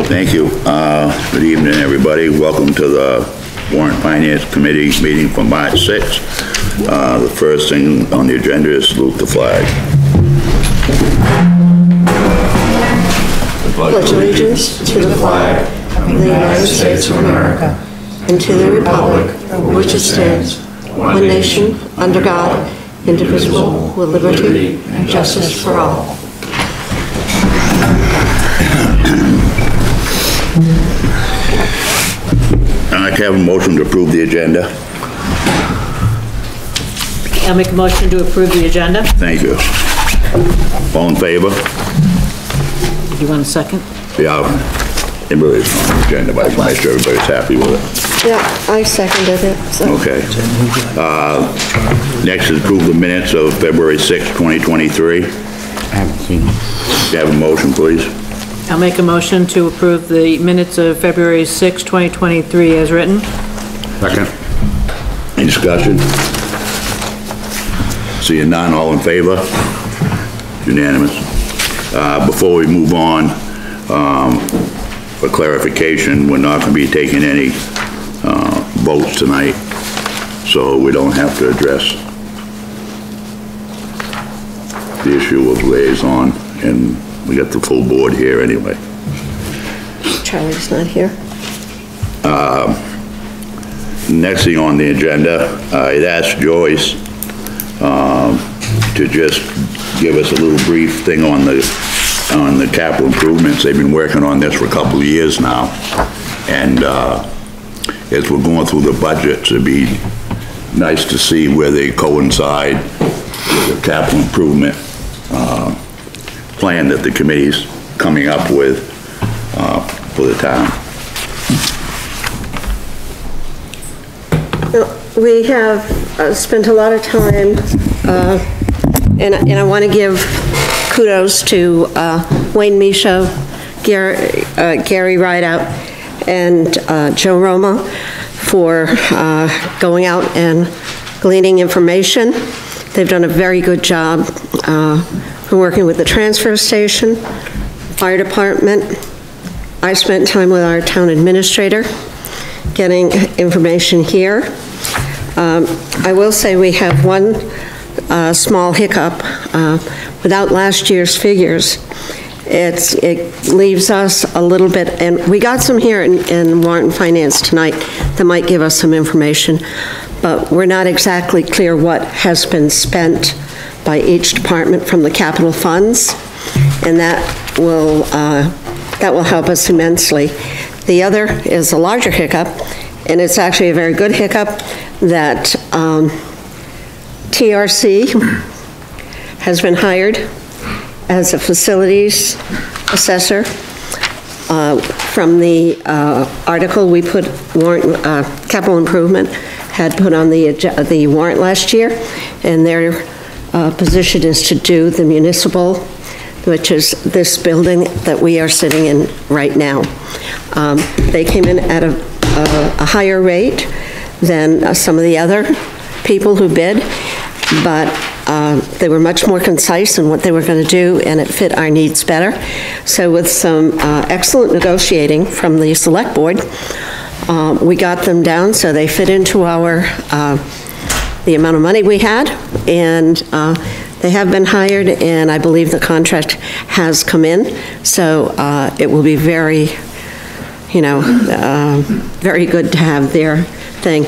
Thank you. Good evening, everybody. Welcome to the Warrant and Finance Committee meeting for March 6th. The first thing on the agenda is salute the flag. Pledge allegiance to the flag of the United States of America and to the republic for which it stands, one nation, under God, indivisible, with liberty and justice for all. I'd like to have a motion to approve the agenda. I'll make a motion to approve the agenda. Thank you. All in favor? Do you want a second? Yeah, it really is on the agenda, but I can make sure everybody's happy with it. Yeah, I seconded it. So. Okay. Next is approve the minutes of February 6th, 2023. I haven't seen them. You have a motion, please? I'll make a motion to approve the minutes of February 6, 2023 as written. Second. Any discussion? Seeing none, all in favor? Unanimous. Before we move on, for clarification, we're not going to be taking any votes tonight, so we don't have to address the issue of liaison, and we got the full board here anyway. Charlie's not here. Next thing on the agenda, I'd asked Joyce to just give us a little brief thing on the capital improvements. They've been working on this for a couple of years now, and as we're going through the budgets, it'd be nice to see where they coincide with the capital improvement plan that the committee's coming up with for the town. We have spent a lot of time, and I want to give kudos to Wayne Michaud, Gary Rideout, and Joe Roma for going out and gleaning information. They've done a very good job. We're working with the transfer station, fire department. I spent time with our town administrator getting information here. I will say we have one small hiccup. Without last year's figures, it leaves us a little bit, and we got some here in Warrant and Finance tonight that might give us some information, but we're not exactly clear what has been spent by each department from the capital funds, and that will help us immensely. The other is a larger hiccup, and it's actually a very good hiccup, that TRC has been hired as a facilities assessor. From the article we put, capital improvement had put on the warrant last year, and their position is to do the municipal, which is this building that we are sitting in right now. They came in at a higher rate than some of the other people who bid, but they were much more concise in what they were going to do, and it fit our needs better. So with some excellent negotiating from the select board, we got them down so they fit into our the amount of money we had, and they have been hired, and I believe the contract has come in, so it will be very, very good to have their thing.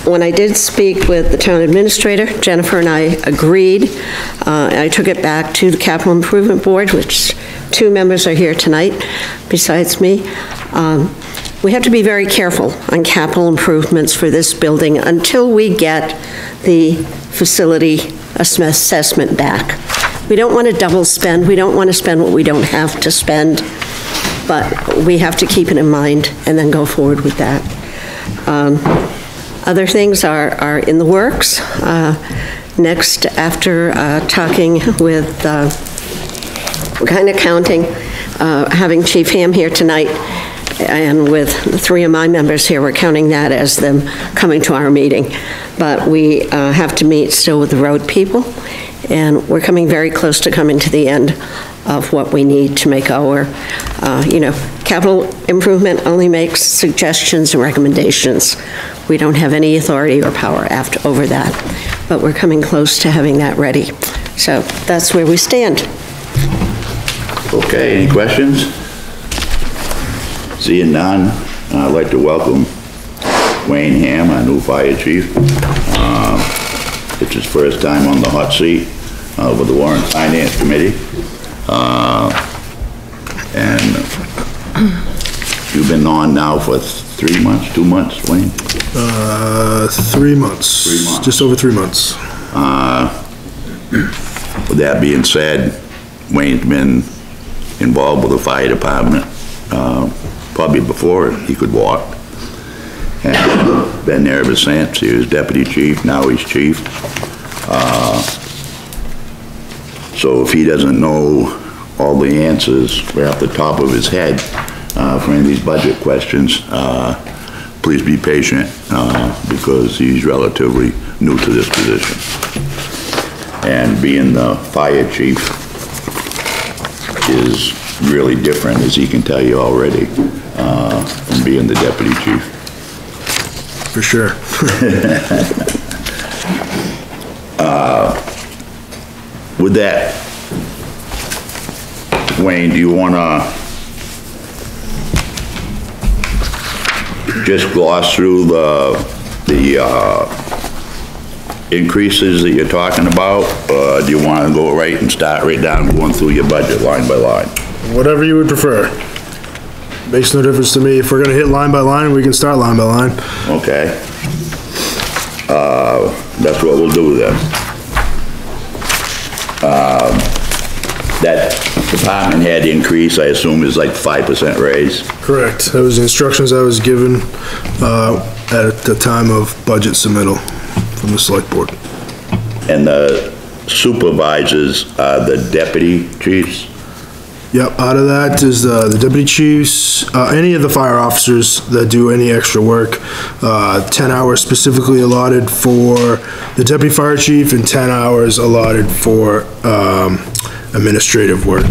When I did speak with the town administrator, Jennifer and I agreed. I took it back to the Capital Improvement Board, which 2 members are here tonight besides me. We have to be very careful on capital improvements for this building until we get the facility assessment back. We don't want to double spend. We don't want to spend what we don't have to spend, but we have to keep it in mind and then go forward with that. Other things are in the works. Next, after talking with kind of counting, having Chief Ham here tonight, and with 3 of my members here, we're counting that as them coming to our meeting. But we have to meet still with the road people, and we're coming very close to coming to the end of what we need to make our, capital improvement only makes suggestions and recommendations. We don't have any authority or power over that, but we're coming close to having that ready. So that's where we stand. Okay, any questions? Seeing none, I'd like to welcome Wayne Ham, our new fire chief. It's his first time on the hot seat with the Warrant and Finance Committee. And you've been on now for 3 months, 2 months, Wayne? 3 months. 3 months. Just over 3 months. With that being said, Wayne's been involved with the fire department probably before he could walk. And been there ever since. He was deputy chief, now he's chief. So if he doesn't know all the answers right off the top of his head for any of these budget questions, please be patient because he's relatively new to this position. And being the fire chief is really different, as he can tell you already, from being the deputy chief. For sure. With that, Wayne, do you want to just gloss through the increases that you're talking about? Or do you want to go right and start right down going through your budget line by line? Whatever you would prefer. Makes no difference to me. If we're gonna hit line by line, we can start line by line. Okay. That's what we'll do then. That department head increase, I assume, is like 5% raise? Correct. That was the instructions I was given at the time of budget submittal from the select board. And the supervisors are the deputy chiefs? Yep, out of that is the deputy chiefs, any of the fire officers that do any extra work, 10 hours specifically allotted for the deputy fire chief and 10 hours allotted for administrative work.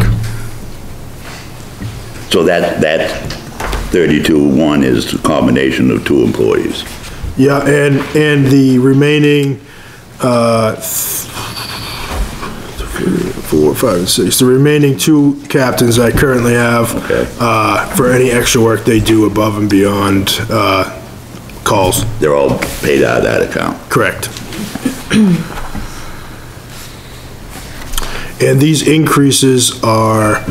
So that 32-1 is a combination of 2 employees? Yeah, and the remaining 4, 5, 6. The remaining 2 captains I currently have, okay, for any extra work they do above and beyond calls. They're all paid out of that account? Correct. And these increases are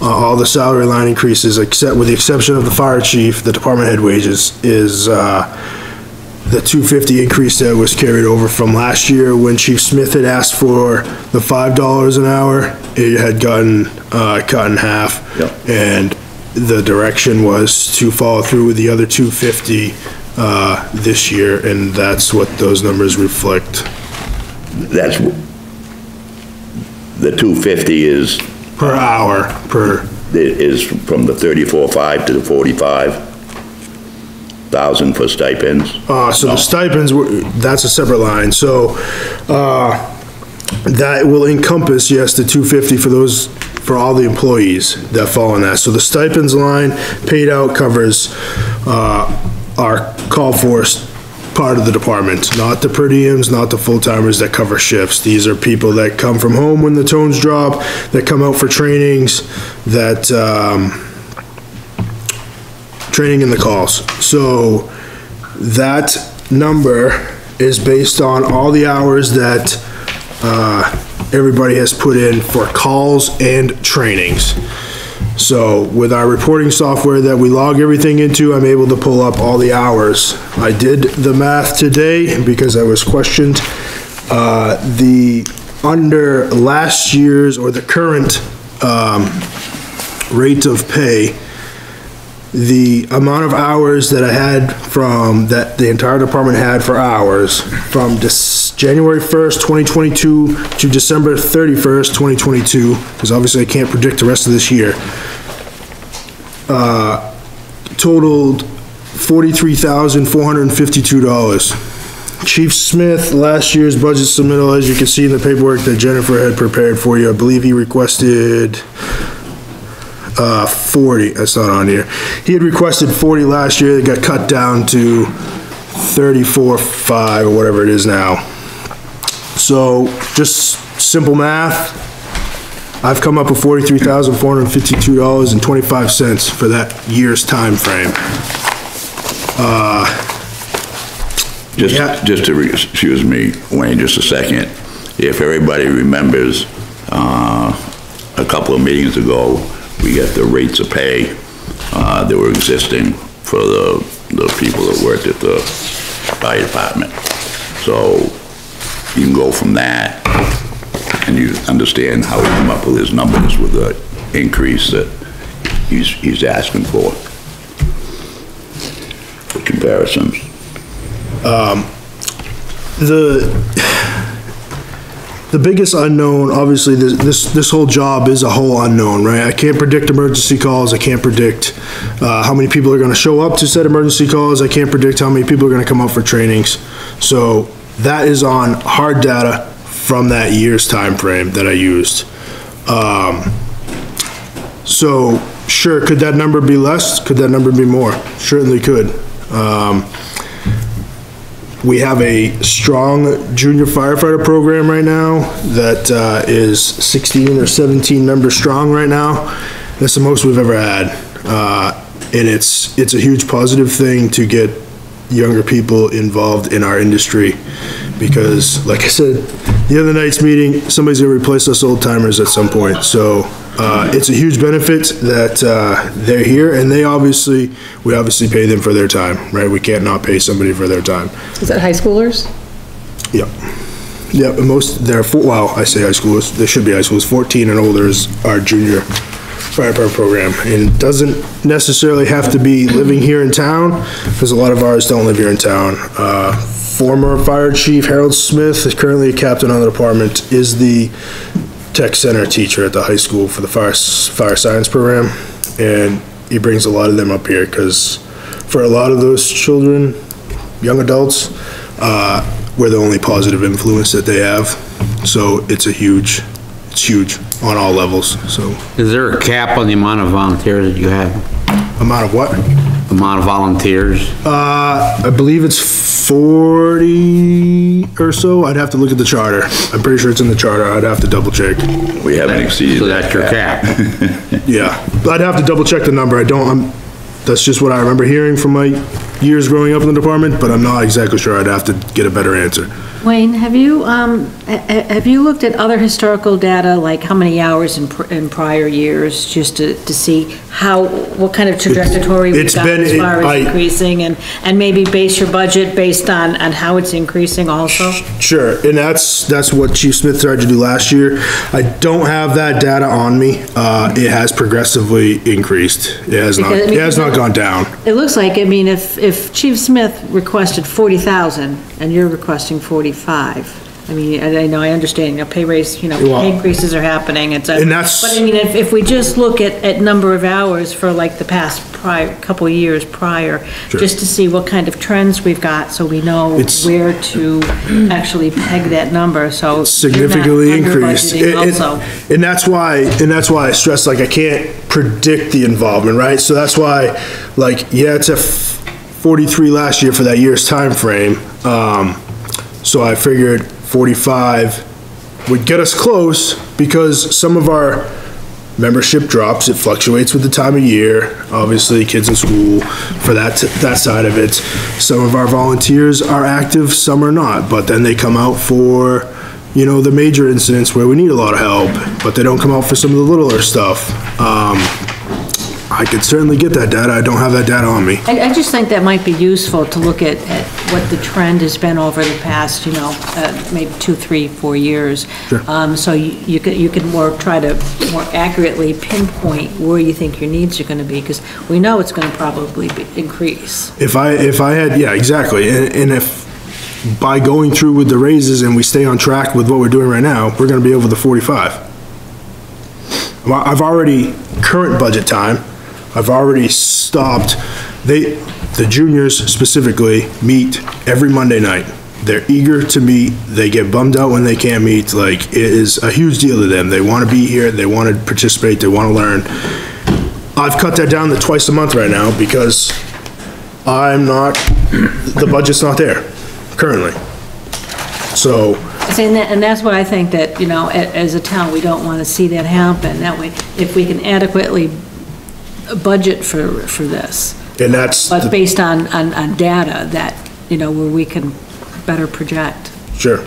all the salary line increases, except with the exception of the fire chief, the department head wages is the $250 increase that was carried over from last year when Chief Smith had asked for the $5 an hour. It had gotten cut in half. Yep. And the direction was to follow through with the other $250 this year, and that's what those numbers reflect. That's, the $250 is? Per hour, Is from the 34.5 to the 45,000 for stipends? So the stipends, that's a separate line, so, that will encompass, yes, the $250 for those, for all the employees that fall in that. So the stipends line paid out covers, our call force part of the department, not the per diems, not the full-timers that cover shifts. These are people that come from home when the tones drop, that come out for trainings, that, training in the calls. So that number is based on all the hours that everybody has put in for calls and trainings. So with our reporting software that we log everything into, I'm able to pull up all the hours. I did the math today because I was questioned. Under last year's or the current rate of pay, the amount of hours that I had that the entire department had for hours from January 1st, 2022 to December 31st, 2022, because obviously I can't predict the rest of this year, totaled $43,452. Chief Smith, last year's budget submittal, as you can see in the paperwork that Jennifer had prepared for you, I believe he requested 40, that's not on here. He had requested 40 last year, it got cut down to 34.5 or whatever it is now. So, just simple math, I've come up with $43,452.25 for that year's time frame. Excuse me, Wayne, just a second. If everybody remembers, a couple of meetings ago, we got the rates of pay, that were existing for the people that worked at the fire department. So you can go from that and you understand how he come up with his numbers with the increase that he's asking for comparisons. The biggest unknown, obviously, this whole job is a whole unknown, right? I can't predict emergency calls, I can't predict how many people are gonna show up to set emergency calls, I can't predict how many people are gonna come up for trainings. So that is on hard data from that year's time frame that I used. So, sure, could that number be less? Could that number be more? Certainly could. We have a strong junior firefighter program right now that is 16 or 17 members strong right now. That's the most we've ever had. And it's a huge positive thing to get younger people involved in our industry because, like I said, the other night's meeting, somebody's gonna replace us old timers at some point. So it's a huge benefit that they're here, and we obviously pay them for their time, right? We can't not pay somebody for their time. Is that high schoolers? Yep. Yep, and well, I say high schoolers, they should be high schoolers. 14 and older is our junior firefighter program, and it doesn't necessarily have to be living here in town, because a lot of ours don't live here in town. Former Fire Chief Harold Smith is currently a captain on the department, is the tech center teacher at the high school for the fire science program, and he brings a lot of them up here because for a lot of those children, young adults, we're the only positive influence that they have. So it's huge on all levels. So Is there a cap on the amount of volunteers that you have? amount of what? Amount of volunteers? I believe it's 40 or so. I'd have to look at the charter. I'm pretty sure it's in the charter. I'd have to double check. We haven't exceeded So that that's your cap. Yeah, I'd have to double check the number. That's just what I remember hearing from my years growing up in the department, but I'm not exactly sure. I'd have to get a better answer. Wayne, have you looked at other historical data, like how many hours in prior years, just to see what kind of trajectory we've got as far as increasing, and maybe base your budget based on how it's increasing also? Sure, and that's what Chief Smith tried to do last year. I don't have that data on me. It has progressively increased. It has not gone down. It looks like, I mean, if Chief Smith requested 40,000 and you're requesting 45, I mean, I understand, pay raise, pay increases are happening, but I mean, if we just look at number of hours for like the past couple of years prior, Sure. just to see what kind of trends we've got, so we know where to actually peg that number, so. Significantly increased. Also. And that's why I stress, like, I can't predict the involvement, right? So that's why, like, yeah, it's a 43 last year for that year's time frame. So I figured 45 would get us close because some of our membership drops. It fluctuates with the time of year. Obviously, kids in school for that side of it. Some of our volunteers are active, some are not, but then they come out for, the major incidents where we need a lot of help, but they don't come out for some of the littler stuff. I could certainly get that data. I don't have that data on me. I just think that might be useful to look at what the trend has been over the past, maybe 2, 3, 4 years. Sure. So you can try to more accurately pinpoint where you think your needs are going to be, because we know it's going to probably increase. If I had, yeah, exactly. And if by going through with the raises and we stay on track with what we're doing right now, we're going to be over the 45. I've already, current budget time, I've already stopped. The juniors specifically meet every Monday night. They're eager to meet. They get bummed out when they can't meet. Like, it is a huge deal to them. They want to be here. They want to participate. They want to learn. I've cut that down to twice a month right now because the budget's not there currently. So. And that's why I think that, you know, as a town, we don't want to see that happen. That way, if we can adequately budget for this. And that's. But based on data that, you know, where we can better project. Sure.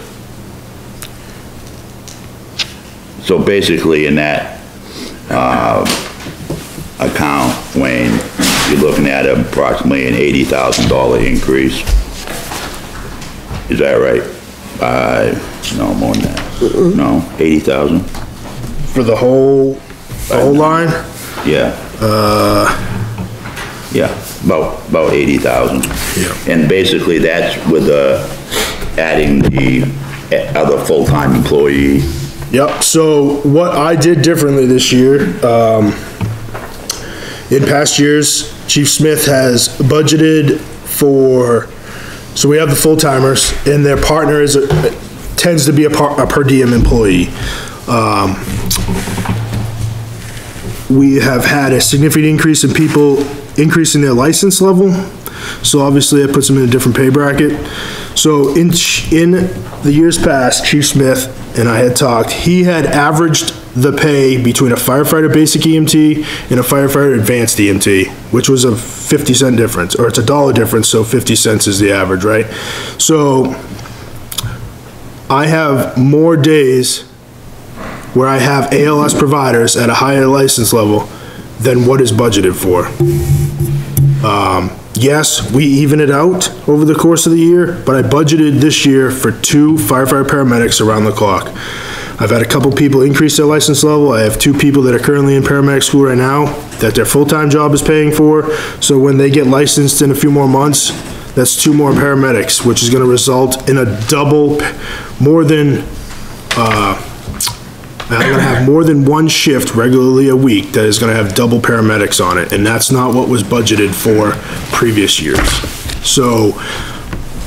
So basically in that, account, Wayne, you're looking at approximately an $80,000 increase. Is that right? No, more than that. No, 80,000? For the whole line? Yeah. Yeah, about 80,000. Yeah. And basically that's with, adding the other full-time employee. Yep, so what I did differently this year, in past years, Chief Smith has budgeted for, so we have the full-timers, and their partner tends to be a per diem employee. We have had a significant increase in people increasing their license level, so obviously it puts them in a different pay bracket. So in the years past, Chief Smith and I had talked, he had averaged the pay between a firefighter basic EMT and a firefighter advanced EMT, which was a 50-cent difference, or it's $1 difference, so 50 cents is the average, right? So I have more days where I have ALS providers at a higher license level than what is budgeted for. Yes, we even it out over the course of the year, but I budgeted this year for 2 firefighter paramedics around the clock. I've had a couple people increase their license level. I have 2 people that are currently in paramedic school right now that their full-time job is paying for. So when they get licensed in a few more months, that's 2 more paramedics, which is gonna result in a double, I'm gonna have more than 1 shift regularly a week that is gonna have double paramedics on it, and that's not what was budgeted for previous years. So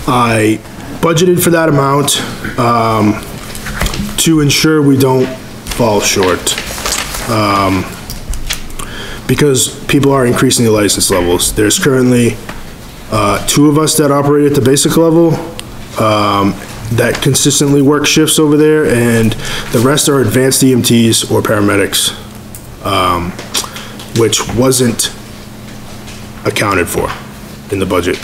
I budgeted for that amount to ensure we don't fall short. Because people are increasing the license levels. There's currently 2 of us that operate at the basic level, that consistently work shifts over there, and the rest are advanced EMTs or paramedics, which wasn't accounted for in the budget.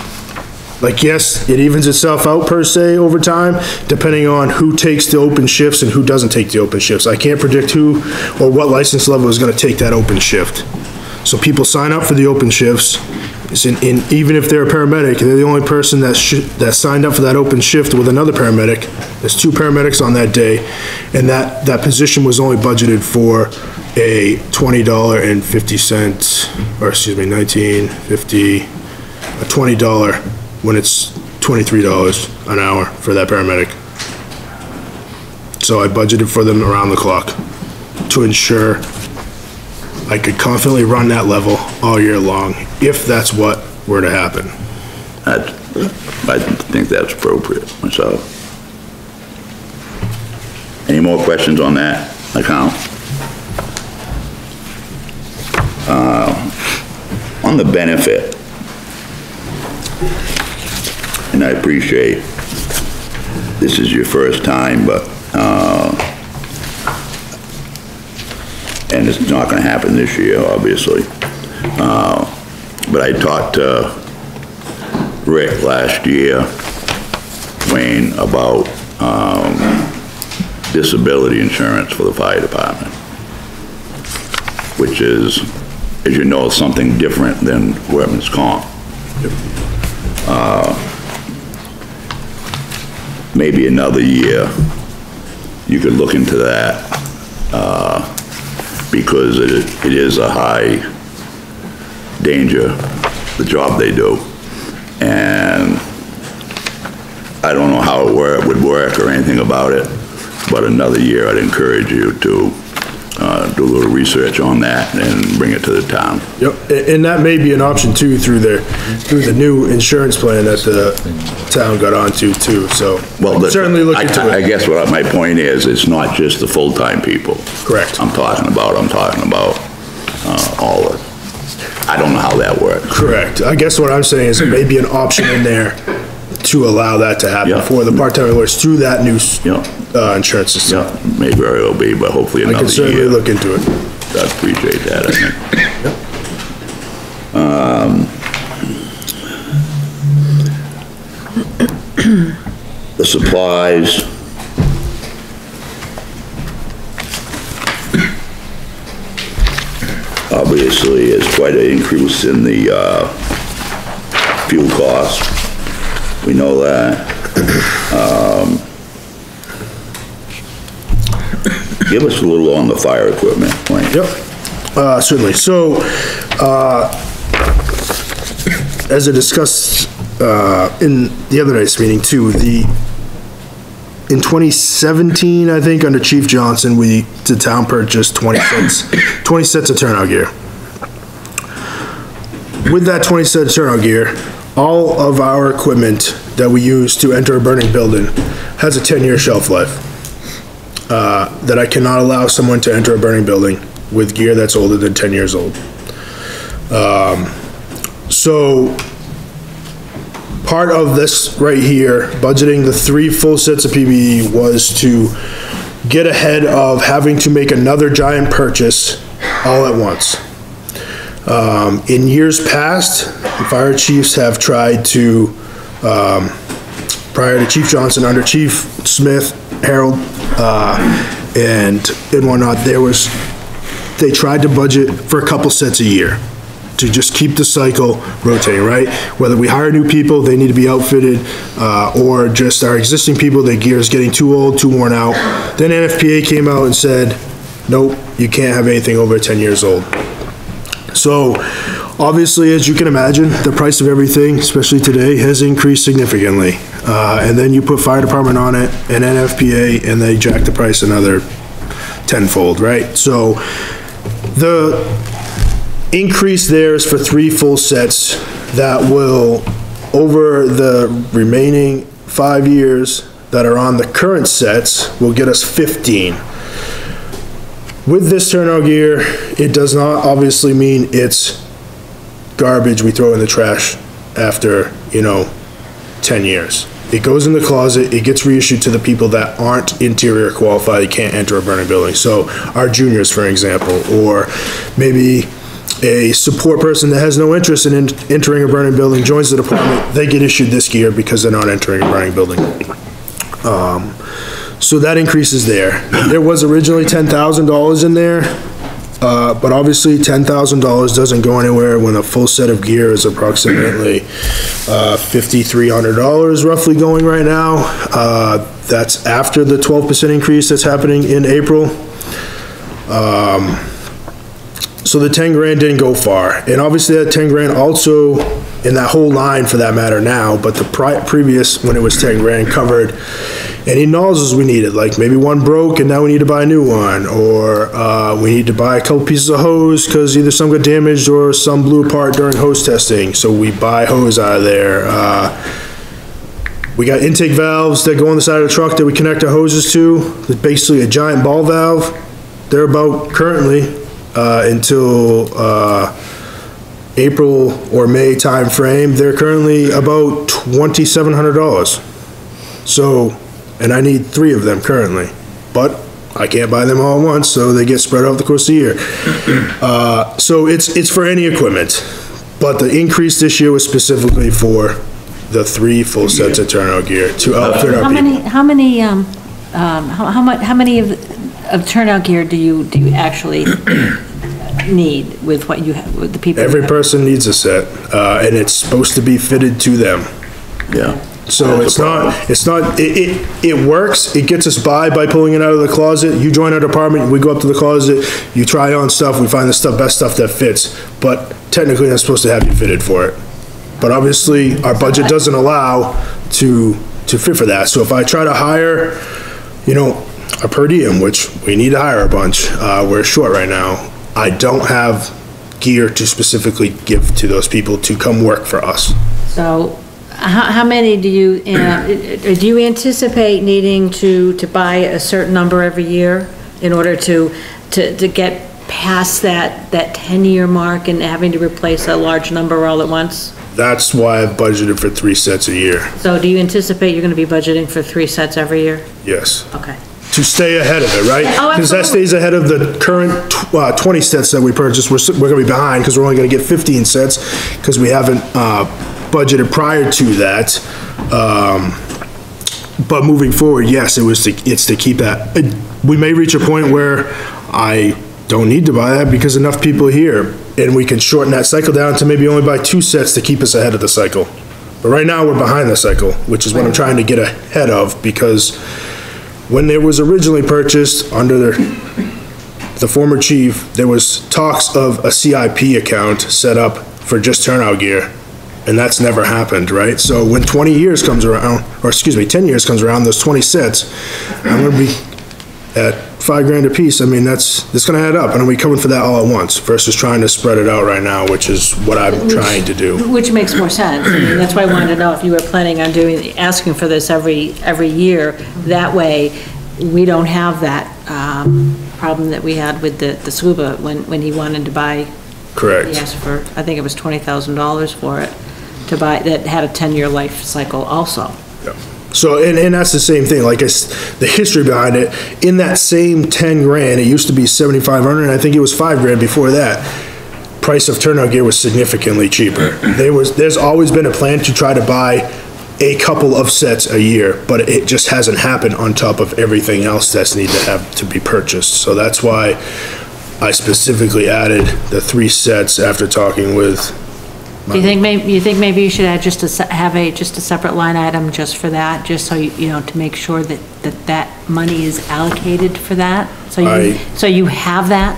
Like, yes, it evens itself out per se over time, depending on who takes the open shifts and who doesn't take the open shifts. I can't predict who or what license level is gonna take that open shift. So people sign up for the open shifts, and even if they're a paramedic, they're the only person that signed up for that open shift with another paramedic. There's 2 paramedics on that day, and that position was only budgeted for a $20.50, or excuse me, $19.50, a $20 when it's $23 an hour for that paramedic. So I budgeted for them around the clock to ensure I could confidently run that level all year long, if that's what were to happen. I think that's appropriate myself. Any more questions on that account? On the benefit, and I appreciate this is your first time, but and it's not going to happen this year, obviously. But I talked to Rick last year, Wayne, about disability insurance for the fire department, which is, as you know, something different than workman's comp. Maybe another year, you could look into that, because it is a high danger, the job they do. And I don't know how it would work or anything about it, but another year I'd encourage you to do a little research on that and bring it to the town. Yep, and that may be an option too through the new insurance plan that the town got onto too, so. Well, certainly look into I it. guess what my point is, it's not just the full-time people. Correct. I'm talking about all of, I don't know how that works. Correct. I guess what I'm saying is there may be an option in there to allow that to happen Yeah. for the part-time employees through that new Yeah. insurance system. Yeah, may very well be, but hopefully I another can year. certainly look into it. I appreciate that, I think. The supplies. Obviously, it's quite an increase in the, fuel costs. We know that. Give us a little on the fire equipment plan. Yep, certainly. So, as I discussed in the other night's meeting too, in 2017, I think, under Chief Johnson, the town purchased 20 sets of turnout gear. With that 20 sets of turnout gear, all of our equipment that we use to enter a burning building has a 10-year shelf life. That I cannot allow someone to enter a burning building with gear that's older than 10 years old. So, part of this right here, budgeting the 3 full sets of PPE, was to get ahead of having to make another giant purchase all at once. In years past, fire chiefs have tried to, prior to Chief Johnson, under Chief Smith, Harold, and whatnot, they tried to budget for a couple sets a year to just keep the cycle rotating, right? Whether we hire new people, they need to be outfitted, or just our existing people, their gear is getting too old, too worn out. Then NFPA came out and said, nope, you can't have anything over 10 years old. So, obviously, as you can imagine, the price of everything, especially today, has increased significantly. And then you put fire department on it and NFPA, and they jack the price another tenfold, right? So, the increase there is for 3 full sets that will, over the remaining 5 years that are on the current sets, will get us 15. With this turnout gear, it does not obviously mean it's garbage we throw in the trash after, 10 years. It goes in the closet, it gets reissued to the people that aren't interior qualified, they can't enter a burning building. So our juniors, for example, or maybe a support person that has no interest in entering a burning building joins the department, they get issued this gear because they're not entering a burning building. So that increase is there. There was originally $10,000 in there, but obviously $10,000 doesn't go anywhere when a full set of gear is approximately $5,300 roughly going right now. That's after the 12% increase that's happening in April. So the 10 grand didn't go far. And obviously that 10 grand also, in that whole line for that matter now, but the previous, when it was 10 grand, covered any nozzles we needed, like maybe one broke and now we need to buy a new one, or we need to buy a couple pieces of hose because either some got damaged or some blew apart during hose testing, so we buy hose out of there. We got intake valves that go on the side of the truck that we connect our hoses to. It's basically a giant ball valve. They're about currently until April or May time frame, they're currently about $2,700. So, and I need 3 of them currently, but I can't buy them all at once, so they get spread out the course of the year. So it's for any equipment, but the increase this year was specifically for the 3 full sets of turnout gear to outfit our people. How many of turnout gear do you actually need with what you have, with the people? Every person needs a set, and it's supposed to be fitted to them. Yeah. So it works, it gets us by pulling it out of the closet. You join our department, we go up to the closet, you try on stuff, we find the best stuff that fits, but technically I'm supposed to have you fitted for it. But obviously, our budget doesn't allow to fit for that. So if I try to hire, a per diem, which we need to hire a bunch. We're short right now. I don't have gear to specifically give to those people to come work for us. So how many do you anticipate needing to buy a certain number every year in order to get past that 10-year mark and having to replace a large number all at once? That's why I've budgeted for 3 sets a year. So do you anticipate you're gonna be budgeting for 3 sets every year? Yes. Okay. To stay ahead of it, right? Oh, Because that absolutely. stays ahead of the current 20 sets that we purchased. We're gonna be behind because we're only gonna get 15 sets because we haven't budgeted prior to that. But moving forward, yes, it's to keep that. We may reach a point where I don't need to buy that because enough people are here, and we can shorten that cycle down to maybe only buy 2 sets to keep us ahead of the cycle. But right now, we're behind the cycle, which is what I'm trying to get ahead of, because when it was originally purchased under the former chief, there was talks of a CIP account set up for just turnout gear, and that's never happened, right? So when 20 years comes around, or excuse me, 10 years comes around, those 20 sets, I'm gonna be at $5,000 a piece. I mean, that's gonna add up, and are we coming for that all at once versus trying to spread it out right now, which is what I'm trying to do. Which makes more sense. I mean, that's why I wanted to know if you were planning on asking for this every year. That way, we don't have that problem that we had with the scuba when he wanted to buy. Correct. He asked for, I think it was $20,000 for it, to buy, that had a 10-year life cycle also. Yeah. So, and that's the same thing, like the history behind it, in that same 10 grand, it used to be 7,500, and I think it was 5 grand before that. Price of turnout gear was significantly cheaper. There's always been a plan to try to buy a couple of sets a year, but it just hasn't happened on top of everything else that's needed to have to be purchased. So that's why I specifically added the 3 sets after talking with. Do you think maybe you should add just a separate line item just for that, just so you know, to make sure that money is allocated for that? So you have that?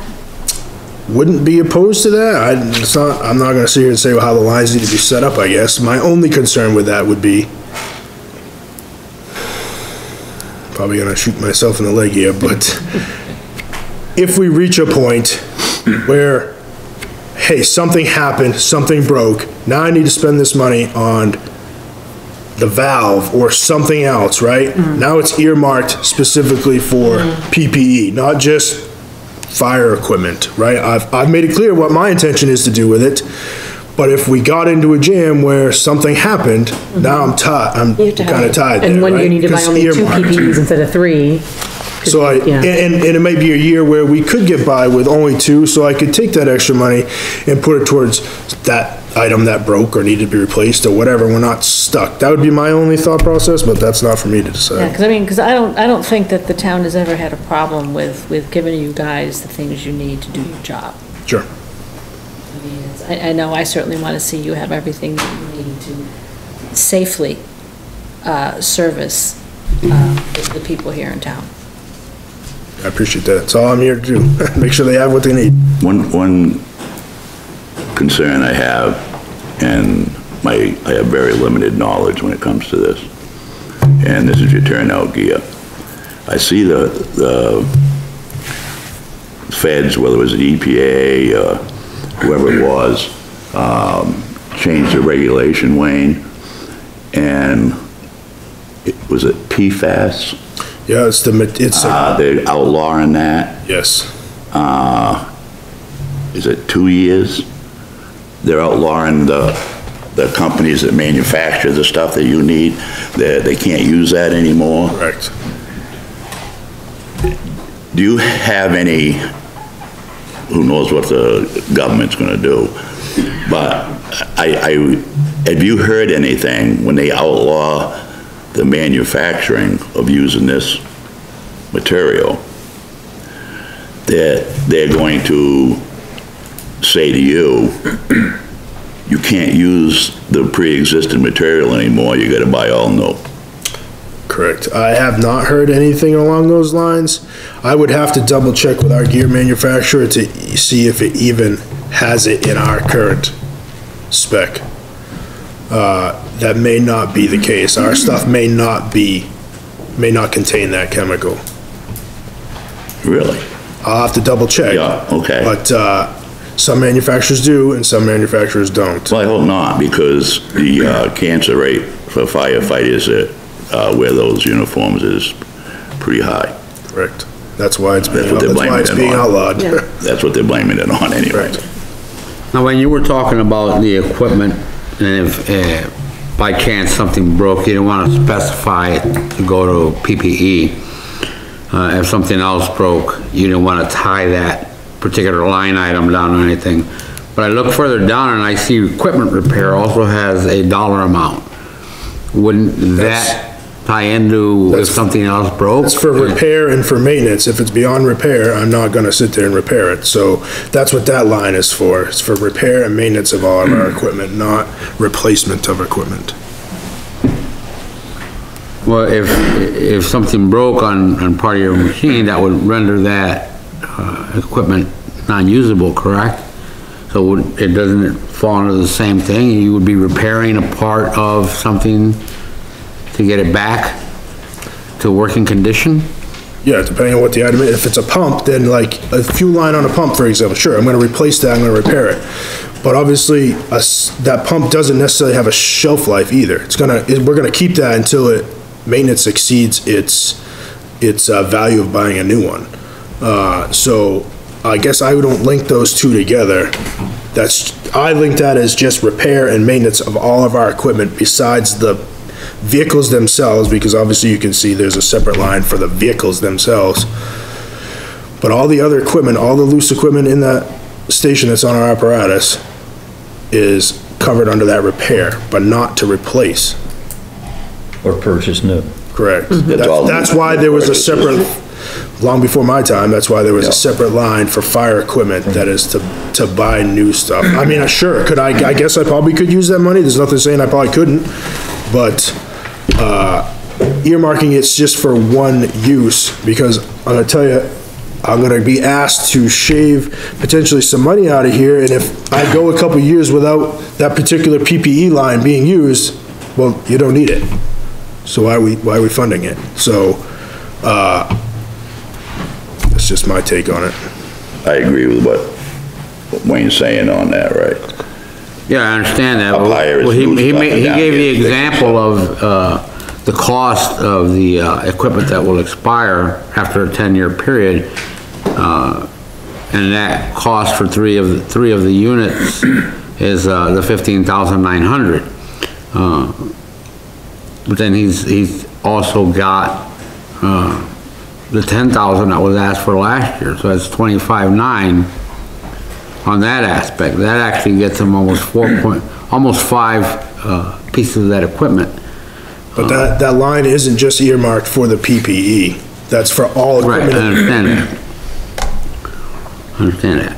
Wouldn't be opposed to that. I'm not gonna sit here and say how the lines need to be set up, I guess. My only concern with that would be, probably gonna shoot myself in the leg here, but if we reach a point where, hey, something happened, something broke, now I need to spend this money on the valve or something else, right? Now it's earmarked specifically for PPE, not just fire equipment, right? I've made it clear what my intention is to do with it, but if we got into a jam where something happened, now I'm kind of tied there, And when right? you need to buy 'Cause only 2 earmarked. PPEs instead of 3. So Yeah. and it may be a year where we could get by with only 2, so I could take that extra money and put it towards that item that broke or needed to be replaced or whatever. We're not stuck. That would be my only thought process, but that's not for me to Yeah, decide. because I don't think that the town has ever had a problem with giving you guys the things you need to do your job. Sure. I mean, I know I certainly want to see you have everything that you need to safely service the people here in town. I appreciate that. That's all I'm here to do. Make sure they have what they need. One concern I have, and I have very limited knowledge when it comes to this, and this is your turnout gear. I see the feds, whether it was the EPA, whoever it was, changed the regulation, Wayne, and was it PFAS? Yeah, They're outlawing that. yes. Is it 2 years? They're outlawing the companies that manufacture the stuff that you need. They can't use that anymore. Correct. Do you have any, who knows what the government's gonna do, but have you heard anything when they outlaw the manufacturing of using this material, that they're going to say to you, you can't use the pre-existing material anymore, you gotta buy all new? Correct. I have not heard anything along those lines. I would have to double check with our gear manufacturer to see if it even has it in our current spec. That may not be the case. Our stuff may not contain that chemical. Really? I'll have to double check. Yeah, okay. But, some manufacturers do and some manufacturers don't. Well, I hope not, because the cancer rate for firefighters that wear those uniforms is pretty high. Correct. That's why it's being on. outlawed. Yeah. That's what they're blaming it on anyway. Now, when you were talking about the equipment, and if by chance something broke, you didn't want to specify it to go to PPE. If something else broke, you didn't want to tie that particular line item down or anything. But I look further down and I see equipment repair also has a dollar amount. Wouldn't that tie into if something else broke? It's for repair and for maintenance. If it's beyond repair, I'm not gonna sit there and repair it. So that's what that line is for. It's for repair and maintenance of all of our equipment, not replacement of equipment. Well, if something broke on part of your machine, that would render that equipment non-usable, correct? So it doesn't fall under the same thing? You would be repairing a part of something to get it back to working condition? Yeah, depending on what the item is. If it's a pump, then like a fuel line on a pump, for example, sure, I'm gonna replace that, I'm gonna repair it. But obviously, that pump doesn't necessarily have a shelf life either. We're gonna keep that until maintenance exceeds its value of buying a new one. So I guess I don't link those two together. I link that as just repair and maintenance of all of our equipment besides the vehicles themselves, because obviously you can see there's a separate line for the vehicles themselves. But all the other equipment, all the loose equipment in that station that's on our apparatus is covered under that repair, but not to replace. Or purchase new. Correct. That's why there was a separate, long before my time, that's why there was a separate line for fire equipment that is to buy new stuff. I mean, sure, I guess I probably could use that money. There's nothing saying I probably couldn't, but earmarking it's just for one use, because I'm gonna tell you, I'm gonna be asked to shave potentially some money out of here, and if I go a couple years without that particular PPE line being used, well, you don't need it. So why are we funding it? So, that's just my take on it. I agree with what Wayne's saying on that, right? Yeah, I understand that. Well, he gave the example of the cost of the equipment that will expire after a 10-year period, and that cost for three of the units is the $15,900. But then he's also got the $10,000 that was asked for last year, so that's $25,900 on that aspect. That actually gets him almost five pieces of that equipment. But that line isn't just earmarked for the PPE. That's for all equipment. Right, I understand that. I understand that.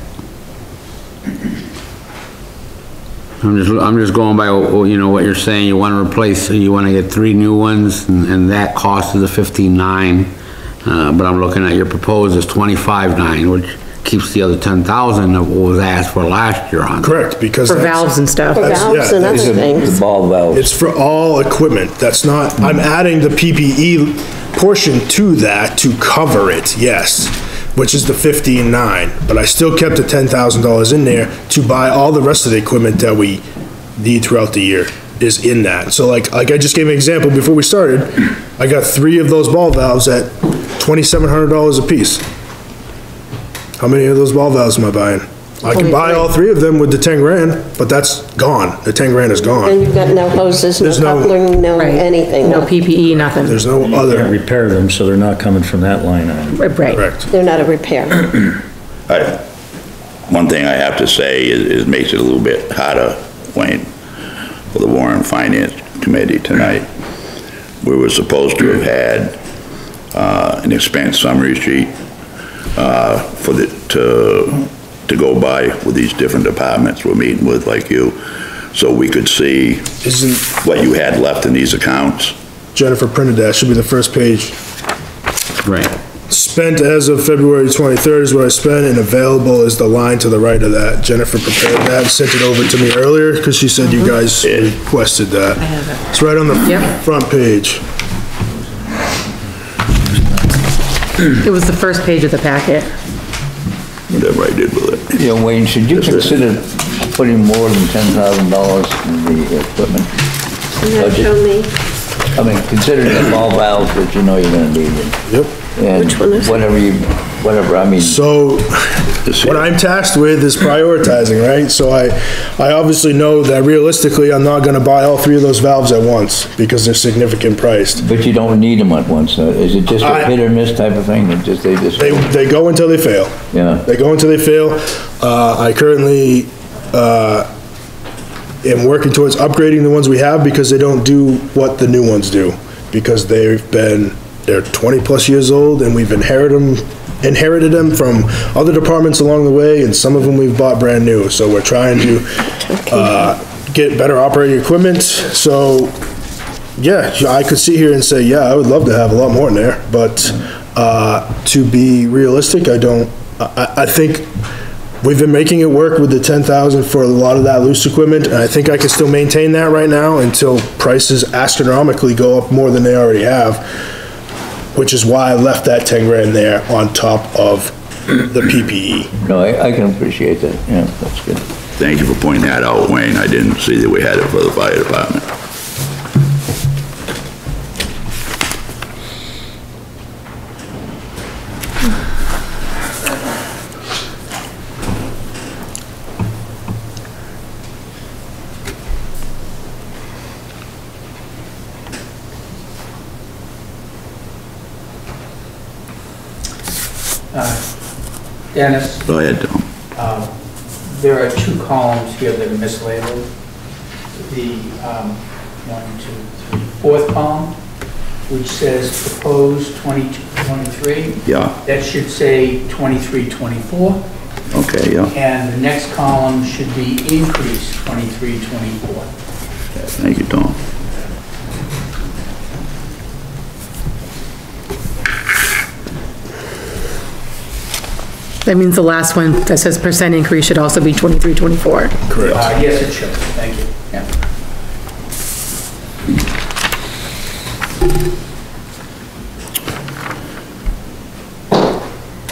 I'm just going by, you know, what you're saying. You want to replace, you want to get 3 new ones, and that cost is the $15,900. But I'm looking at your proposed is $25,900, which keeps the other $10,000 that was asked for last year on. Correct, because for valves and stuff. For valves and other things. Ball valves. It's for all equipment. That's not, I'm adding the PPE portion to that to cover it, yes, which is the $15,900, but I still kept the $10,000 in there to buy all the rest of the equipment that we need throughout the year is in that. So like I just gave an example before we started, I got 3 of those ball valves at $2,700 a piece. How many of those ball valves am I buying? I can buy all 3 of them with the 10 grand, but that's gone. The 10 grand is gone. And you've got no hoses, no coupling, no anything. No PPE, nothing. There's no You other. can't repair them, so they're not coming from that line item. Right. Correct. They're not a repair. One thing I have to say is makes it a little bit harder, Wayne, for the Warrant and Finance Committee tonight. We were supposed to have had an expense summary sheet to go by with these different departments we're meeting with, like you, so we could see what you had left in these accounts. Jennifer printed that, should be the first page. Right. Spent as of February 23rd is what I spent, and available is the line to the right of that. Jennifer prepared that, sent it over to me earlier, because she said you guys requested that. I have it. It's right on the front page. It was the first page of the packet. Whatever I did with it. Yeah, Wayne, should you consider putting more than $10,000 in the equipment? Show me. I mean, considering the ball valves that you know you're gonna need. Yep. And Which one is it? whatever, I mean. So, what I'm tasked with is prioritizing, right? So I obviously know that realistically, I'm not gonna buy all 3 of those valves at once, because they're significant priced. But you don't need them at once, is it just a hit or miss type of thing, that just, they just? They go until they fail. Yeah. They go until they fail. I currently, am working towards upgrading the ones we have, because they don't do what the new ones do. Because they're 20+ years old, and we've inherited them from other departments along the way, and some of them we've bought brand new. So we're trying to get better operating equipment. So, yeah, I could sit here and say, yeah, I would love to have a lot more in there, but to be realistic, I think we've been making it work with the 10,000 for a lot of that loose equipment, and I think I can still maintain that right now until prices astronomically go up more than they already have, which is why I left that 10 grand there on top of the PPE. No, I can appreciate that, yeah, that's good. Thank you for pointing that out, Wayne. I didn't see that we had it for the fire department. Dennis, Go ahead, Tom. there are 2 columns here that are mislabeled. The 4th column, which says proposed 22-23. Yeah. That should say 23-24. Okay, yeah. And the next column should be increase 23-24. Thank you, Tom. That means the last one that says percent increase should also be 23, 24. Correct. Yes, it should. Thank you. Yeah.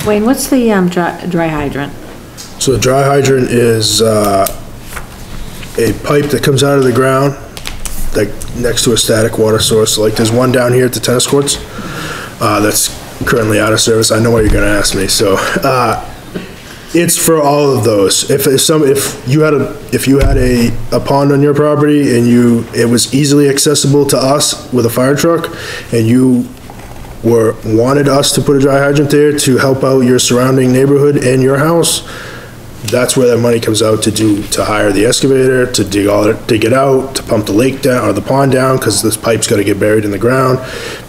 Wayne, what's the dry hydrant? So the dry hydrant is a pipe that comes out of the ground, like next to a static water source. Like there's one down here at the tennis courts that's currently out of service. I know what you're gonna ask me. So it's for all of those. If you had a pond on your property and it was easily accessible to us with a fire truck, and you wanted us to put a dry hydrant there to help out your surrounding neighborhood and your house, that's where that money comes out to hire the excavator, to dig it out, to pump the lake down, or the pond down, because this pipe's gotta get buried in the ground,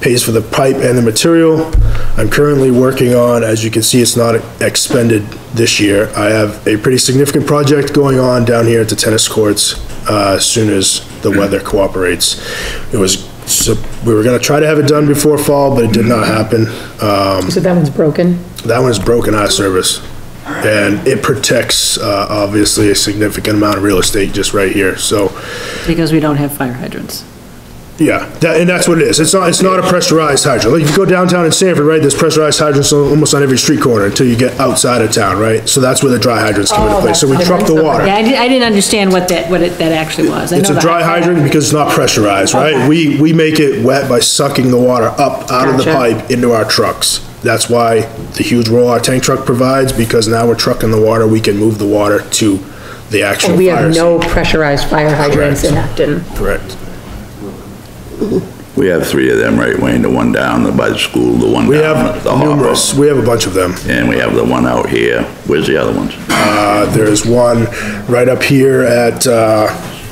pays for the pipe and the material. I'm currently working on, as you can see, it's not expended this year. I have a pretty significant project going on down here at the tennis courts, as soon as the weather cooperates. So we were gonna try to have it done before fall, but it did not happen. So that one's broken? That one is broken out of service. And it protects, obviously, a significant amount of real estate just right here, so. Because we don't have fire hydrants. Yeah, and that's what it is. It's not a pressurized hydrant. Like, if you go downtown in Sanford, right, there's pressurized hydrants almost on every street corner until you get outside of town, right? So that's where the dry hydrants come into play. So we truck the water. Yeah, I didn't understand what that actually was. It's a dry hydrant because it's not pressurized, right? Okay. We make it wet by sucking the water up out of the pipe into our trucks. That's why the huge roll our tank truck provides, because now we're trucking the water, we can move the water to the actual fire. We have no pressurized fire hydrants in Acton. Correct. We have 3 of them, right, Wayne? The one down by the school, the one down at the harbor. Numerous. We have a bunch of them. And we have the one out here. Where's the other ones? There's one right up here at,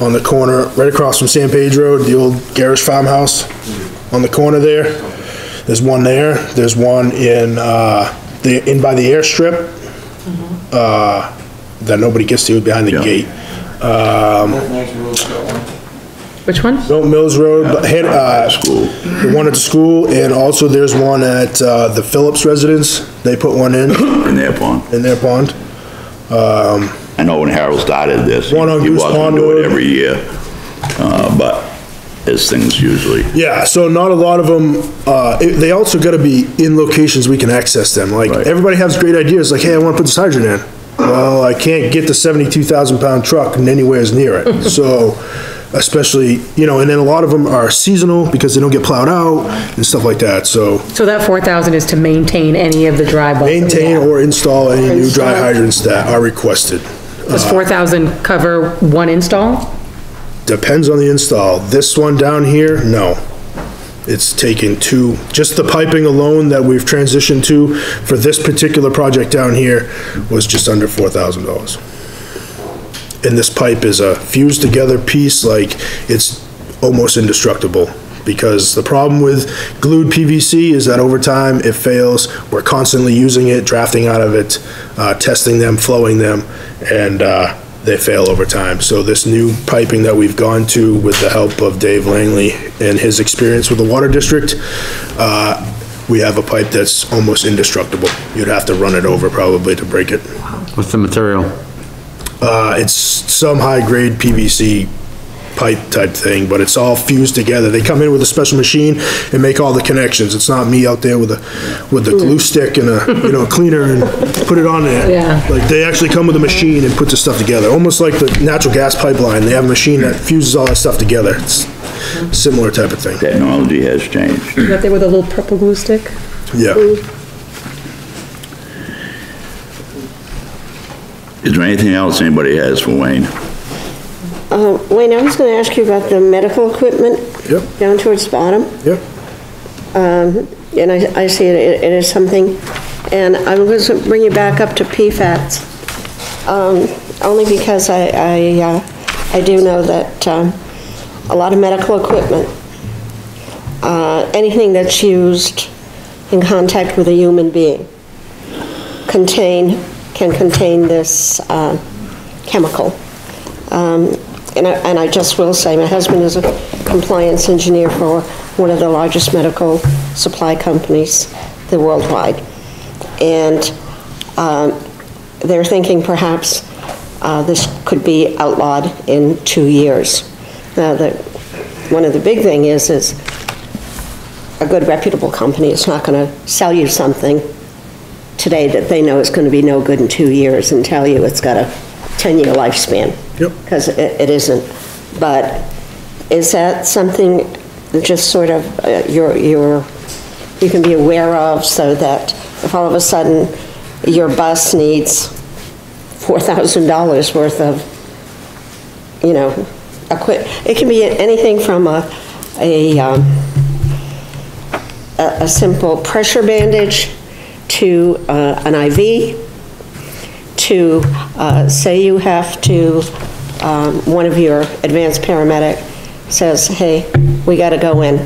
on the corner, right across from San Pedro, the old Garish farmhouse on the corner there. There's one there. There's one in by the airstrip, that nobody gets to behind the gate. Which one? Milton Mills Road, School. the one at the school, and also there's one at, the Phillips residence. They put one in their pond. I know when Harold started this, One on he Goose was Pond gonna do Road. it every year. But as things usually. Yeah, so not a lot of them, they also gotta be in locations we can access them. Like, Right. everybody has great ideas, like, hey, I wanna put this hydrant in. Well, I can't get the 72,000-pound truck anywhere near it. So, especially, you know, and then a lot of them are seasonal because they don't get plowed out and stuff like that, so. So that 4,000 is to maintain any of the dry bulbs? Maintain or install any new dry hydrants that are requested. Does 4,000 cover one install? Depends on the install. This one down here, no. It's taken two, just the piping alone that we've transitioned to for this particular project down here was just under $4,000. And this pipe is a fused together piece, like it's almost indestructible. Because the problem with glued PVC is that over time it fails. We're constantly using it, drafting out of it, testing them, flowing them, and they fail over time. So this new piping that we've gone to with the help of Dave Langley and his experience with the water district, we have a pipe that's almost indestructible. You'd have to run it over probably to break it. What's the material? It's some high-grade PVC pipe type thing, but it's all fused together. They come in with a special machine and make all the connections. It's not me out there with the glue stick and a, you know, cleaner and put it on there. Yeah. Like, they actually come with a machine and put the stuff together, almost like the natural gas pipeline. They have a machine that fuses all that stuff together. It's a similar type of thing. Technology has changed. You got there with a little purple glue stick? Yeah. Is there anything else anybody has for Wayne? Wayne, I was gonna ask you about the medical equipment. Yep. Down towards the bottom. Yep. And I see it is something, and I was gonna bring you back up to PFAS, only because I do know that a lot of medical equipment, anything that's used in contact with a human being can contain this chemical. And I just will say, my husband is a compliance engineer for one of the largest medical supply companies worldwide. And they're thinking perhaps this could be outlawed in 2 years. Now, one of the big thing is a good reputable company is not going to sell you something today that they know is going to be no good in 2 years and tell you it's got a 10-year lifespan. Yep. Because it isn't. But is that something that just sort of you can be aware of, so that if all of a sudden your bus needs $4,000 worth of, you know, it can be anything from a simple pressure bandage to an IV, to say you have to, one of your advanced paramedic says, hey, we got to go in,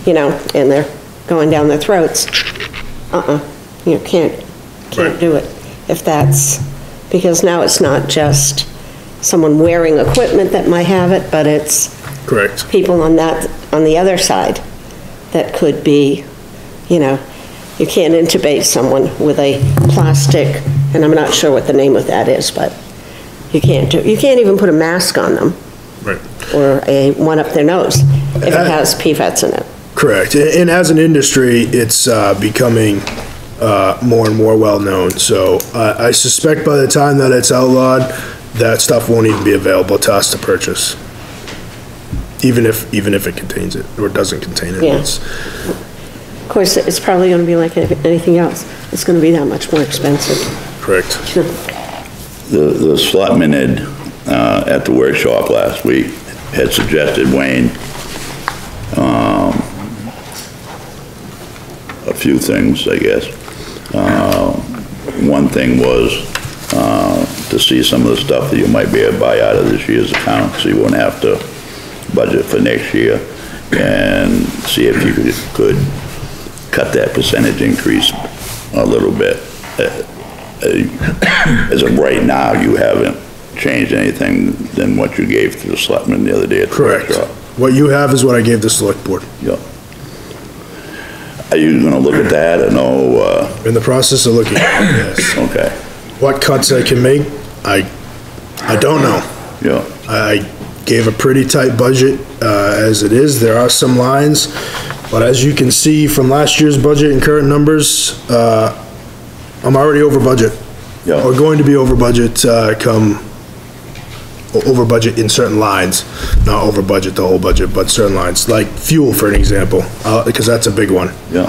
you know, and they're going down their throats. You can't do it if that's, because now it's not just someone wearing equipment that might have it, but it's correct people on the other side that could be, you know, you can't intubate someone with a plastic, and I'm not sure what the name of that is, but you can't even put a mask on them. Right. Or one up their nose if it has PFAS in it. Correct. And as an industry, it's becoming more and more well-known. So I suspect by the time that it's outlawed, that stuff won't even be available to us to purchase. Even if it contains it or doesn't contain it. Yeah. Of course, it's probably going to be like anything else. It's going to be that much more expensive. Correct. The selectman at the workshop last week had suggested, Wayne, a few things, I guess. One thing was to see some of the stuff that you might be able to buy out of this year's account, so you won't have to budget for next year, and see if you could cut that percentage increase a little bit. As of right now, you haven't changed anything than what you gave to the selectmen the other day at the workshop. What you have is what I gave the select board. Yeah. Are you gonna look at that or no? In the process of looking at it, yes. Okay. What cuts I can make, I don't know. Yeah. gave a pretty tight budget, as it is. There are some lines, but as you can see from last year's budget and current numbers, I'm already over budget. Yeah. Or going to be over budget, over budget in certain lines, not over budget the whole budget, but certain lines, like fuel, for an example, because that's a big one. Yeah.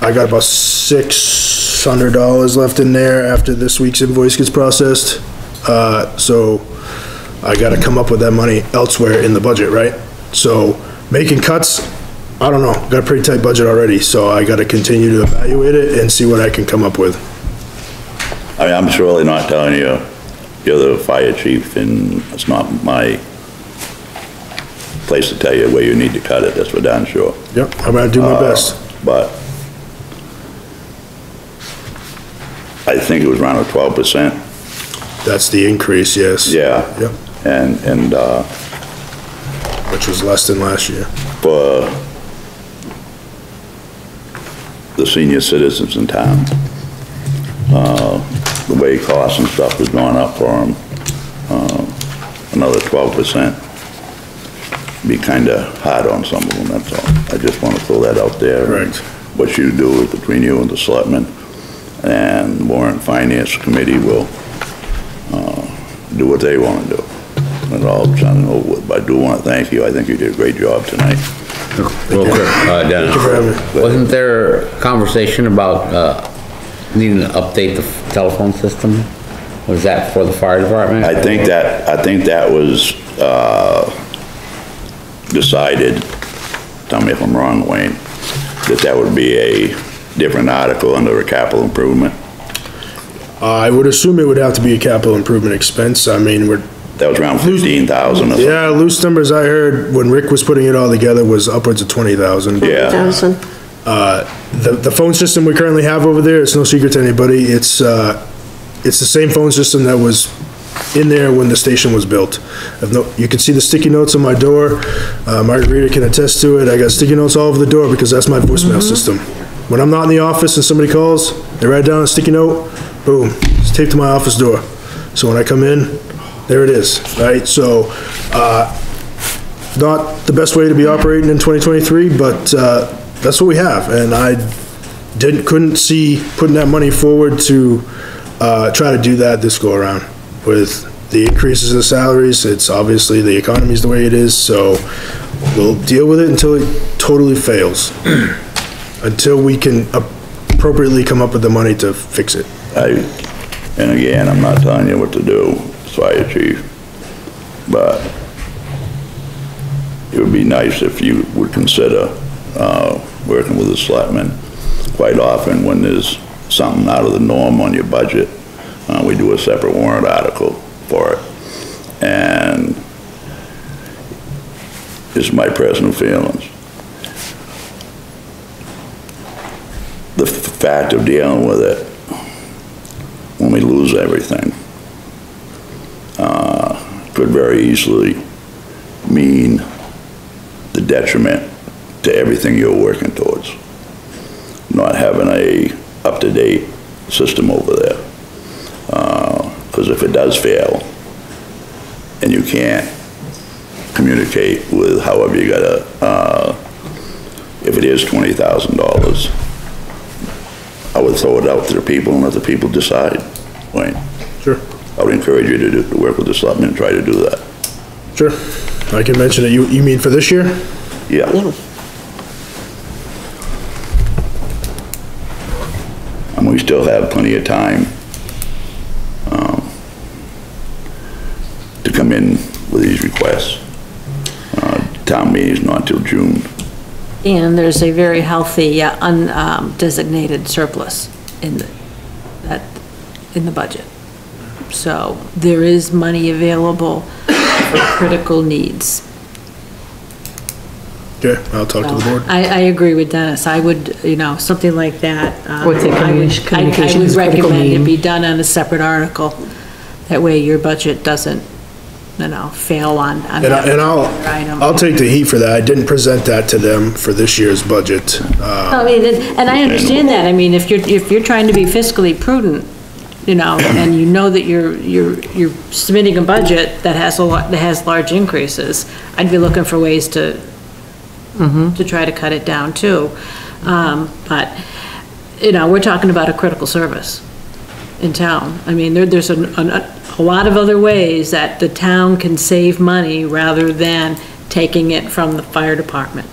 I got about $600 left in there after this week's invoice gets processed. So I gotta come up with that money elsewhere in the budget, right? So making cuts, I don't know, got a pretty tight budget already, so I gotta continue to evaluate it and see what I can come up with. I mean, I'm surely not telling you, you're the fire chief, and it's not my place to tell you where you need to cut it, that's for darn sure. Yep, I'm gonna do my best. But I think it was around 12%. That's the increase, yes. Yeah. Yep, And which was less than last year. for the senior citizens in town, the way costs and stuff has gone up for them, another 12%. Be kinda hard on some of them, that's all. I just wanna throw that out there. Right. What you do is between you and the selectmen, and Warrant and Finance Committee will, do what they wanna do. That's all I'm trying to know, but I do wanna thank you, I think you did a great job tonight. Real quick, Dennis, Thank you for having me. wasn't there a conversation about, needing to update the telephone system? Was that for the fire department? I think that was, decided, tell me if I'm wrong, Wayne, that would be a different article under a capital improvement. I would assume it would have to be a capital improvement expense. I mean, That was around 15,000 or something. yeah, loose numbers I heard when Rick was putting it all together was upwards of 20,000. Yeah. 1,000. The phone system we currently have over there, it's no secret to anybody, it's the same phone system that was in there when the station was built. You can see the sticky notes on my door, Margarita can attest to it, I got sticky notes all over the door because that's my voicemail system. When I'm not in the office and somebody calls, they write down a sticky note, boom, it's taped to my office door. So when I come in, there it is, right? So, not the best way to be operating in 2023, but, that's what we have, and I couldn't see putting that money forward to, try to do that this go around. With the increases in the salaries, it's obviously the economy's the way it is, so we'll deal with it until it totally fails. Until we can appropriately come up with the money to fix it. And again, I'm not telling you what to do, fire chief, but it would be nice if you would consider, working with the selectmen. Quite often, when there's something out of the norm on your budget, we do a separate warrant article for it. And it's my personal feelings. The fact of dealing with it, when we lose everything, could very easily mean the detriment to everything you're working towards. Not having a up-to-date system over there. Because if it does fail, and you can't communicate with however you gotta, if it is $20,000, I would throw it out to the people and let the people decide, Wayne. Sure. I would encourage you to work with the selectmen and try to do that. Sure. I can mention it. You mean for this year? Yeah. And we still have plenty of time to come in with these requests. Town meeting's not till June. And there's a very healthy undesignated surplus in the budget. So there is money available for critical needs. Okay, I'll talk to the board. I agree with Dennis. I would, something like that. What's it, I would communications critical recommend it need? be done on a separate article. That way your budget doesn't, fail on And that I'll take the heat for that. I didn't present that to them for this year's budget. I mean, and I understand that. I mean, if you're trying to be fiscally prudent, you know, and you know that you're submitting a budget that has large increases, I'd be looking for ways to try to cut it down too. But, you know, we're talking about a critical service in town. I mean, there's a lot of other ways that the town can save money rather than taking it from the fire department.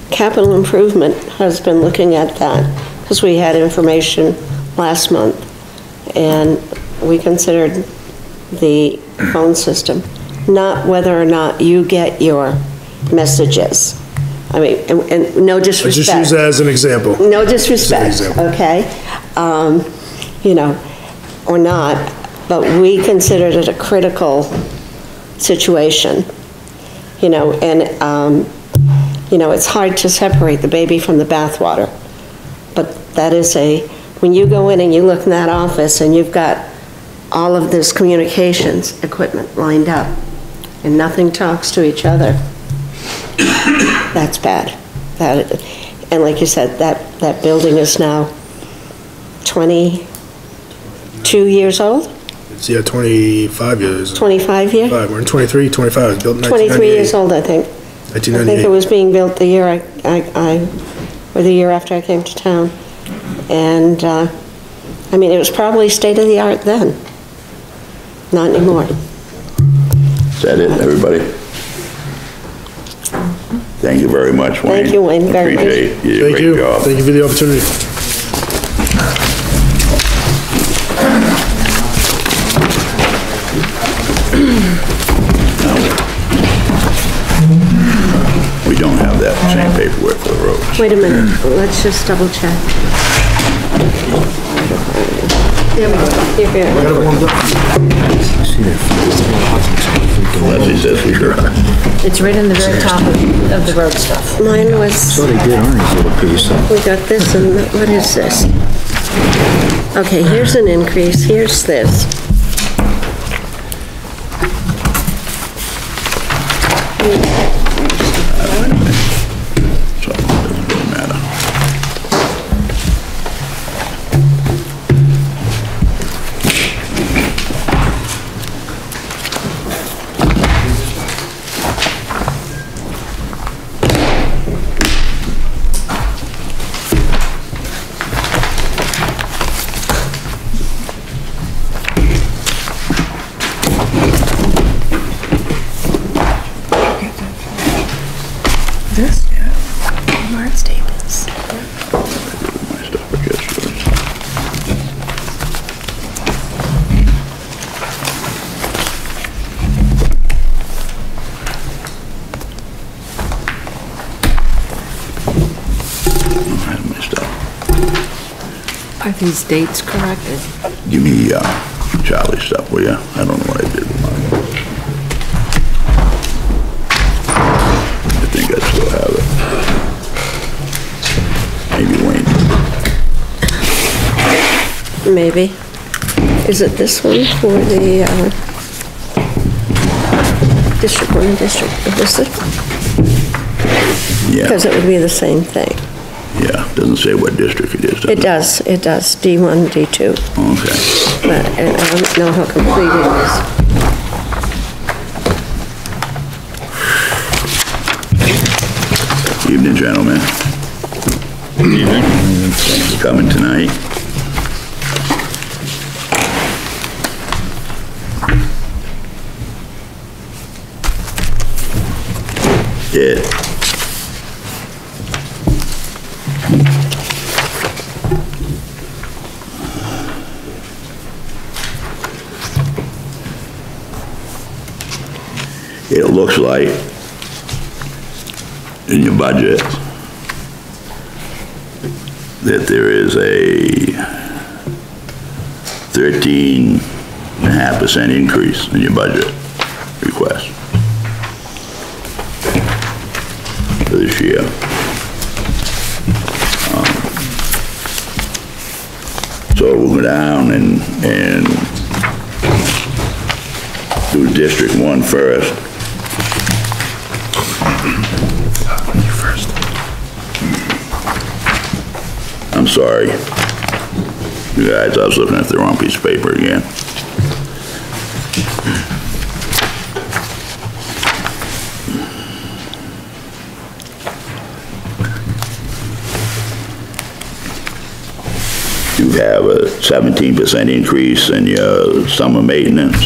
Capital improvement has been looking at that, because we had information last month, and we considered the phone system, not whether or not you get your messages. I mean, and no disrespect. Just use that as an example. No disrespect, okay? You know, or not, but we considered it a critical situation, you know, and, you know, it's hard to separate the baby from the bathwater. But that is when you go in and you look in that office and you've got all of this communications equipment lined up and nothing talks to each other, that's bad. And like you said, that building is now 22 years old? It's, yeah, 25 years. 25 years? We're in 23, 25, it was built in 1998. 23 years old, I think. 1998. I think it was being built the year or the year after I came to town. And, I mean, it was probably state-of-the-art then. Not anymore. Is that it, everybody? Thank you very much, Wayne. Thank you, Wayne, very much. Appreciate you. Thank you. Great job. Thank you for the opportunity. We don't have that same paperwork for the roads. Wait a minute, let's just double check. There we go. Here. Leslie says we sure are. It's right in the very top of the road stuff. Mine was, So they did Arnie's little piece. we got this, and what is this? Okay, here's an increase, here's this. So it doesn't really matter. This? Yeah. Warrant statements. My stuff, I guess, first. I have my stuff. Are these dates correct? Give me Charlie's stuff, will ya? I don't know what I did with mine. I think I still have it. Maybe Wayne. Maybe. Is it this one for the District 1 and District, is it? Yeah, Because it would be the same thing. yeah, doesn't say what district it is, does It does, D1, D2, Okay. but I don't know how complete it Evening, gentlemen. Evening. Thanks for coming tonight. It looks like in your budget that there is a 13.5% increase in your budget request for this year. So we'll go down and do District 1 first. I'm sorry. You guys, I was looking at the wrong piece of paper again. You have a 17% increase in your summer maintenance.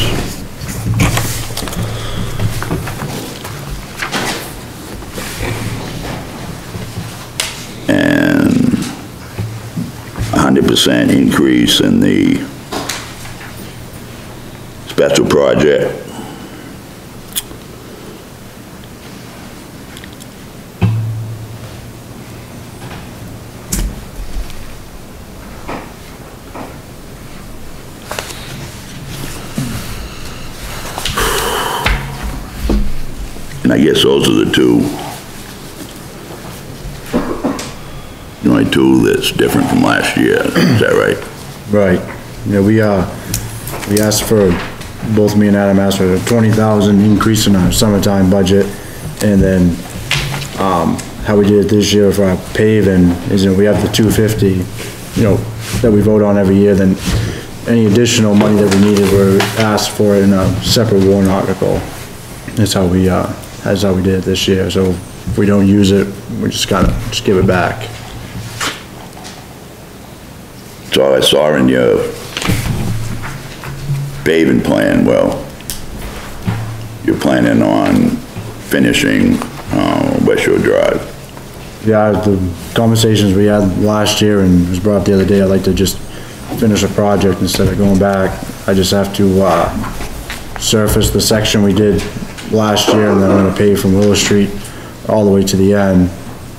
And 100% increase in the special project. And I guess those are the only two that's different from last year, is that right? Right. Yeah, we asked for, both me and Adam asked for a 20,000 increase in our summertime budget. And then, how we did it this year for our paving is that we have the 250, that we vote on every year. Then any additional money that we needed, we're asked for in a separate warrant article. That's how we did it this year. So if we don't use it, we just give it back. So I saw in your paving plan, well, you're planning on finishing West Shore Drive. Yeah, the conversations we had last year and it was brought up the other day, I'd like to just finish a project instead of going back. I just have to surface the section we did last year, and then I'm gonna pave from Willow Street all the way to the end.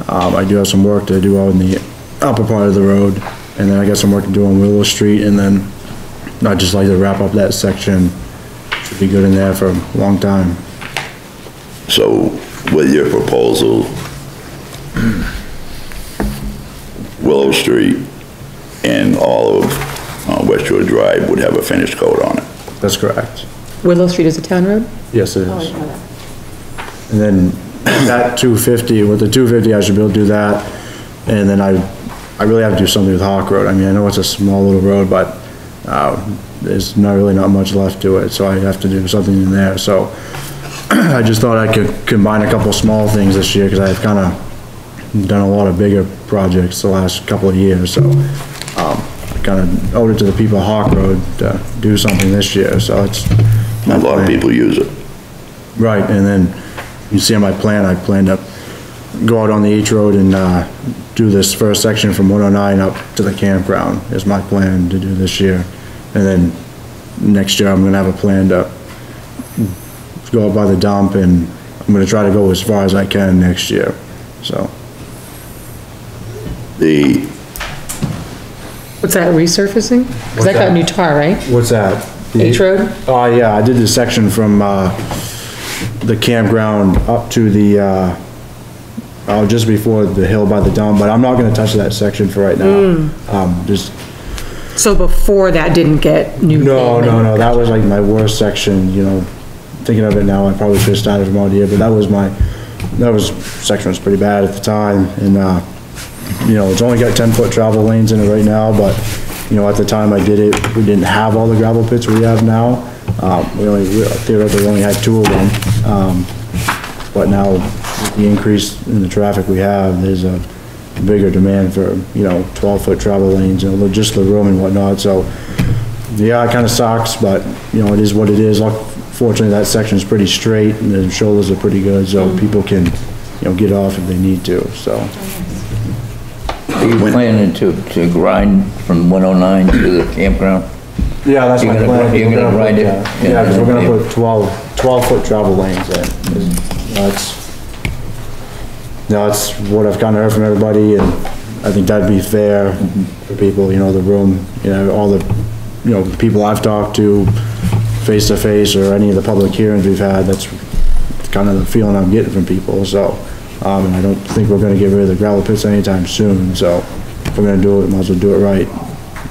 I do have some work to do out in the upper part of the road, and then I got some work to do on Willow Street, and then I'd just like to wrap up that section. Should be good in there for a long time. So with your proposal, Willow Street and all of West Shore Drive would have a finished coat on it? That's correct. Willow Street is a town road? Yes, it is. And then that 250, with the 250, I should be able to do that. And then I really have to do something with Hawk Road. I mean, I know it's a small little road, but there's not much left to it, so I have to do something in there. So I just thought I could combine a couple small things this year, because I've kind of done a lot of bigger projects the last couple of years. So I kind of owed it to the people of Hawk Road to do something this year, so it's... A lot of people use it. Right, and then you see on my plan, I plan to go out on the H Road and do this first section from 109 up to the campground is my plan to do this year. And then next year I'm gonna have a plan to go up by the dump, and I'm gonna try to go as far as I can next year, so. What's that, resurfacing? Cause that got a new tar, right? What's that? H Road? Oh, yeah, I did the section from the campground up to the, just before the hill by the dump, but I'm not gonna touch that section for right now. So before that didn't get new? No, that was like my worst section, thinking of it now, I probably should've started from out here, but section was pretty bad at the time, and, it's only got 10-foot travel lanes in it right now, but, at the time I did it, we didn't have all the gravel pits we have now. We theoretically only had 2 of them, but now with the increase in the traffic we have, there's a bigger demand for, 12-foot travel lanes, just the room and whatnot, so, yeah, it kinda sucks, but, it is what it is. Fortunately, that section is pretty straight, and the shoulders are pretty good, so people can, get off if they need to, so. Are you planning to grind from 109 to the campground? Yeah, that's my plan. You're gonna grind it? Yeah, because we're gonna put 12-foot travel lanes in. That's what I've kinda heard from everybody, and I think that'd be fair for people, the room, all the, people I've talked to face to face, or any of the public hearings we've had, that's kind of the feeling I'm getting from people, so. And I don't think we're gonna get rid of the gravel pits anytime soon, so if we're gonna do it, might as well do it right.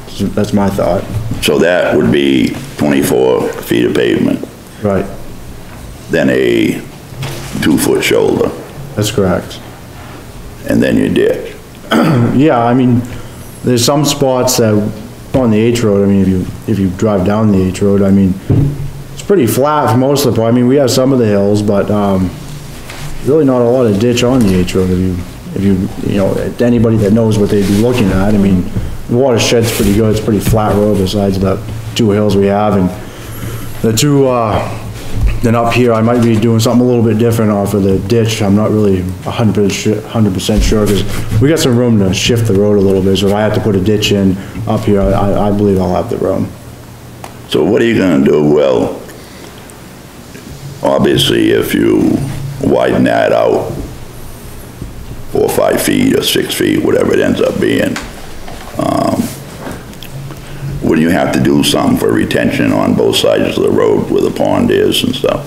So that's my thought. So that would be 24 feet of pavement, Right, then a 2-foot shoulder, that's correct. and then your ditch. Yeah, I mean, there's some spots that, on the H road, I mean, if you drive down the H road, I mean, it's pretty flat for most of the part. I mean, we have some of the hills, but, really not a lot of ditch on the H road if you know, anybody that knows what they'd be looking at. I mean, the watershed's pretty good. It's pretty flat road besides the 2 hills we have, and the 2, then up here, I might be doing something a little bit different off of the ditch. I'm not really 100% sure, because we got some room to shift the road a little bit, so if I have to put a ditch in up here, I believe I'll have the room. So what are you gonna do? Well, obviously, if you widen that out 4 or 5 feet or 6 feet, whatever it ends up being, would you have to do something for retention on both sides of the road where the pond is and stuff?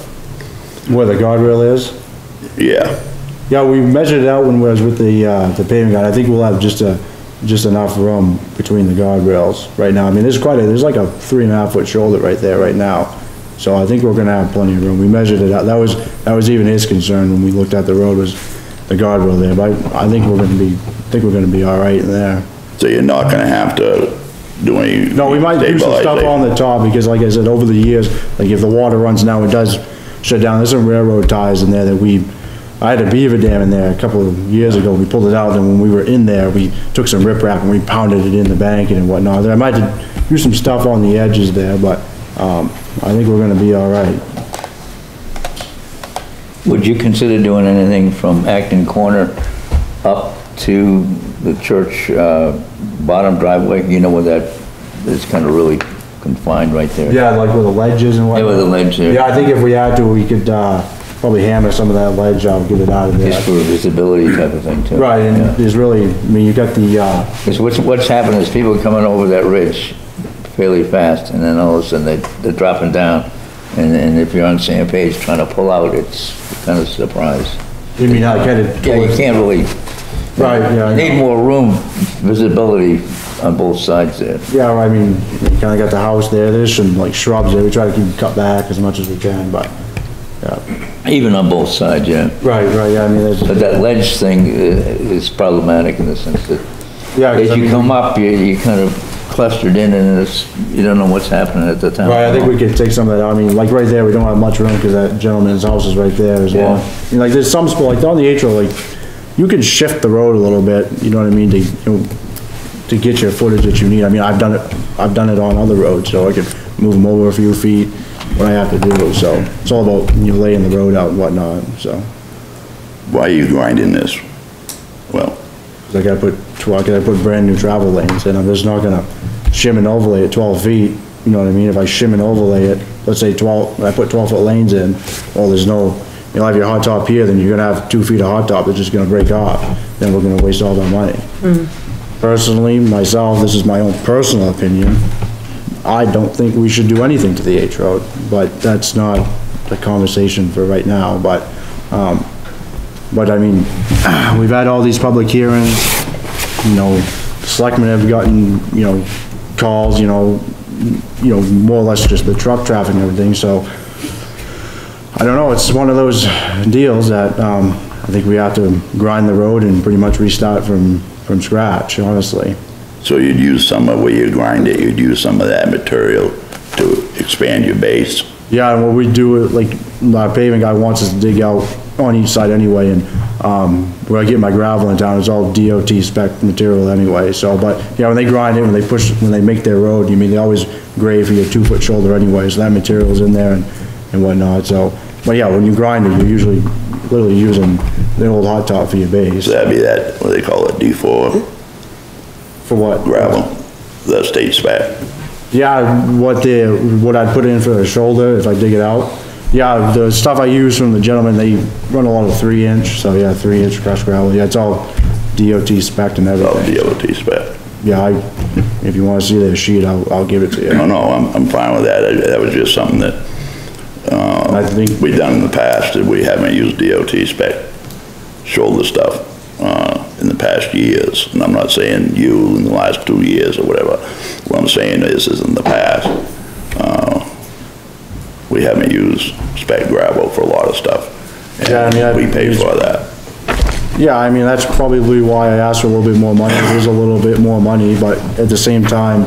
Where the guardrail is? Yeah. Yeah, we measured it out when we was with the paving guy. I think we'll have just enough room between the guardrails right now. I mean, there's like a 3.5 foot shoulder right there right now. So I think we're gonna have plenty of room. We measured it out. That was even his concern when we looked at the road, was the guardrail there. But I think we're gonna be all right in there. So you're not gonna have to do any... No, we might do some stuff on the top, because like I said, over the years, like if the water runs now, it does shut down. There's some railroad ties in there that I had a beaver dam in there a couple of years ago. We pulled it out, and when we were in there, we took some riprap and we pounded it in the bank and whatnot. I might do some stuff on the edges there, but, I think we're gonna be all right. Would you consider doing anything from Acton Corner up to the church, bottom driveway? You know where that is kind of really confined right there? Yeah, like where the ledge is and whatnot. Yeah, where the ledge is. Yeah, I think if we had to, we could, probably hammer some of that ledge out, get it out of there. Just for a visibility type of thing too. Right, and Yeah. there's really, I mean, you got the, 'Cause what's happening is people are coming over that ridge fairly fast, and then all of a sudden they're dropping down. And if you're on the same page trying to pull out, it's kind of a surprise. you mean, like headed Yeah, you can't really, Right, yeah. you need more room, visibility on both sides there. Yeah, well, I mean, you kinda got the house there, there's some like shrubs there, we try to keep them cut back as much as we can, but, yeah. Even on both sides, yeah. Right, yeah, I mean, there's. But that ledge thing is problematic in the sense that Yeah, 'cause as I you mean, come up, you kind of clustered in, and you don't know what's happening at the time. Right, I think we could take some of that, I mean, like right there, we don't have much room, because that gentleman's house is right there as well. Yeah. I mean, like, there's some spot, like on the H road, like, you can shift the road a little bit, you know what I mean, to get your footage that you need. I mean, I've done it on other roads, so I could move them over a few feet when I have to do it, so it's all about, you laying the road out and whatnot, so. Why are you grinding this? Well, 'Cause I gotta put brand new travel lanes in, I'm just not gonna shim and overlay it 12 feet, you know what I mean? If I shim and overlay it, let's say I put 12-foot lanes in, well, there's no, you'll have your hot top here, then you're gonna have 2 feet of hot top that's just gonna break off, then we're gonna waste all our money. Personally, myself, this is my own personal opinion, I don't think we should do anything to the H road, but that's not the conversation for right now, but I mean, we've had all these public hearings, you know, selectmen have gotten, you know, calls, you know, more or less just the truck traffic and everything, so I don't know, it's one of those deals that, I think we have to grind the road and pretty much restart from scratch, honestly. so you'd use some of where you grind it, you'd use some of that material to expand your base? Yeah, and what we do, like, my paving guy wants us to dig out on each side anyway, and, where I get my gravel in town, it's all DOT spec material anyway, so, but, yeah, when they grind it, when they make their road, you mean, they always grade for your 2-foot shoulder anyway, so that material's in there and whatnot, so, but yeah, when you grind it, you're usually literally using the old hot top for your base. So that'd be that, what they call it, D4 For what? gravel, the state spec. Yeah, what I'd put in for the shoulder, if I dig it out. Yeah, the stuff I use from the gentleman, they run a lot of 3-inch, so yeah, 3-inch crushed gravel, yeah, it's all DOT spec and everything. Oh, DOT spec. Yeah, if you wanna see the sheet, I'll give it to you. No, I'm fine with that, that was just something that, I think we've done in the past, that we haven't used DOT spec shoulder stuff, in the past years, and I'm not saying you in the last 2 years or whatever. What I'm saying is in the past, we haven't used spec gravel for a lot of stuff. And Yeah, I mean, we pay for that. Yeah, I mean, that's probably why I asked for a little bit more money. It is a little bit more money, but at the same time,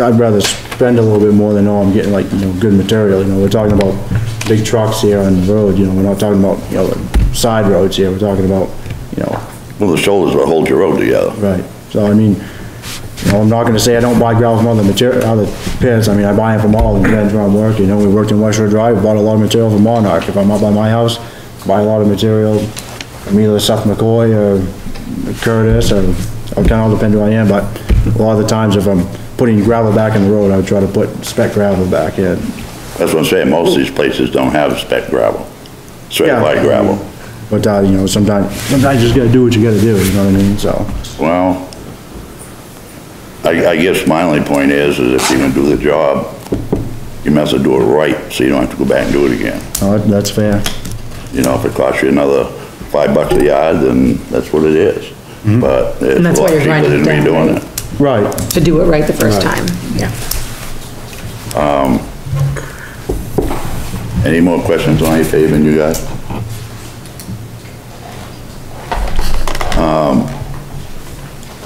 I'd rather spend a little bit more than know I'm getting like, good material. We're talking about big trucks here on the road, we're not talking about, side roads here. We're talking about, Well, the shoulders will hold your road together. right. So, I mean, I'm not gonna say I don't buy gravel from other pits. I mean, I buy them from all the pits where I'm working. We worked in West Shore Drive, we bought a lot of material from Monarch. If I'm up by my house, buy a lot of material from either Seth McCoy or Curtis, or it kinda all depends who I am, but a lot of the times if I'm putting gravel back in the road, I would try to put spec gravel back in. That's what I'm saying, most of these places don't have spec gravel, certified gravel. But, sometimes you just gotta do what you gotta do, you know what I mean, so. Well, I guess my only point is if you're gonna do the job, you might as well do it right, so you don't have to go back and do it again. Oh, that's fair. If it costs you another $5 a yard, then that's what it is. But it's And that's a why lot you're cheaper grinding than it down, redoing right? it. Right. To do it right the first time, yeah. Any more questions on your paving, you guys?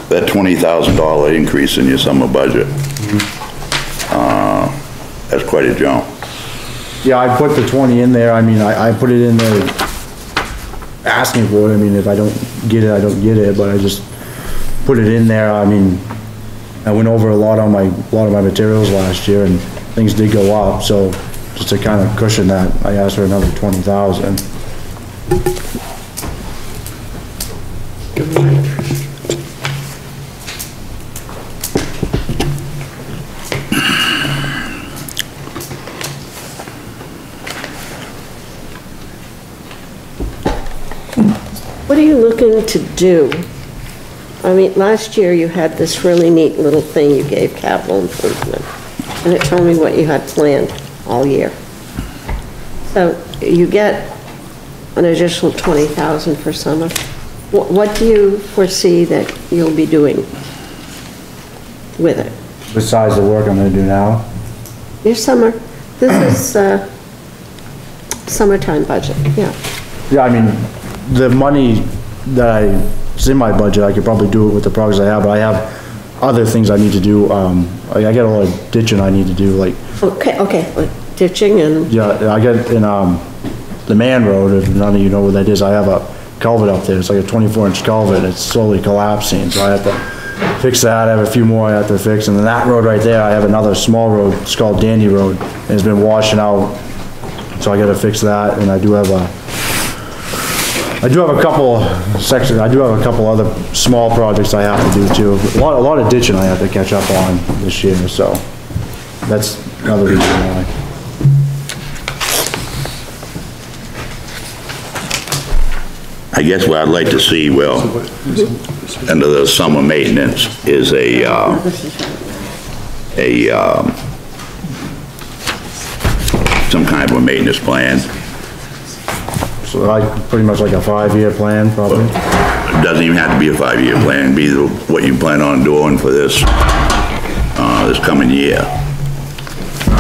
That $20,000 increase in your summer budget, that's quite a jump. Yeah, I put the 20 in there. I mean, I put it in there asking for it. I mean, if I don't get it, I don't get it, but I just put it in there. I mean, I went over a lot of my materials last year and things did go up, so just to kind of cushion that, I asked for another 20,000. What are you looking to do? I mean, last year you had this really neat little thing you gave capital improvement, and it told me what you had planned all year. So you get an additional 20,000 for summer. What do you foresee that you'll be doing with it? Besides the work I'm gonna do now? Your summer, this is summertime budget, yeah. Yeah, I mean, the money that is in my budget, I could probably do it with the projects I have, but I have other things I need to do. I got a lot of ditching I need to do, like. Okay, like ditching and. Yeah, I got in, the Man Road, if none of you know what that is, I have a culvert up there. It's like a 24-inch culvert. It's slowly collapsing, so I have to fix that. I have a few more I have to fix, and then that road right there, I have another small road. It's called Dandy Road, and it's been washing out, so I gotta fix that. And I do have a couple sections. I do have a couple other small projects I have to do too. A lot of ditching I have to catch up on this year, so that's another reason why. I guess what I'd like to see, well, under the summer maintenance is some kind of a maintenance plan. So like, pretty much like a 5-year plan, probably? It doesn't even have to be a 5-year plan, be what you plan on doing for this, this coming year.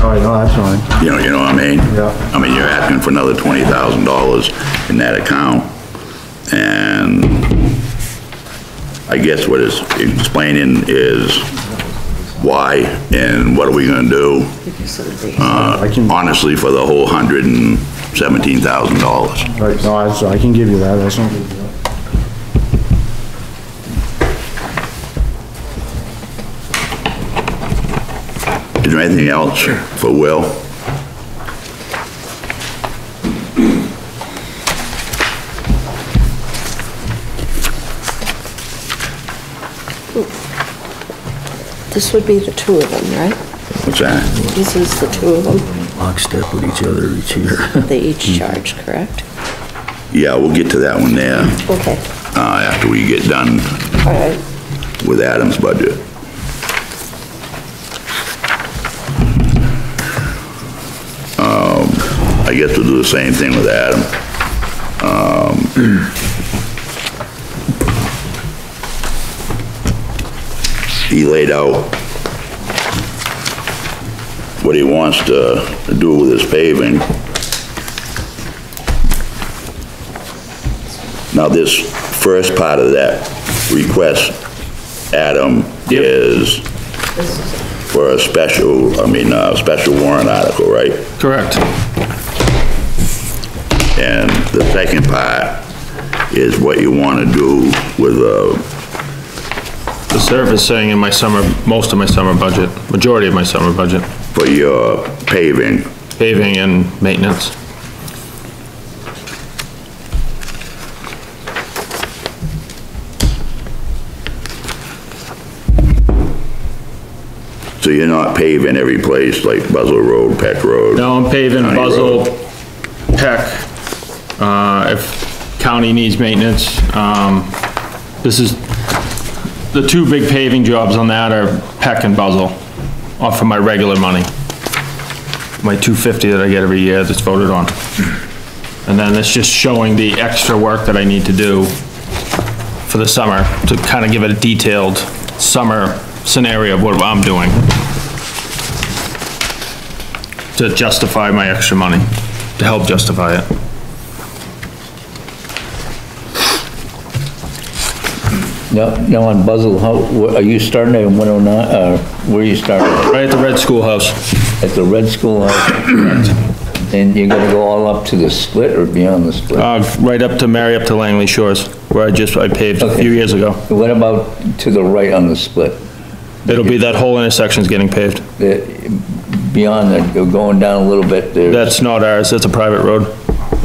All right, no, that's fine. You know what I mean? Yeah. I mean, you're asking for another $20,000 in that account, and I guess what it's explaining is why and what are we gonna do, honestly, for the whole $117,000. Right, no, I can give you that, that's not. Is there anything else for Will? This would be the two of them, right? What's that? This is the two of them. Lockstep with each other each year. They each charge, correct? Yeah, we'll get to that one there, Okay, after we get done all right. with Adam's budget. I guess we'll do the same thing with Adam. He laid out what he wants to do with his paving. Now, this first part of that request, Adam, is for a special, special warrant article, right? Correct. And the second part is what you want to do with The servicing in my most of my summer budget, majority of my summer budget. For your paving. Paving and maintenance. So you're not paving every place like Buzzell Road, Peck Road? No, I'm paving County Buzzell, Road. Peck, if county needs maintenance. This is, the two big paving jobs on that are Peck and Buzzell, off of my regular money. My $250 that I get every year that's voted on. And then it's just showing the extra work that I need to do for the summer, to kind of give it a detailed summer scenario of what I'm doing, to justify my extra money, to help justify it. Now on Buzzell, are you starting at 109, where are you starting? Right at the Red Schoolhouse. At the Red Schoolhouse? And you're gonna go all up to the split or beyond the split? Right up to Mary, up to Langley Shores, where I paved a few years ago. What about to the right on the split? It'll be that whole intersection's getting paved. Beyond that, going down a little bit there? That's not ours, that's a private road.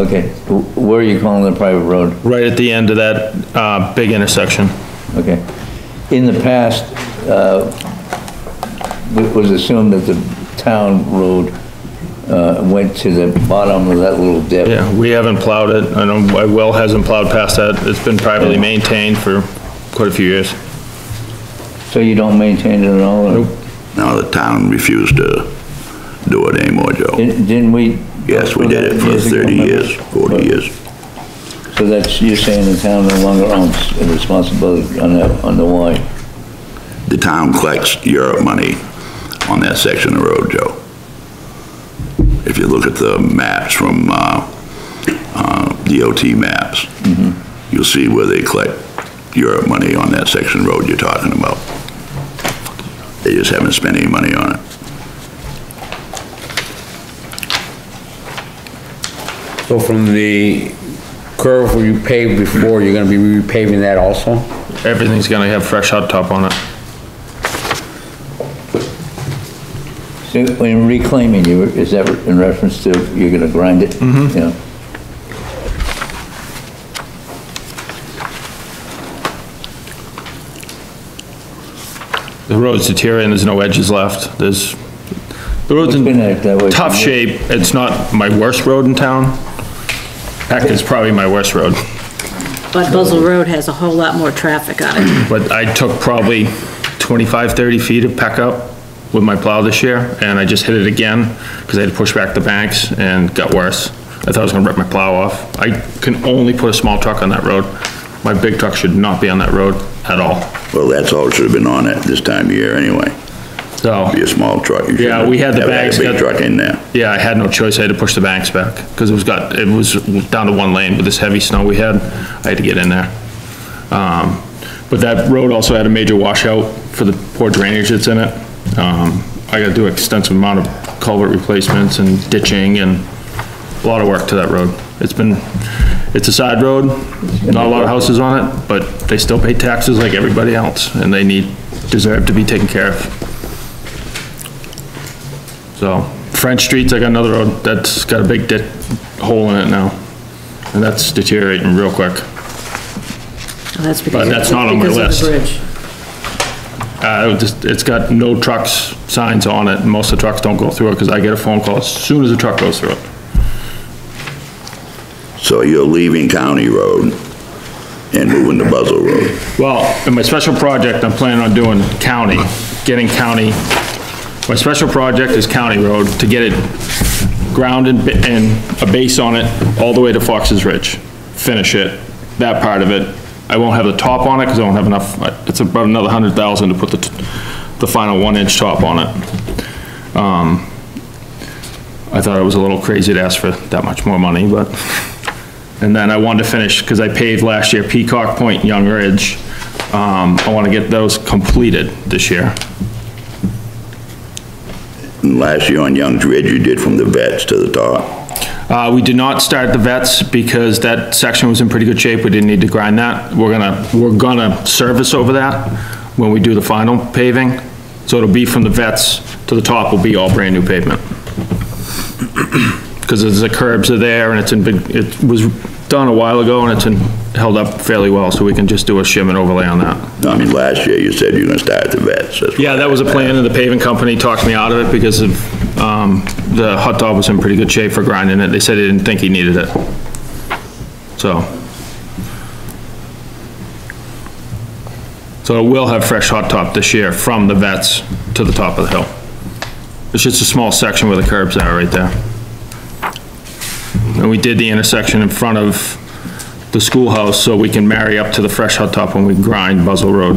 Okay, where are you calling the private road? Right at the end of that, big intersection. Okay. In the past, it was assumed that the town road, went to the bottom of that little dip. Yeah, we haven't plowed it. I know my well hasn't plowed past that. It's been privately maintained for quite a few years. So you don't maintain it at all? Or? Nope. No, the town refused to do it anymore, Joe. Didn't we? Yes, we did it for 30 years, 40 years. So that's, you're saying the town no longer owns a responsibility on the Y? The town collects Europe money on that section of road, Joe. If you look at the maps from DOT maps, you'll see where they collect Europe money on that section of road you're talking about. They just haven't spent any money on it. So from the curve where you paved before, you're gonna be repaving that also? Everything's gonna have fresh hot top on it. So when reclaiming, is that in reference to you're gonna grind it? Yeah. The road's deteriorating, there's no edges left. The road's in tough shape. It's not my worst road in town. Heck, it's probably my worst road. But Buzzell Road has a whole lot more traffic on it. But I took probably 25, 30 feet of peck up with my plow this year, and I just hit it again because I had to push back the banks and it got worse. I thought I was gonna rip my plow off. I can only put a small truck on that road. My big truck should not be on that road at all. Well, that's all it should have been on it this time of year anyway. So. Be a small truck. You Yeah, we had the banks. Have a big truck in there. Yeah, I had no choice. I had to push the banks back because it was down to one lane with this heavy snow we had. I had to get in there. But that road also had a major washout for the poor drainage that's in it. I gotta do extensive amount of culvert replacements and ditching and a lot of work to that road. It's a side road, not a lot of houses on it, but they still pay taxes like everybody else and they deserve to be taken care of. So, French Street's, I got another road that's got a big hole in it now. And that's deteriorating real quick. That's But that's not on my list. It's got no trucks signs on it, and most of the trucks don't go through it, because I get a phone call as soon as the truck goes through it. So you're leaving County Road and moving to Buzzell Road? Well, in my special project, I'm planning on doing county, getting county. My special project is County Road, to get it grounded and a base on it all the way to Fox's Ridge. Finish it, that part of it. I won't have the top on it because I won't have enough. It's about another 100,000 to put the final 1-inch top on it. I thought it was a little crazy to ask for that much more money, but And then I wanted to finish, because I paved last year, Peacock Point, and Young Ridge. I want to get those completed this year. And last year on Young's Ridge, you did from the vets to the top. We did not start the vets because that section was in pretty good shape. We didn't need to grind that. We're gonna service over that when we do the final paving. So it'll be from the vets to the top will be all brand new pavement. Because the curbs are there and it was done a while ago and it's held up fairly well, so we can just do a shim and overlay on that. No, I mean, last year you said you were gonna start at the vets. Yeah, that was a plan, and the paving company talked me out of it because of, the hot dog was in pretty good shape for grinding it. They said they didn't think he needed it. So it will have fresh hot top this year from the vets to the top of the hill. It's just a small section where the curbs are right there. And we did the intersection in front of the schoolhouse so we can marry up to the fresh hot top when we grind Buzzell Road.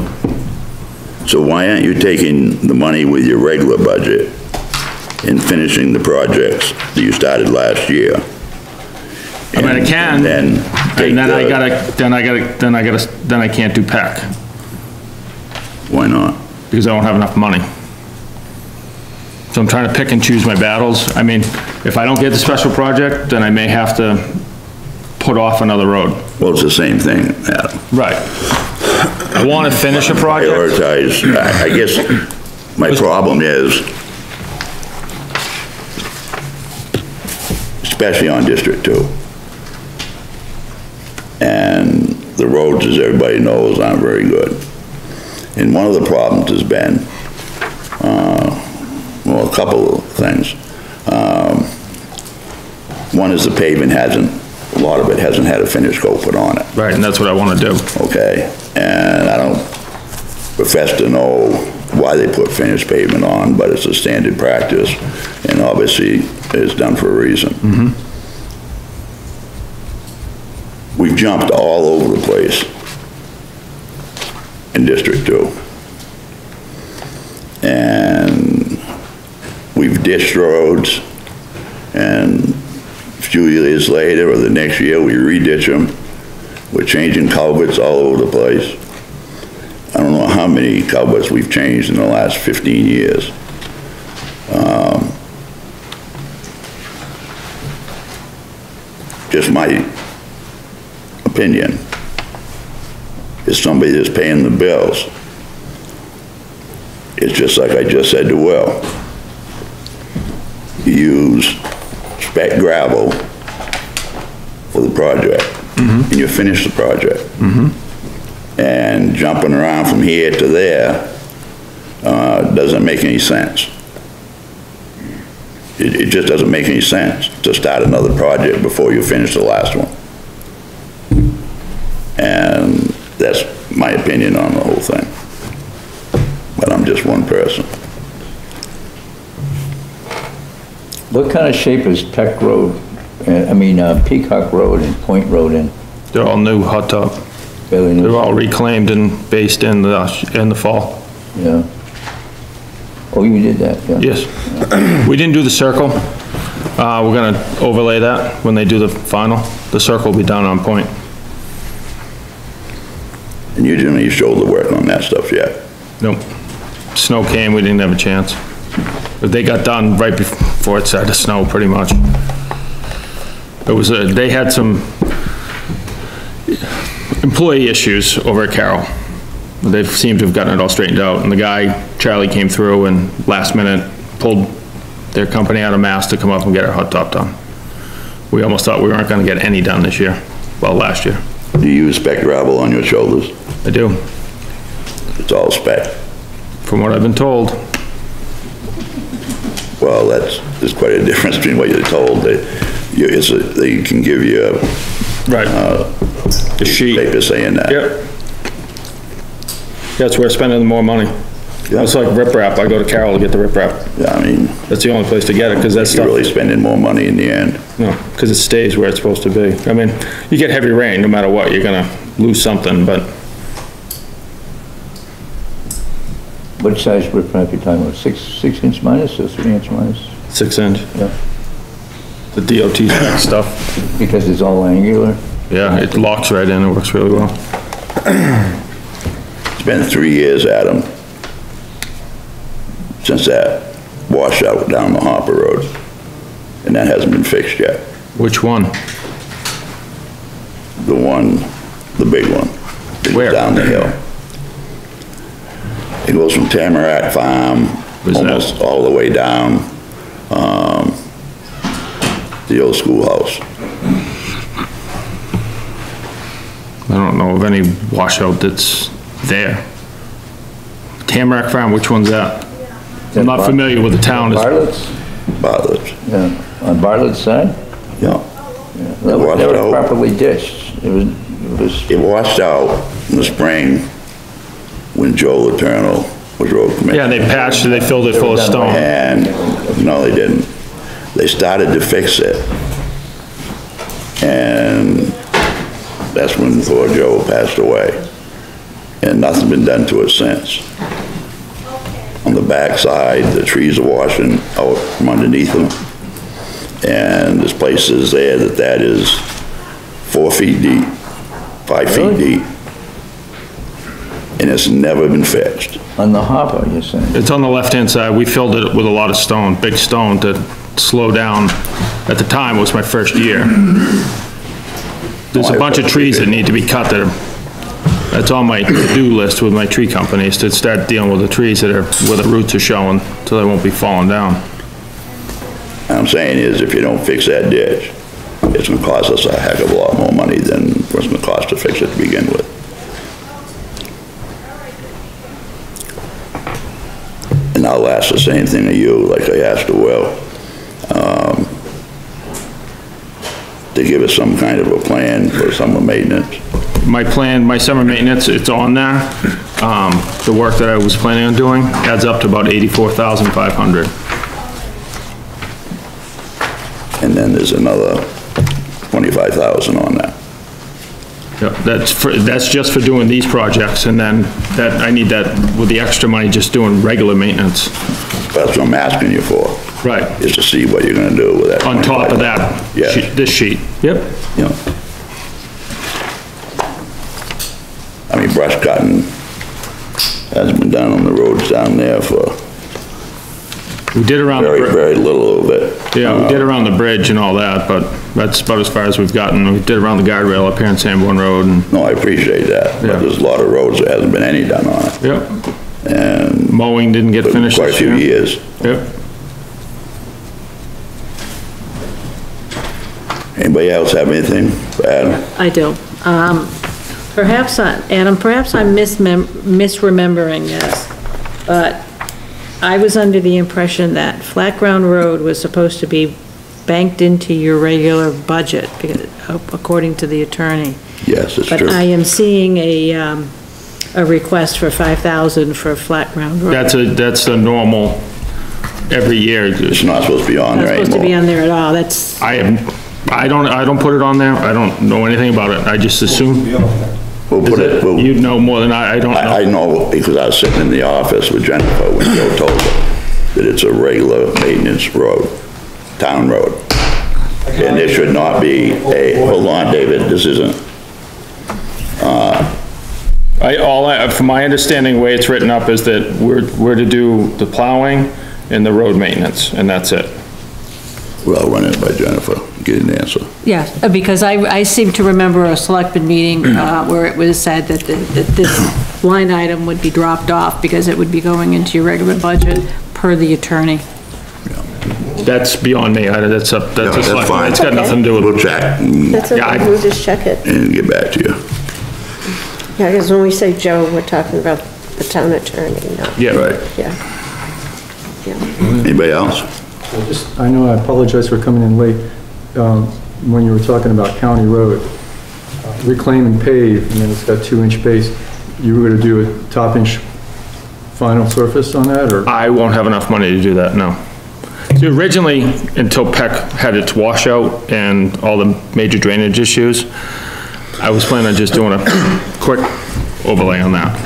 So why aren't you taking the money with your regular budget and finishing the projects that you started last year? I mean, I can, and then I can't do PEC. Why not? Because I don't have enough money. So I'm trying to pick and choose my battles. I mean, if I don't get the special project, then I may have to put off another road. Well, it's the same thing, Adam. Right. I want to finish a project. Prioritize. I guess my problem is, especially on District 2, and the roads, as everybody knows, aren't very good. And one of the problems has been, well, a couple of things. One is the pavement a lot of it hasn't had a finish coat put on it. Right, and that's what I want to do. Okay, and I don't profess to know why they put finished pavement on, but it's a standard practice, and obviously it's done for a reason. We've jumped all over the place in District 2. And we've ditched roads, and a few years later, or the next year, we re-ditch them. We're changing culverts all over the place. I don't know how many culverts we've changed in the last 15 years. Just my opinion is somebody that's paying the bills. It's just like I just said to Will. You use spec gravel for the project, and you finish the project. And jumping around from here to there doesn't make any sense. It just doesn't make any sense to start another project before you finish the last one. And that's my opinion on the whole thing. But I'm just one person. What kind of shape is Peck Road, Peacock Road and Point Road in? They're all new hot top. Fairly new. They're all reclaimed and based in the fall. Yeah. Oh, you did that, yeah. Yes. We didn't do the circle. We're gonna overlay that when they do the final. The circle will be down on Point. And you didn't need shoulder work on that stuff yet? Nope. Snow came, we didn't have a chance. But they got done right before it started to snow, pretty much. It was they had some employee issues over at Carroll. They seem to have gotten it all straightened out, and the guy, Charlie, came through and last minute pulled their company out of Mass to come up and get our hot top done. We almost thought we weren't gonna get any done this year, well, last year. Do you use spec gravel on your shoulders? I do. It's all spec? From what I've been told. Well, there's quite a difference between what you're told. They can give you a... Right. The sheet. Paper saying that. Yep. That's where we're spending more money. Yeah. It's like riprap. I go to Carroll to get the riprap. Yeah, I mean... That's the only place to get it, because that's stuff... You're really spending more money in the end. No, because it stays where it's supposed to be. I mean, you get heavy rain, no matter what, you're gonna lose something, but... What size riprap you talking about? 6 inch minus or 3 inch minus? 6 inch. Yeah. The DOT stuff. Because it's all angular? Yeah, it locks right in, it works really well. It's been 3 years, Adam, since that washout down the Hopper Road, and that hasn't been fixed yet. Which one? The one, the big one. That goes Where? down the hill. It goes from Tamarack Farm, Where's that? almost all the way down, the old schoolhouse. I don't know of any washout that's there. Tamarack Farm, which one's that? I'm not familiar with the town. Bartlett's? Bartlett's, Yeah, on Bartlett's side? yeah. That washed was out. properly ditched. It was, It washed out in the spring when Joe Letourneau was road commissioner. Yeah, they patched it, they filled it full of stone. And, no, they didn't. They started to fix it. And that's when poor Joe passed away. And nothing's been done to it since. On the backside, the trees are washing out from underneath them. And there's places there that is 4 feet deep, 5 feet deep. And it's never been fixed. on the hopper, you're saying? It's on the left-hand side. We filled it with a lot of stone, big stone to slow down. At the time, it was my first year. There's a bunch of trees that need to be cut that's on my to-do list with my tree companies, to start dealing with the trees that are, where the roots are showing, so they won't be falling down. What I'm saying is, if you don't fix that ditch, it's gonna cost us a heck of a lot more money than what's gonna cost to fix it to begin with. And I'll ask the same thing of you, like I asked of Will, to give us some kind of a plan for summer maintenance. My plan, my summer maintenance, it's on there. The work that I was planning on doing adds up to about $84,500. And then there's another 25,000 on that. Yep, that's just for doing these projects, and then I need that with the extra money just doing regular maintenance. That's what I'm asking you for. Right. Is to see what you're gonna do with that. On top of that, Yeah. this sheet. Yep. You know. I mean, brush cutting hasn't been done on the roads down there for We did around the bridge. very little of it. Yeah, we did around the bridge and all that, but that's about as far as we've gotten. We did around the guardrail up here in Sanborn Road and, No, I appreciate that, Yeah. but there's a lot of roads that hasn't been any done on it. yep. And Mowing didn't get finished quite a this few year. years. Yep. Anybody else have anything for Adam? I do. Perhaps, Adam, perhaps I'm misremembering this, but I was under the impression that Flat Ground Road was supposed to be banked into your regular budget, according to the attorney. Yes, it's But true. I am seeing a request for 5,000 for Flat Ground Road. That's the normal every year. It's not supposed to be on Not there supposed to be anymore. on there at all, that's, I don't put it on there. I don't know anything about it. I just assume. We'll put it, You'd know more than I don't know. I know because I was sitting in the office with Jennifer when Joe told her that it's a regular maintenance road, town road. And there should not be hold on, David, this isn't, From my understanding, the way it's written up is that we're to do the plowing and the road maintenance, and that's it. well, I'll run it by Jennifer, get an answer. yeah, because I seem to remember a selectman meeting where it was said that this line item would be dropped off because it would be going into your regular budget per the attorney. That's beyond me. That's a That's select- fine. It's got nothing to do We'll with. check and That's Yeah, okay, we'll just check it. get back to you. Yeah, because when we say Joe, we're talking about the town attorney, not, Yeah, Right. yeah. Yeah. Anybody else? I know, I apologize for coming in late. When you were talking about County Road, reclaim and pave, and then it's got 2-inch base, you were gonna do a top-inch final surface on that, or? I won't have enough money to do that, no. So originally, until Peck had its washout and all the major drainage issues, I was planning on just doing a quick overlay on that.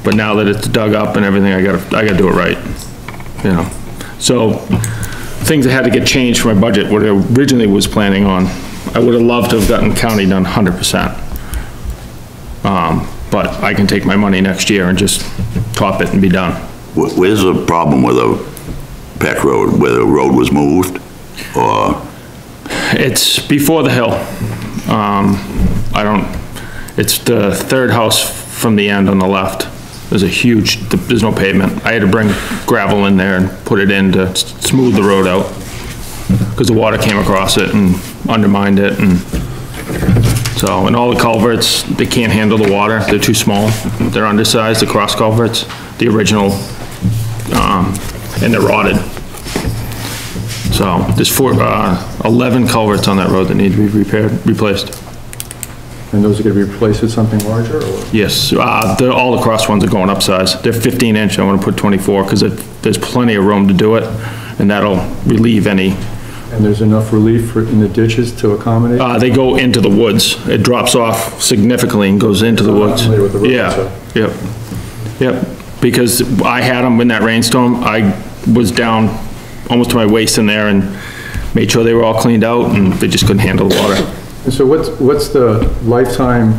But now that it's dug up and everything, I gotta do it right, you know? So, things that had to get changed for my budget, what I originally was planning on I would have loved to have gotten county done 100%. But I can take my money next year and just top it and be done. Where's the problem with a Peck Road, where the road was moved, or? It's before the hill. It's the third house from the end on the left. There's no pavement. I had to bring gravel in there and put it in to smooth the road out, because the water came across it and undermined it, and so, and all the culverts, they can't handle the water. They're too small. They're undersized, the cross culverts, the original, and they're rotted. So there's 11 culverts on that road that need to be replaced. And those are gonna be replaced with something larger, or? Yes, all the cross ones are going upsize. They're 15 inch, I wanna put 24, because there's plenty of room to do it, and that'll relieve any. And there's enough relief in the ditches to accommodate? They go into the woods. It drops off significantly and goes into the woods. With the road, Yeah, so. yep, because I had them in that rainstorm. I was down almost to my waist in there and made sure they were all cleaned out, and they just couldn't handle the water. And so what's the lifetime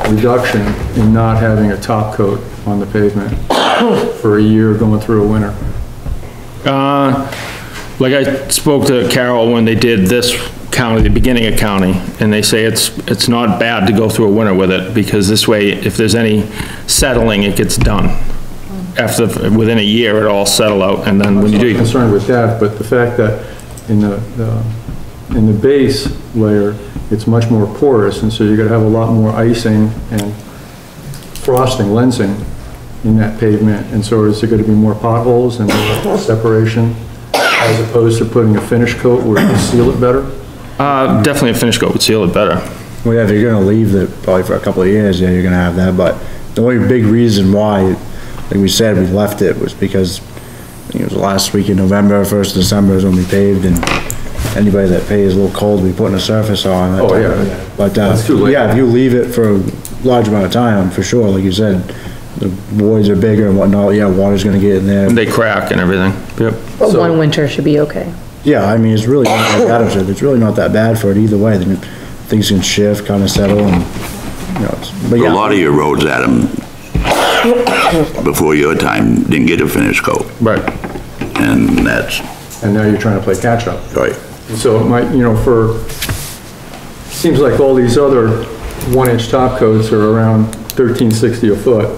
reduction in not having a top coat on the pavement for a year going through a winter? Like I spoke to Carol when they did this county, the beginning of county, and they say it's not bad to go through a winter with it, because this way, if there's any settling, it gets done. Within a year, it'll all settle out, and then when you do. I'm not concerned with that, but the fact that in the base layer, it's much more porous, and so you're gonna have a lot more icing and frosting, lensing in that pavement, and so is there gonna be more potholes and more separation, as opposed to putting a finish coat where it will seal it better? Definitely a finish coat would seal it better. Well, yeah, if you're gonna leave it probably for a couple of years, yeah, you're gonna have that, but the only big reason why, like we said, we left it was because I think it was the last week in November, 1st of December is when we paved, and anybody that pays a little cold, we putting a surface on. Oh, yeah. But, It's too late. yeah, if you leave it for a large amount of time, for sure, like you said, the voids are bigger and whatnot, yeah, water's gonna get in there. And they crack and everything, yep. But one winter should be okay. Yeah, I mean, it's really not that bad, it's really not that bad for it either way, then things can shift, kinda settle, and, you know, but yeah. A lot of your roads, Adam, before your time, didn't get a finish coat. Right. And that's, And now you're trying to play catch-up. right. So seems like all these other 1-inch top coats are around $13.60 a foot.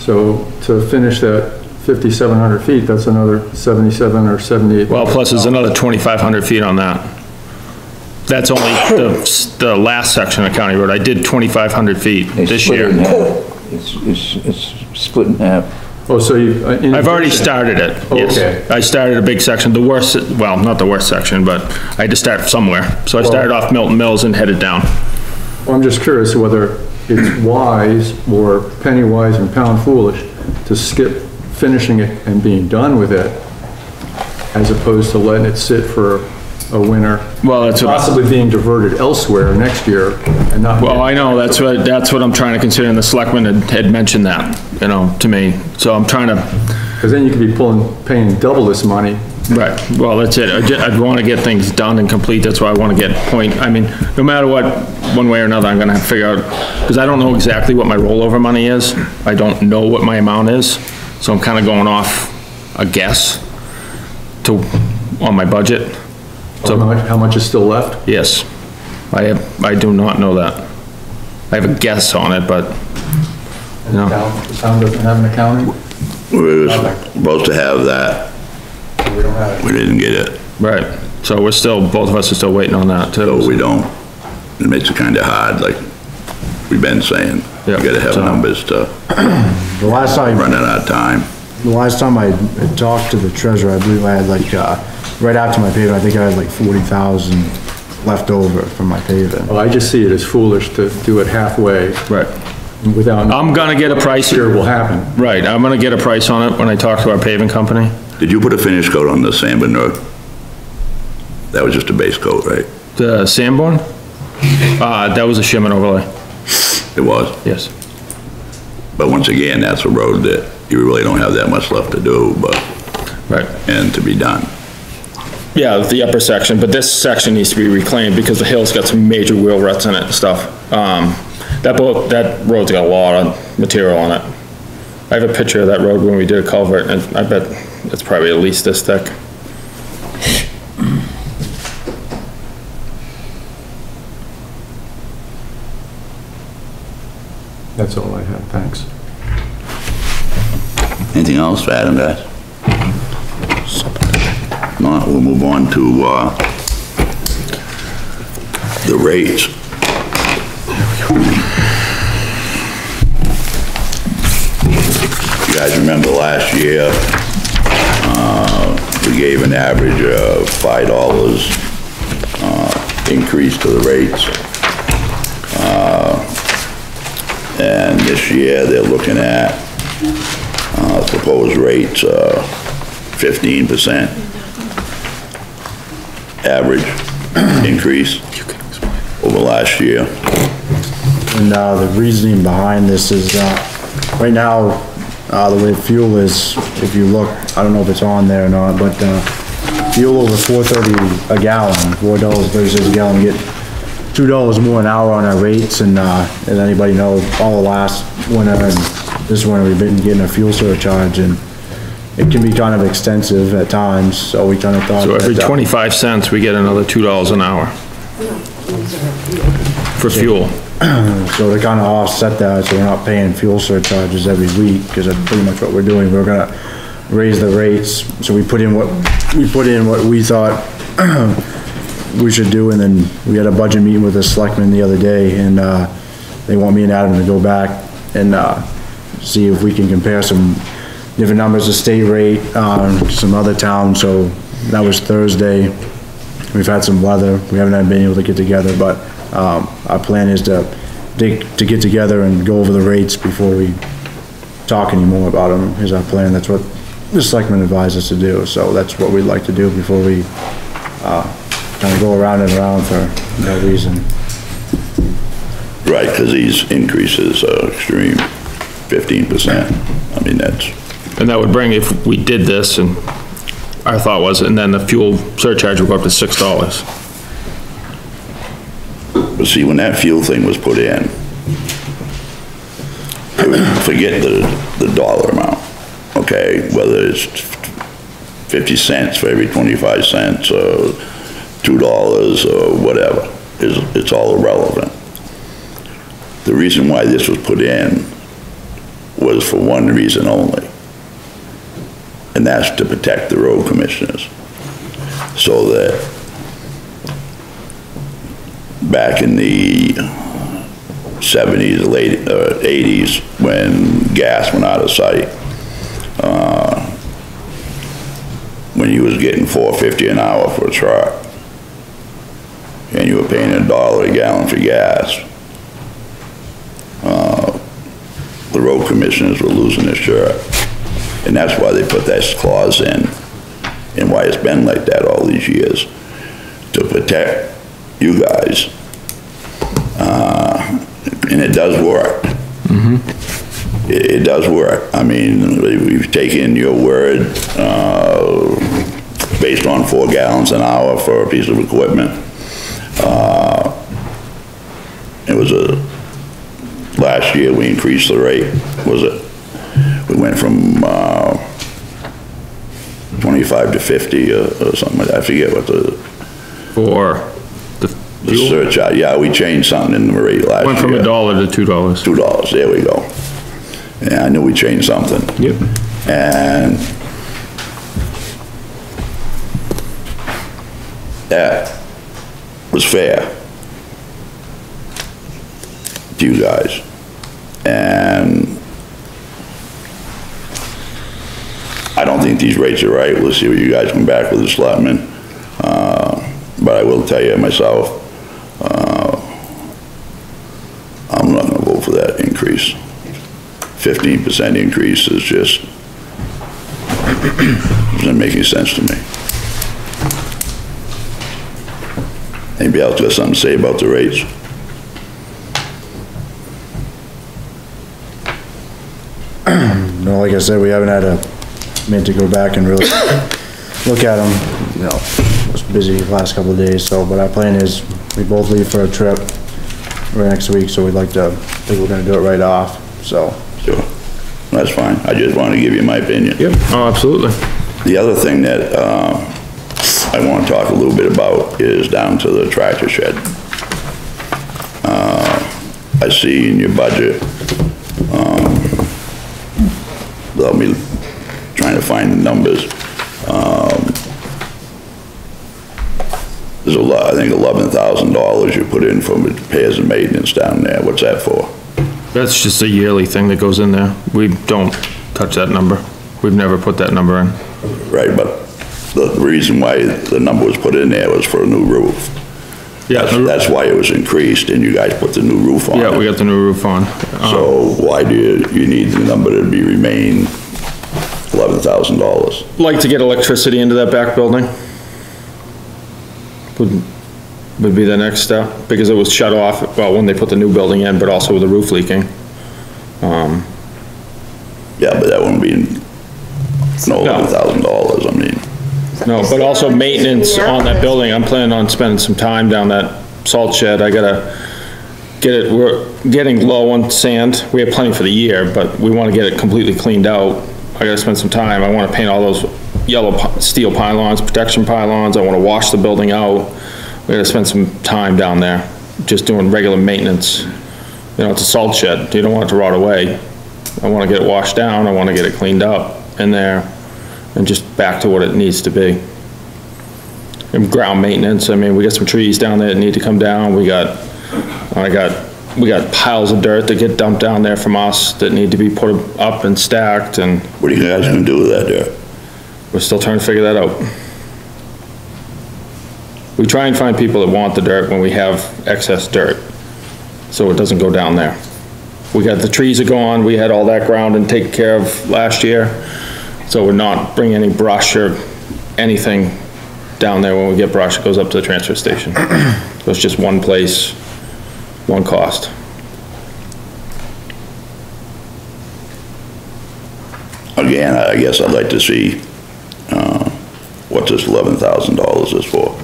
So to finish that 5,700 feet, that's another 77 or 78. Well, plus there's another 2,500 feet on that. That's only the last section of County Road. I did 2,500 feet this year. It's split in half. Oh, so I've already started it, yes. Okay. I started a big section, the worst, well, not the worst section, but I had to start somewhere. So I started off Milton Mills and headed down. Well, I'm just curious whether it's wise or penny wise and pound foolish to skip finishing it and being done with it, as opposed to letting it sit for a winter. Well, that's what. Possibly being diverted elsewhere next year and not. Well, I know, that's what I'm trying to consider, and the selectman had mentioned that, to me. So I'm trying to. Because then you could be paying double this money. Right, well, that's it. I'd want to get things done and complete, that's why I want to get no matter what, one way or another, I'm gonna have to figure out, because I don't know exactly what my rollover money is. I don't know what my amount is, so I'm kind of going off a guess on my budget. So How much is still left? yes, I do not know that. I have a guess on it, but, The town doesn't have an accounting? We were supposed to have that, We don't have it. we didn't get it, right. So both of us are still waiting on that too. so we don't. It makes it kinda hard, like we've been saying. You Yeah, gotta have so- numbers to The last time. run out of time. The last time I talked to the treasurer, I believe I had right after my paving, I think I had 40,000 left over from my paving. Well, I just see it as foolish to do it halfway. Right. Without. I'm gonna get a price. Sure will happen. Right, I'm gonna get a price on it when I talk to our paving company. Did you put a finish coat on the Sanborn Road? That was just a base coat, right? The Sanborn? That was a shim and overlay, It was. yes. But once again, that's a road that you really don't have that much left to do, but, Right. and to be done. Yeah, the upper section, but this section needs to be reclaimed because the hill's got some major wheel ruts in it and stuff. That road's got a lot of material on it. I have a picture of that road when we did a culvert, and I bet it's probably at least this thick. That's all I had, thanks. Anything else for Adam, guys? Not, we'll move on to, the rates. You guys remember last year, we gave an average of $5, increase to the rates. And this year, they're looking at, proposed rates, 15% average increase over last year. And the reasoning behind this is, right now, the way fuel is, if you look, I don't know if it's on there or not, but fuel over $4.30 a gallon, $4.36 a gallon, we get $2 more an hour on our rates, and as anybody knows, all the last winter and this winter, we've been getting a fuel surcharge, and it can be kind of extensive at times, so we kind of thought. So every 25 cents, we get another $2 an hour for fuel. So to kind of offset that, so we're not paying fuel surcharges every week, because that's pretty much what we're doing. We're gonna raise the rates, so we put in what we thought we should do, and then we had a budget meeting with the selectmen the other day, and they want me and Adam to go back and see if we can compare some different numbers of state rate, some other towns. So that was Thursday. We've had some weather. We haven't been able to get together, but our plan is to get together and go over the rates before we talk anymore about them, is our plan. That's what the selectmen advised us to do. So that's what we'd like to do before we kind of go around and around for no reason. Right, because these increases are extreme, 15%. I mean, that's... And that would bring, if we did this, and our thought was, and then the fuel surcharge would go up to $6. But see, when that fuel thing was put in, forget the dollar amount, okay? Whether it's 50 cents for every 25 cents, or $2 or whatever, it's all irrelevant. The reason why this was put in was for one reason only, and that's to protect the road commissioners. So that back in the 70s, late 80s, when gas went out of sight, when you was getting $4.50 an hour for a truck, and you were paying $1 a gallon for gas, the road commissioners were losing their shirt. And that's why they put that clause in, and why it's been like that all these years, to protect you guys. And it does work. Mm-hmm. It does work. I mean, we've taken your word, based on 4 gallons an hour for a piece of equipment. It was last year we increased the rate, we went from 25 to 50 or something like that. I forget what For the surcharge. Yeah, we changed something in the rate last year. Went from $1 to $2. $2, there we go. Yeah, I knew we changed something. Yep. And that was fair to you guys. And I don't think these rates are right. We'll see what you guys come back with the selectmen. But I will tell you myself, I'm not gonna vote for that increase. 15% increase is just, doesn't make any sense to me. Anybody else got something to say about the rates? No, like I said, we haven't had a minute to go back and really look at them, you know, I was busy the last couple of days, so, but our plan is, we both leave for a trip right next week, so we'd like to, think we're gonna do it right off, so. Sure, that's fine. I just wanted to give you my opinion. Yep, oh, absolutely. The other thing that, I want to talk a little bit about is down to the tractor shed. I see in your budget, let me, trying to find the numbers. There's a lot, I think $11,000 you put in for repairs and maintenance down there. What's that for? That's just a yearly thing that goes in there. We don't touch that number. We've never put that number in. Right, but the reason why the number was put in there was for a new roof. Yeah. That's why it was increased, and you guys put the new roof on. Yeah, we got the new roof on. So why do you need the number to be remain $11,000? Like to get electricity into that back building. Would be the next step, because it was shut off, well, when they put the new building in, but also with the roof leaking. Yeah, but that wouldn't be, no $11,000, I mean. No, but also maintenance on that building. I'm planning on spending some time down that salt shed. I gotta get it, we're getting low on sand. We have plenty for the year, but we wanna get it completely cleaned out. I gotta spend some time. I wanna paint all those yellow steel pylons, protection pylons. I wanna wash the building out. We gotta spend some time down there, just doing regular maintenance. You know, it's a salt shed. You don't want it to rot away. I wanna get it washed down. I wanna get it cleaned up in there and just back to what it needs to be. And ground maintenance, I mean, we got some trees down there that need to come down. We got piles of dirt that get dumped down there from us that need to be put up and stacked, and What are you guys gonna do with that dirt? we're still trying to figure that out. We try and find people that want the dirt when we have excess dirt, so it doesn't go down there. We got, the trees are gone, we had all that ground and taken care of last year, so we're not bringing any brush or anything down there. When we get brush, it goes up to the transfer station. So it's just one place, one cost. Again, I guess I'd like to see, what this $11,000 is for.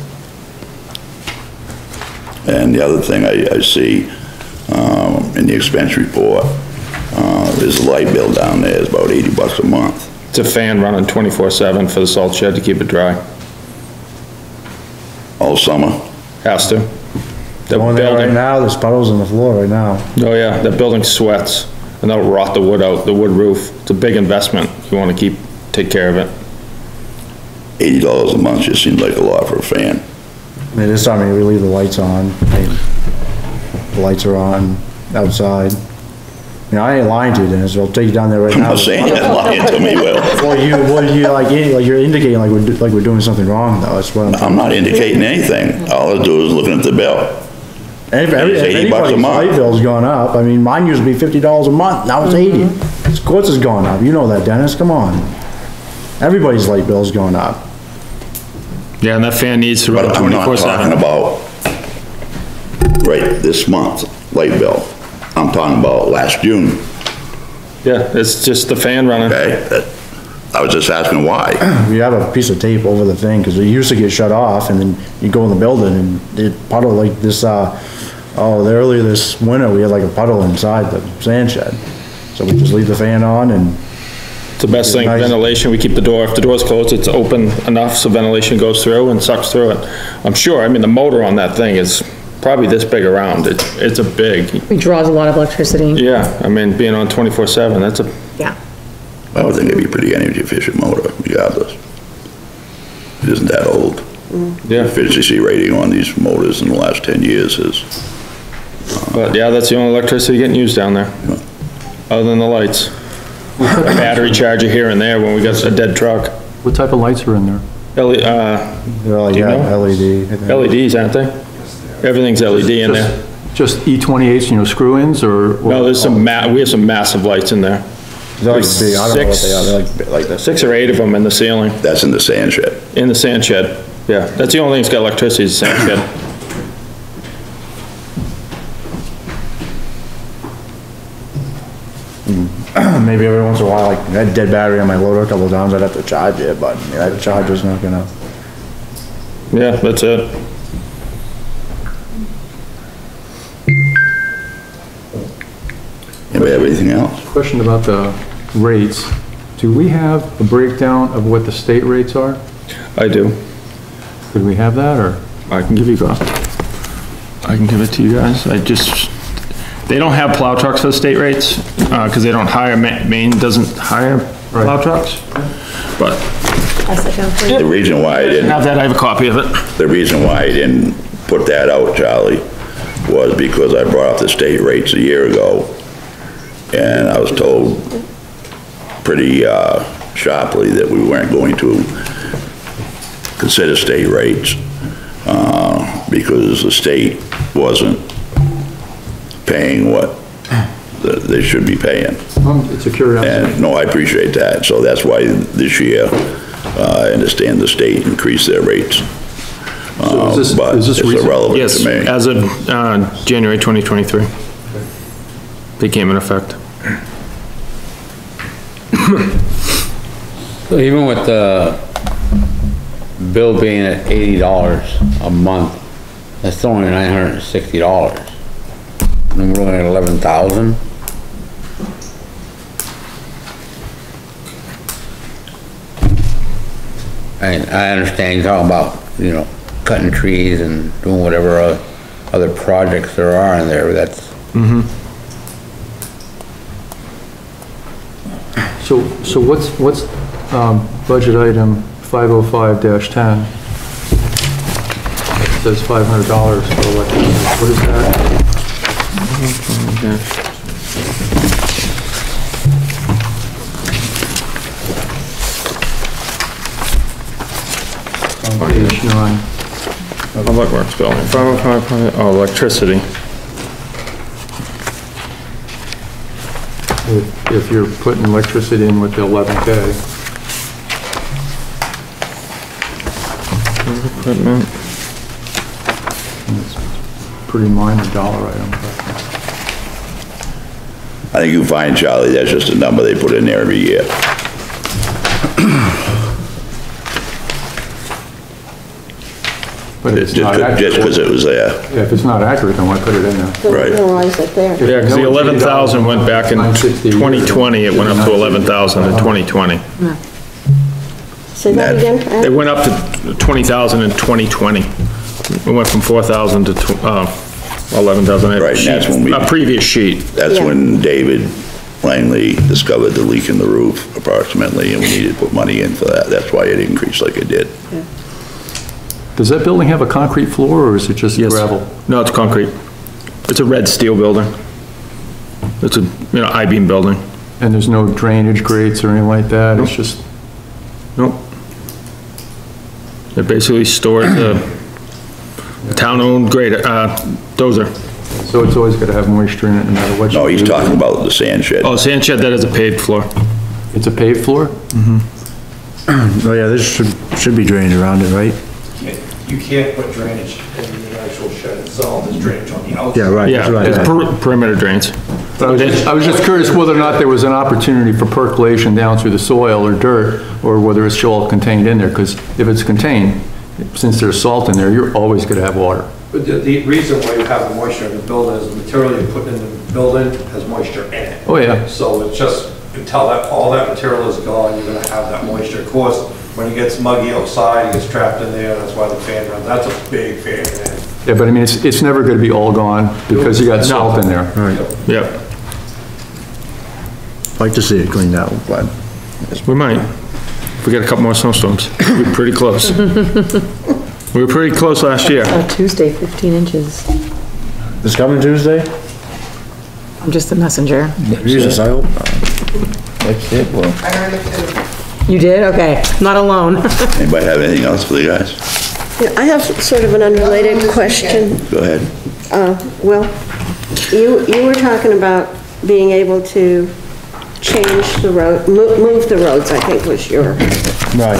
And the other thing I see, in the expense report, there's a light bill down there, it's about $80 a month. It's a fan running 24/7 for the salt shed to keep it dry. All summer? Has to. The Going there right building, now, there's puddles on the floor right now. oh yeah, that building sweats, and that'll rot the wood out, the wood roof. It's a big investment. You wanna take care of it. $80 a month just seems like a lot for a fan. I mean, this time we leave the lights on, the lights are on outside. You know, I ain't lying to you, Dennis, I'll take you down there right now. I'm not saying you're lying to me, Will. Well, you're indicating like we're doing something wrong, though, that's what I'm not indicating anything. All I do is looking at the bill. If $80 a anybody's month. light bill's gone up, I mean, mine used to be $50 a month, now it's 80. Of course it's gone up, you know that, Dennis, come on. Everybody's light bill's going up. Yeah, and that fan needs to run But I'm not 24/7. talking about, right, this month, light bill. I'm talking about last June, Yeah, it's just the fan running. okay? I was just asking why. We have a piece of tape over the thing, because it used to get shut off, and then you go in the building, and it puddle like this, earlier this winter, we had like a puddle inside the sand shed. So we just leave the fan on, and It's the best thing, Nice. ventilation. We keep the door, if the door's closed, it's open enough so ventilation goes through and sucks through it. I'm sure, I mean, the motor on that thing is probably this big around. It's a big, It draws a lot of electricity. yeah, I mean, being on 24/7, that's a, Yeah. I would think it'd be a pretty energy efficient motor regardless. It isn't that old. yeah. Efficiency rating on these motors in the last 10 years is, But yeah, that's the only electricity getting used down there, other than the lights. A battery charger here and there when we got a dead truck. What type of lights are in there? they're like, Do you yeah, know? LED. I think. LEDs, aren't they? Everything's LED in there. Just E28s, you know, screw-ins, or? No, there's we have some massive lights in there. They're like big, I don't know what they are, Six. they're like this. 6 or 8 of them in the ceiling, that's in the sand shed. in the sand shed. Yeah, that's the only thing that's got electricity is the sand shed. maybe every once in a while, like, I had dead battery on my loader a couple of times, I'd have to charge it, but that charger's not gonna. Yeah, that's it. Anybody have anything else? Question about the rates. Do we have a breakdown of what the state rates are? I do. Could we have that, or? I can give you a copy. I can give it to you guys. They don't have plow trucks for the state rates, because they don't hire, Maine doesn't hire plow trucks. But The reason why I didn't. have that, I have a copy of it. The reason why I didn't put that out, Charlie, was because I brought up the state rates a year ago, and I was told pretty sharply that we weren't going to consider state rates, because the state wasn't paying what they should be paying. It's a curiosity. And, no, I appreciate that, so that's why this year, I understand the state increased their rates. So but is this it's recent? irrelevant Yes, to me. as of January 2023. They came in effect. So even with the bill being at $80 a month, that's only $960. And we're only at 11,000. And I understand you're talking about, you know, cutting trees and doing whatever other projects there are in there, but that's. So what's budget item 505-10? It says $500 for electricity. What is that? On page 9. Public Works building, 505, oh, electricity. If you're putting electricity in with the 11K. Equipment. It's pretty minor dollar item. I think you find, Charlie, that's just a number they put in there every year. But it's not accurate. Just because it was there. Yeah, if it's not accurate, then why put it in there? Right. No, why is it there? Yeah, because the 11,000 went back in 2020, it went up to 11,000 in 2020. Say that It again? went up to 20,000 in 2020. It went from 4,000 to 11,000. Right, and that's when we. A previous sheet. That's Yeah. when David Langley discovered the leak in the roof approximately, and we needed to put money in for that. That's why it increased like it did. Does that building have a concrete floor, or is it just gravel? No, it's concrete. It's a red steel building. It's a, I-beam building. And there's no drainage grates or anything like that? It's just... Nope. It basically stores the town-owned grader, dozer. So it's always gotta have moisture in it no matter what you do? No, he's talking about the sand shed. Oh, sand shed, that is a paved floor. It's a paved floor? Oh yeah, this should be drained around it, right? You can't put drainage in the actual shed itself, there's drainage on the outside. Yeah, right, Yeah, that's it's right. perimeter drains. I was just curious whether or not there was an opportunity for percolation down through the soil or dirt, or whether it's all contained in there, because if it's contained, since there's salt in there, you're always gonna have water. But the reason why you have the moisture in the building is the material you put in the building has moisture in it. Oh, yeah. So it's just, until all that material is gone, you're gonna have that moisture. Of course, when it gets muggy outside, it gets trapped in there, that's why the fan runs. That's a big fan in. Yeah, but I mean, it's never gonna be all gone, because you got salt in there. Right. Yep, Like to see it cleaned out, but. we might. If we get a couple more snowstorms, we'll be pretty close. We were pretty close last year. Tuesday, 15 inches. This coming Tuesday? I'm just the messenger. Jesus, I hope. That's it, well. You did? Okay, not alone. Anybody have anything else for the guys? Yeah, I have sort of an unrelated question. Go ahead. Well, you were talking about being able to change the road, move the roads, I think was your... Right.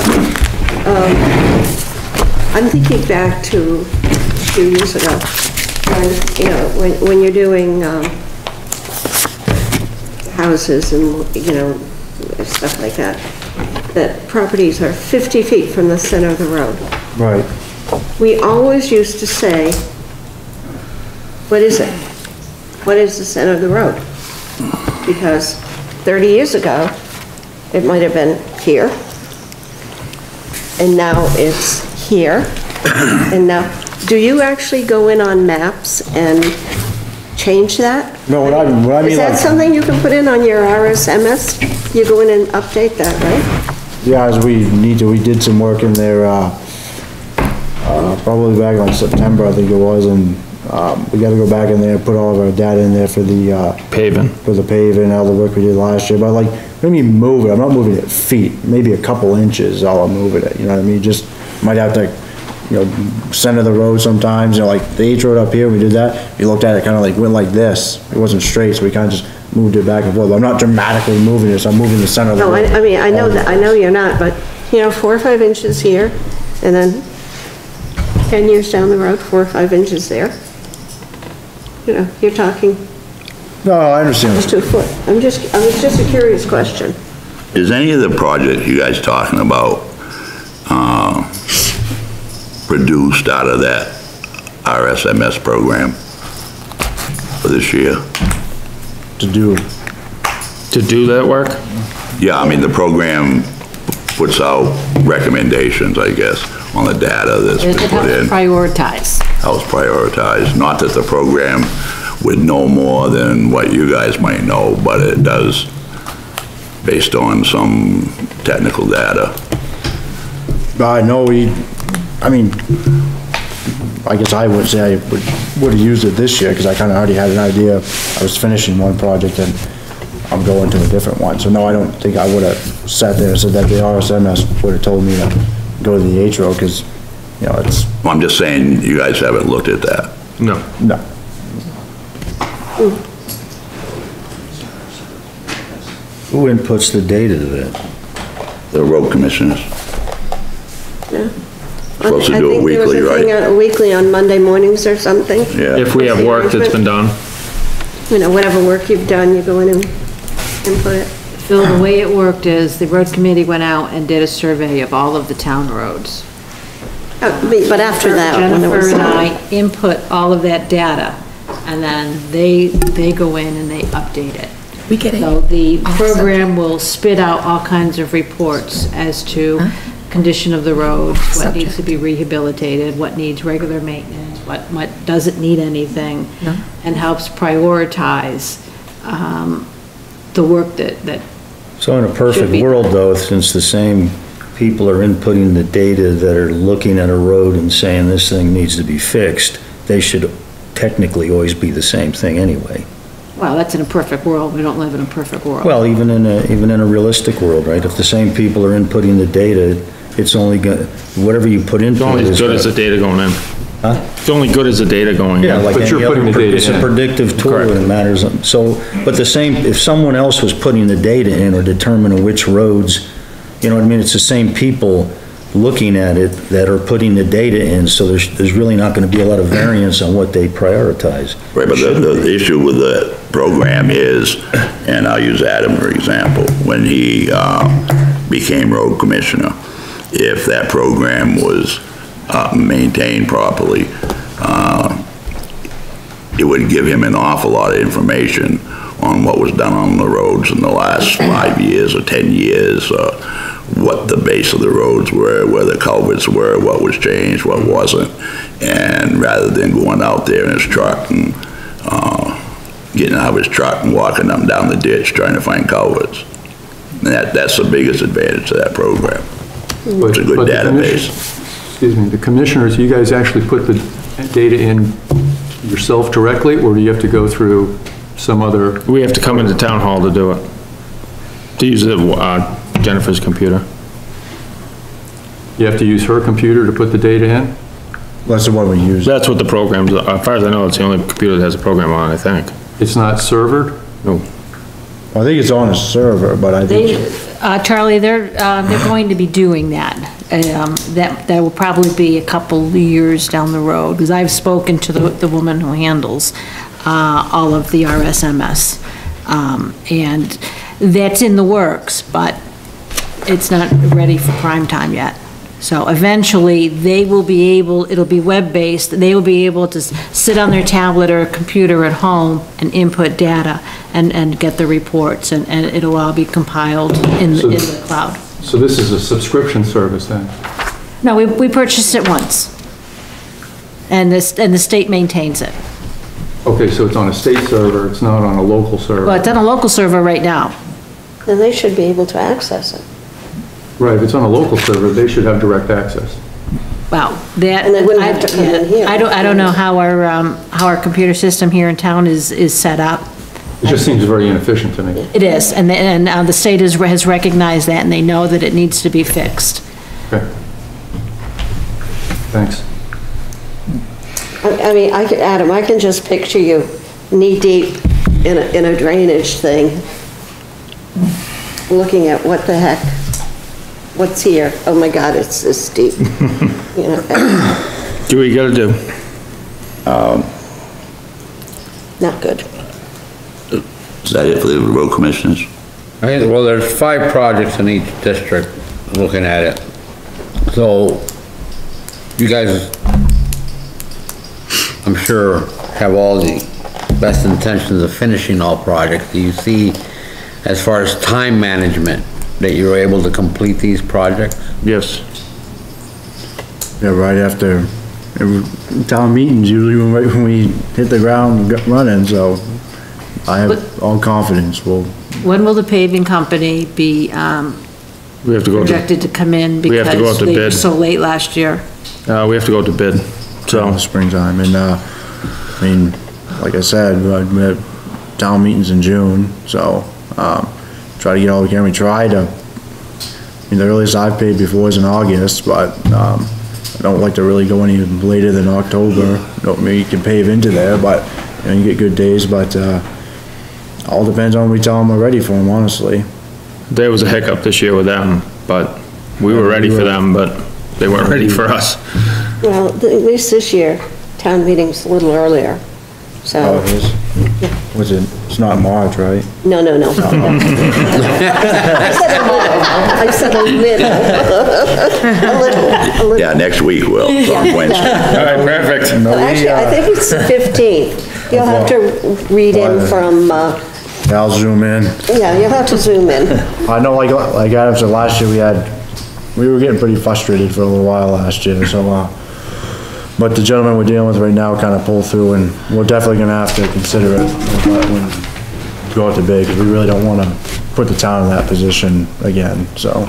I'm thinking back to a few years ago, when, when you're doing houses and, you know, stuff like that, that properties are 50 feet from the center of the road. Right. We always used to say, what is it? What is the center of the road? Because 30 years ago, it might have been here, and now it's here. And now, do you actually go in on maps and change that? No, what I mean, is that like, something you can put in on your RSMS? You go in and update that, right? yeah, as we need to, we did some work in there, probably back on September, I think it was, and, we gotta go back in there, put all of our data in there for the, Paving. for the paving, all the work we did last year, but like, maybe move it, I'm not moving it feet, maybe a couple inches, all I'm moving it, you know what I mean? Just, might have to, you know, center the road sometimes, you know, like the H road up here, we did that, you looked at it, kinda like went like this, it wasn't straight, so we kinda just moved it back and forth, I'm not dramatically moving it, so I'm moving the center of the No, road. I mean, I know that, I know you're not, but, you know, 4 or 5 inches here, and then 10 years down the road, 4 or 5 inches there. You know, you're talking No, I understand. just 2 foot. I was just a curious question. Is any of the projects you guys talking about, produced out of that RSMS program for this year? To do that work? Yeah, I mean, the program puts out recommendations, I guess, on the data that's been It put in. helps prioritize. Helps prioritize, not that the program would know more than what you guys might know, but it does based on some technical data. I know I mean, I guess I would say I would've used it this year, because I kinda already had an idea. I was finishing one project and I'm going to a different one. So no, I don't think I would've sat there and said that the RSMS would've told me to go to the H road, because, you know, it's... I'm just saying, you guys haven't looked at that. No. No. Who inputs the data to that? The road commissioners. Yeah. Supposed to do it weekly, I think there was a right? thing weekly on Monday mornings or something. Yeah. If we have work that's been done. You know, whatever work you've done, you go in and input it. Phil, the way it worked is the road committee went out and did a survey of all of the town roads. But after that, when it Jennifer was... and I input all of that data, and then they go in and they update it. We get it. So the program will spit out all kinds of reports as to condition of the roads, what needs to be rehabilitated, what needs regular maintenance, what doesn't need anything, and helps prioritize the work that So in a perfect world though, since the same people are inputting the data that are looking at a road and saying this thing needs to be fixed, they should technically always be the same thing anyway. well, that's in a perfect world. We don't live in a perfect world. Well, even in a realistic world, right? If the same people are inputting the data, it's only whatever you put into it. It's only as good as the data going in. Huh? It's only good as the data going in. Yeah, like But you're any putting other, the data it's a in. predictive tool and it matters. So, but the same, if someone else was putting the data in or determining which roads, you know what I mean? It's the same people looking at it that are putting the data in, so there's really not gonna be a lot of variance on what they prioritize. Right, but the issue with the program is, and I'll use Adam for example, when he became road commissioner, if that program was maintained properly, it would give him an awful lot of information on what was done on the roads in the last 5 years or 10 years, what the base of the roads were, where the culverts were, what was changed, what wasn't. And rather than going out there in his truck and getting out of his truck and walking up and down the ditch trying to find culverts. And that's the biggest advantage of that program. It's a good database. Excuse me, the commissioners, you guys actually put the data in yourself directly, or do you have to go through some other? We have to come into town hall to do it. To use Jennifer's computer. You have to use her computer to put the data in? That's the one we use. That's what the program's, as far as I know, it's the only computer that has a program on it, I think. It's not servered? No. I think it's on a server, but I think... Charlie, they're going to be doing that. That will probably be a couple of years down the road, because I've spoken to the woman who handles all of the RSMS. And that's in the works, but it's not ready for prime time yet. So eventually, they will be able, it'll be web-based, they will be able to sit on their tablet or computer at home and input data and get the reports, and it'll all be compiled in the cloud. So this is a subscription service then? No, we purchased it once, and the state maintains it. Okay, so it's on a state server, it's not on a local server? Well, it's on a local server right now. Then they should be able to access it. Right, if it's on a local server, they should have direct access. Well, that, And they wouldn't have to come in here. I don't know how our computer system here in town is set up. It just seems very inefficient to me. It is, and the state has recognized that, and they know that it needs to be fixed. Okay. Thanks. I mean, Adam, I can just picture you knee-deep in a drainage thing, looking at what the heck, what's here? Oh my God, it's this deep. You know, Do what you gotta do. not good. Is that it for the road commissioners? Well, there's 5 projects in each district, looking at it. So, you guys, I'm sure, have all the best intentions of finishing all projects. Do you see, as far as time management, that you're able to complete these projects? Yes. Yeah, right after every town meetings, usually right when we hit the ground and get running, so I have all confidence we'll. When will the paving company be We have to go projected to come in we have to go out because to they were bid. so late last year? We have to go out to bid, so. Springtime, and, I mean, like I said, we have town meetings in June, so, try to get all we can. We try to, I mean, the earliest I've paid before is in August, but, I don't like to really go any later than October. Don't mean you can pave into there, but, you know, you get good days, but, all depends on when we tell them we're ready for them, honestly. There was a hiccup this year with them, but we were ready for them, but they weren't ready for us. Well, at least this year, town meeting's a little earlier, so. Oh, it is? Was it, it's not March, right? No. I said a little. Yeah, next week will, it's on Wednesday. All right, perfect. Actually, I think it's the 15th. You'll have to read in from, I'll zoom in. yeah, you'll have to zoom in. I know, like Adam said, last year we were getting pretty frustrated for a little while last year, so, but the gentleman we're dealing with right now kind of pulled through, and we're definitely gonna have to consider it when we go out to bid, because we really don't wanna put the town in that position again, so.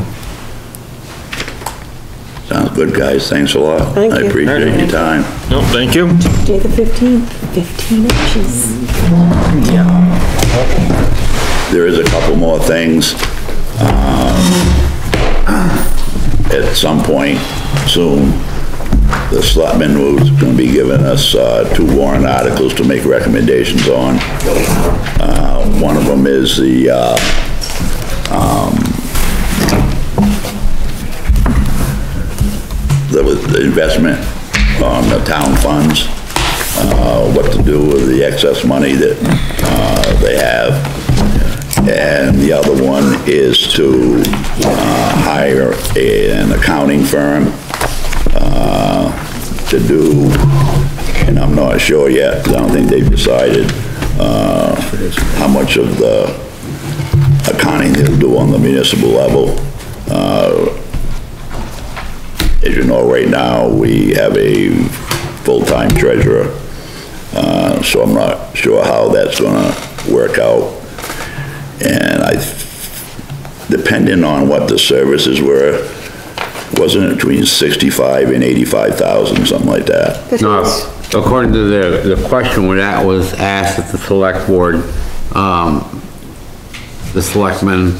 Sounds good, guys, thanks a lot. Thank I you. appreciate your time. No, thank you. Day the 15th, 15 inches. There is a couple more things. At some point soon, the selectmen was gonna be giving us 2 warrant articles to make recommendations on. One of them is the investment on the town funds, what to do with the excess money that they have. And the other one is to hire an accounting firm to do, and I'm not sure yet, 'cause I don't think they've decided how much of the accounting they'll do on the municipal level. As you know, right now, we have a full-time treasurer, so I'm not sure how that's gonna work out. And depending on what the services were, wasn't it between 65 and 85,000, something like that? No, according to the question when that was asked at the select board, the selectmen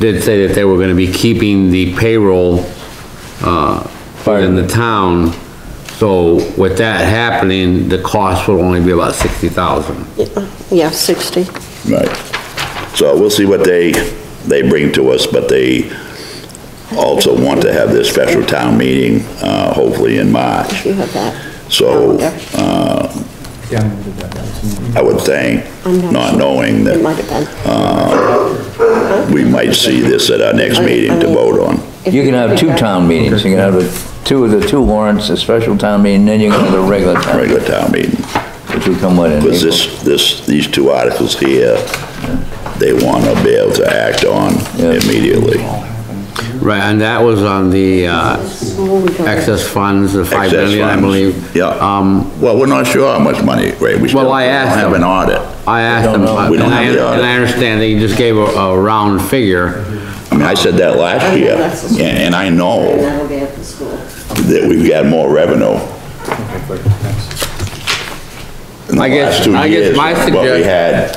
did say that they were gonna be keeping the payroll, in the town. So with that happening, the cost will only be about 60,000. Yeah, 60. Right. So we'll see what they bring to us, but they also want to have this special town meeting, hopefully in March. You have that. So, Yeah, we did that. I would think, not knowing It might that, have been. we might see this at our next meeting to vote on. You can have 2 town meetings. You can have two warrants, a special town meeting, then you can have a regular town. Regular town meeting. Which will come in Because April. these 2 articles here, they want to be able to act on immediately. Right, and that was on the, excess funds, the 5 Excess million, I funds. believe. Yeah. Well, we're not sure how much money, Ray. We still Well, I asked don't have them. an audit. I asked them, We don't have the audit. and I understand they just gave a round figure. I mean, I said that last year, and I know That'll be at the school. that we've got more revenue in the I guess- last 2 I guess years my than what we had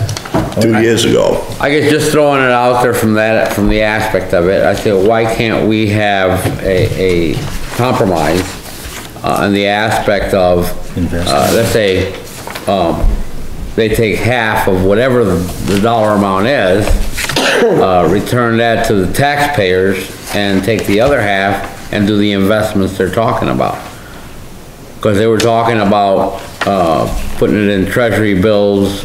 2 years ago. I guess just throwing it out there from the aspect of it, I said, why can't we have a compromise, in the aspect of, let's say, they take half of whatever the dollar amount is, return that to the taxpayers and take the other half and do the investments they're talking about. Because they were talking about, putting it in treasury bills,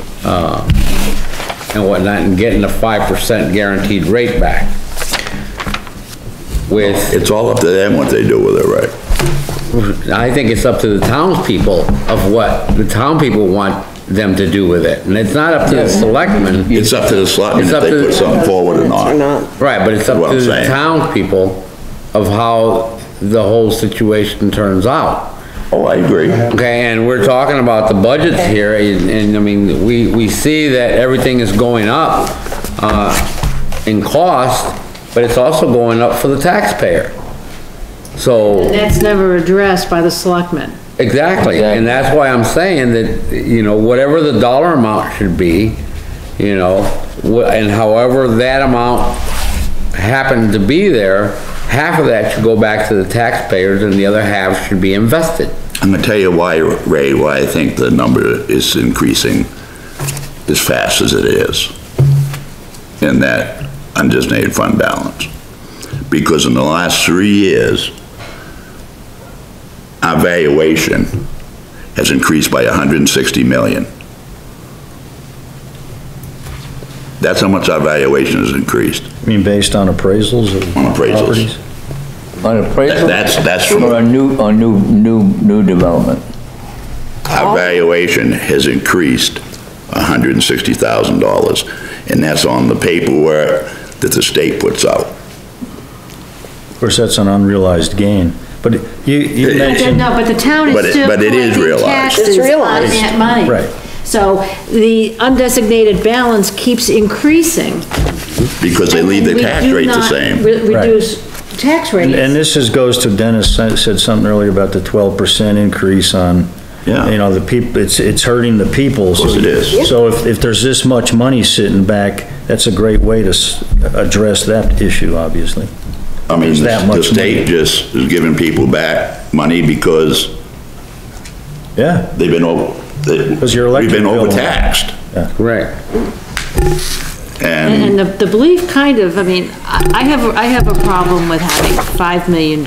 and whatnot, and getting a 5% guaranteed rate back. With, It's all up to them what they do with it, right? I think it's up to the townspeople of what the townpeople want them to do with it, and it's not up to the selectmen. It's up to the selectmen It's if up they to put the- something forward or not. Right, but it's up What to I'm the saying. townspeople of how the whole situation turns out. Oh, I agree. Okay, and we're talking about the budgets here, and I mean, we see that everything is going up, in cost, but it's also going up for the taxpayer. So. And that's never addressed by the selectmen. Exactly, and that's why I'm saying that, you know, whatever the dollar amount should be, you know, and however that amount happened to be there, half of that should go back to the taxpayers and the other half should be invested. I'm gonna tell you why, Ray, why I think the number is increasing as fast as it is in that undesignated fund balance. Because in the last 3 years, our valuation has increased by 160 million. That's how much our valuation has increased. I mean, based on appraisals of On appraisals. properties? On appraisal? That's from. Or new development? Our valuation has increased $160,000, and that's on the paperwork that the state puts out. Of course, that's an unrealized gain, but you mentioned. No, but the town But is it- still but it is collecting realized. taxes It's on realized. that money. Right. So the undesignated balance keeps increasing. Because they leave the We tax do rate the not same. Reduce tax rates. And this goes to Dennis said something earlier about the 12% increase on, Yeah. you know, the people, it's hurting the people. Of course it is. So if there's this much money sitting back, that's a great way to address that issue, obviously. I mean, There's that the much state money. just is giving people back money because Yeah, they've been Because your we've been electric bill- overtaxed. Correct. And the belief kind of, I mean, I have a problem with having $5 million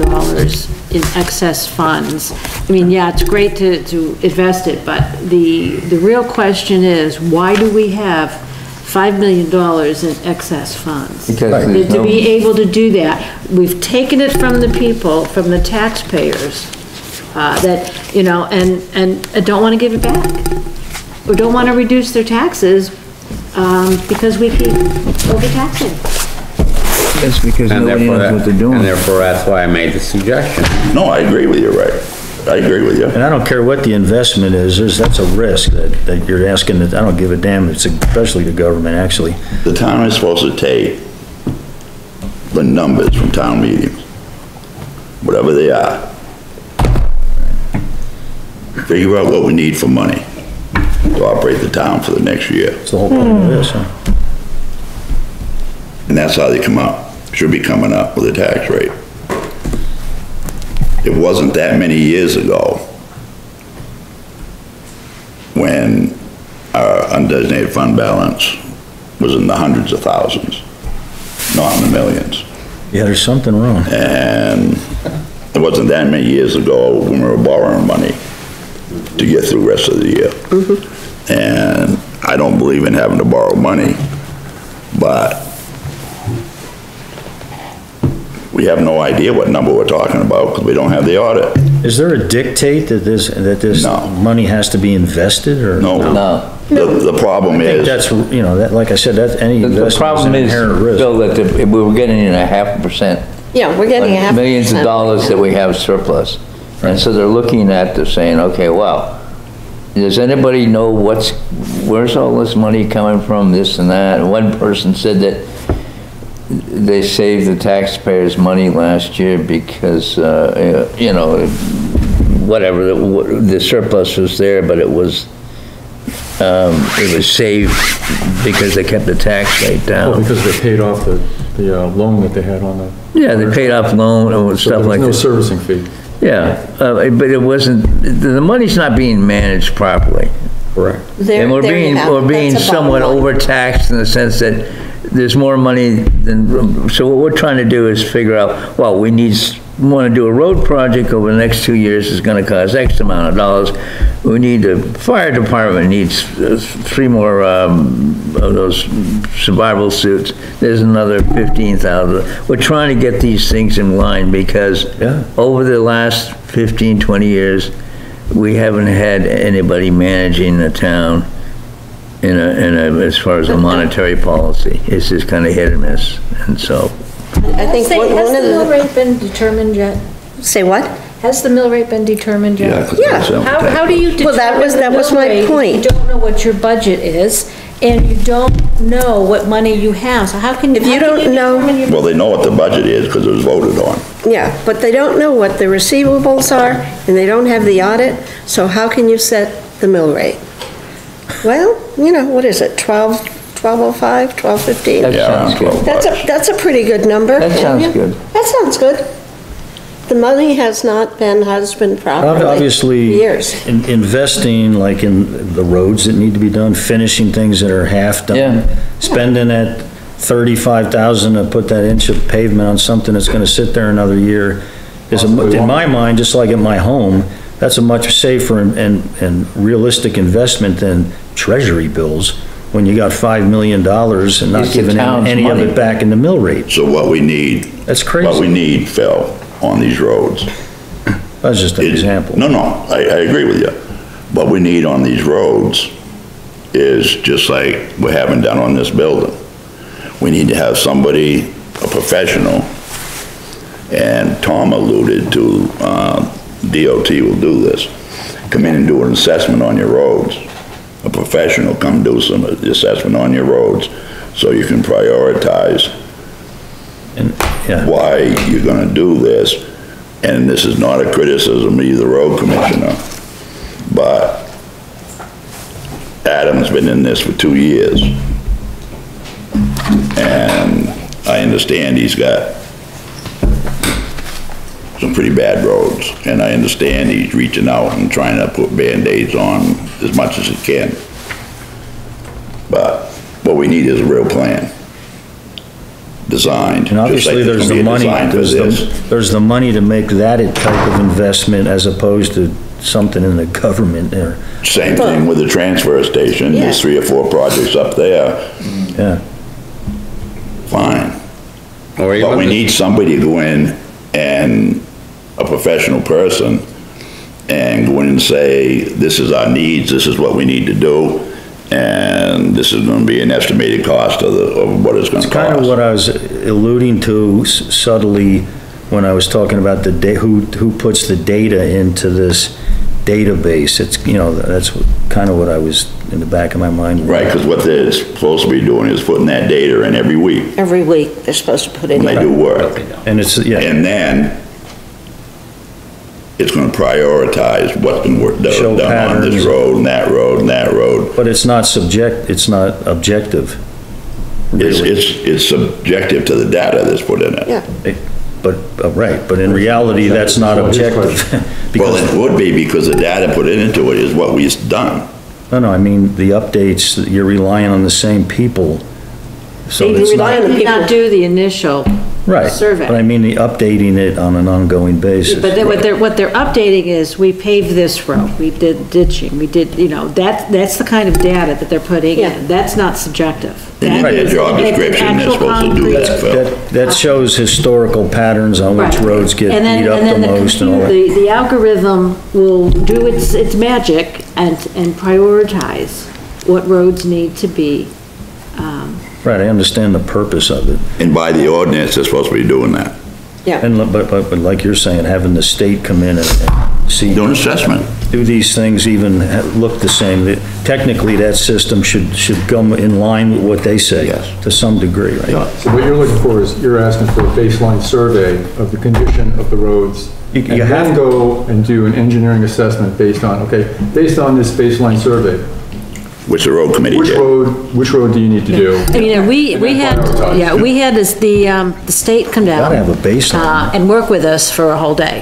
in excess funds. I mean, yeah, it's great to invest it, but the real question is, why do we have $5 million in excess funds? Because there's To no- be able to do that, we've taken it from the people, from the taxpayers, that, you know, and don't want to give it back. Or don't want to reduce their taxes, because we keep overtaxing. That's because And nobody therefore, knows what they're doing. and therefore, that's why I made the suggestion. No, I agree with you, Ray. I agree with you. and I don't care what the investment is, that's a risk that you're asking, I don't give a damn, it's especially the government, actually. The town is supposed to take the numbers from town meetings, whatever they are. Figure out what we need for money to operate the town for the next year. That's the whole point of this, huh? And that's how they come up, should be coming up with a tax rate. It wasn't that many years ago when our undesignated fund balance was in the hundreds of thousands, not in the millions. Yeah, there's something wrong. And it wasn't that many years ago when we were borrowing money to get through the rest of the year. And I don't believe in having to borrow money, but we have no idea what number we're talking about because we don't have the audit. Is there a dictate that this No. money has to be invested, or? No. No. The problem I think is, that's, you know, that, like I said, that any The investment is problem an is, inherent risk. Bill, that we were getting in a 0.5%. Yeah, we're getting a half. Millions of dollars that we have surplus. And so they're looking at this saying, okay, well, does anybody know where's all this money coming from, this and that? And one person said that they saved the taxpayers money last year because, you know, whatever, the surplus was there, but it was saved because they kept the tax rate down. Well, because they paid off the loan that they had on the. Yeah, they paid off loan and stuff like that. No servicing fee. Yeah, but it wasn't, the money's not being managed properly. Correct. And we're being somewhat overtaxed in the sense that there's more money than, so what we're trying to do is figure out, well, we want to do a road project over the next 2 years, is going to cost X amount of dollars. We need, the fire department needs 3 more of those survival suits. There's another 15,000. We're trying to get these things in line because over the last 15, 20 years, we haven't had anybody managing the town as far as a monetary policy. It's just kind of hit and miss, and so. I think Has the mill rate been determined yet? Say what? Has the mill rate been determined yet? Yeah. How do you determine Well, that was the mill my rate if point. you don't know what your budget is, and you don't know what money you have, so how can you? If you don't know, well, they know what the budget is because it was voted on. yeah, but they don't know what the receivables are, and they don't have the audit, so how can you set the mill rate? Well, you know, what is it, 1205, 1215? That sounds good. That's a pretty good number. That sounds good. That sounds good. The money has been properly. Obviously, years. Investing like in the roads that need to be done, finishing things that are half done, spending that $35,000 to put that inch of pavement on something that's gonna sit there another year is, in my mind, just like at my home, that's a much safer and realistic investment than treasury bills when you got $5 million and not giving any of it back in the mill rate. So what we need. That's crazy. What we need, Phil, on these roads. That's just an example. No, I agree with you. What we need on these roads is just like we haven't done on this building. We need to have somebody, a professional, and Tom alluded to, DOT will do this. Come in and do an assessment on your roads. A professional come do some assessment on your roads so you can prioritize why you're gonna do this. And this is not a criticism of the road commissioner, but Adam's been in this for 2 years. And I understand he's got some pretty bad roads, and I understand he's reaching out and trying to put Band-Aids on as much as he can. But what we need is a real plan, designed. And obviously there's the money, there's the money to make that a type of investment as opposed to something in the government there. Same thing with the transfer station, there's 3 or 4 projects up there. Yeah. Fine. But we need somebody to go in, and a professional person, and go in and say, this is our needs, this is what we need to do, and this is gonna be an estimated cost of what it's gonna cost. It's kind of what I was alluding to subtly when I was talking about who puts the data into this database. It's, you know, that's kind of what I was in the back of my mind. Right, because what they're supposed to be doing is putting that data in every week. Every week, they're supposed to put it in. When they do work. And it's, and then it's gonna prioritize what's been done on this road and that road and that road. But it's not it's not objective. Really. It's subjective to the data that's put in it. Yeah. But, right, but in reality, that's not objective. Well, it would be because the data put into it is what we've done. No, I mean, the updates, you're relying on the same people. So They did not do the initial Right. survey. But I mean, the updating it on an ongoing basis. But then what they're updating is, we paved this road, we did ditching, we did, that's the kind of data that they're putting Yeah. in. That's not subjective. And in That their is- job that's description, they're actual supposed to do concrete. that, Phil. That shows historical patterns on which Right. roads get And then- beat up and the then most and all that. The algorithm will do its magic and prioritize what roads need to be. Right, I understand the purpose of it. And by the ordinance, they're supposed to be doing that. Yeah. And, but like you're saying, having the state come in and see. Do an assessment. Do these things even look the same? Technically, that system should come in line with what they say. Yes. To some degree, right? Yeah. So what you're looking for is, you're asking for a baseline survey of the condition of the roads. You And have then to- go and do an engineering assessment based on, okay, based on this baseline survey, Which the road committee did. which road do you need to do? We had, prioritize. we had the state come down. Gotta have a baseline. And work with us for a whole day.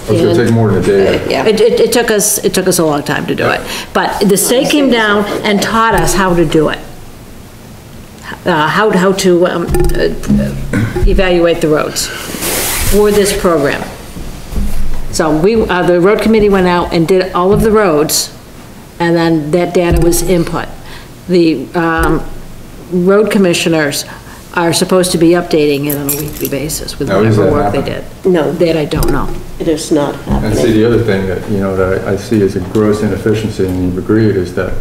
It's gonna take more than a day. Yeah. It took us a long time to do it. But the state came down and taught us how to do it. How to evaluate the roads for this program. So the road committee went out and did all of the roads, and then that data was input. The road commissioners are supposed to be updating it on a weekly basis with Now, is whatever that work they happening? did. No. That I don't know. It is not And see, happening. the other thing that, that I see as a gross inefficiency, and you've agreed, is that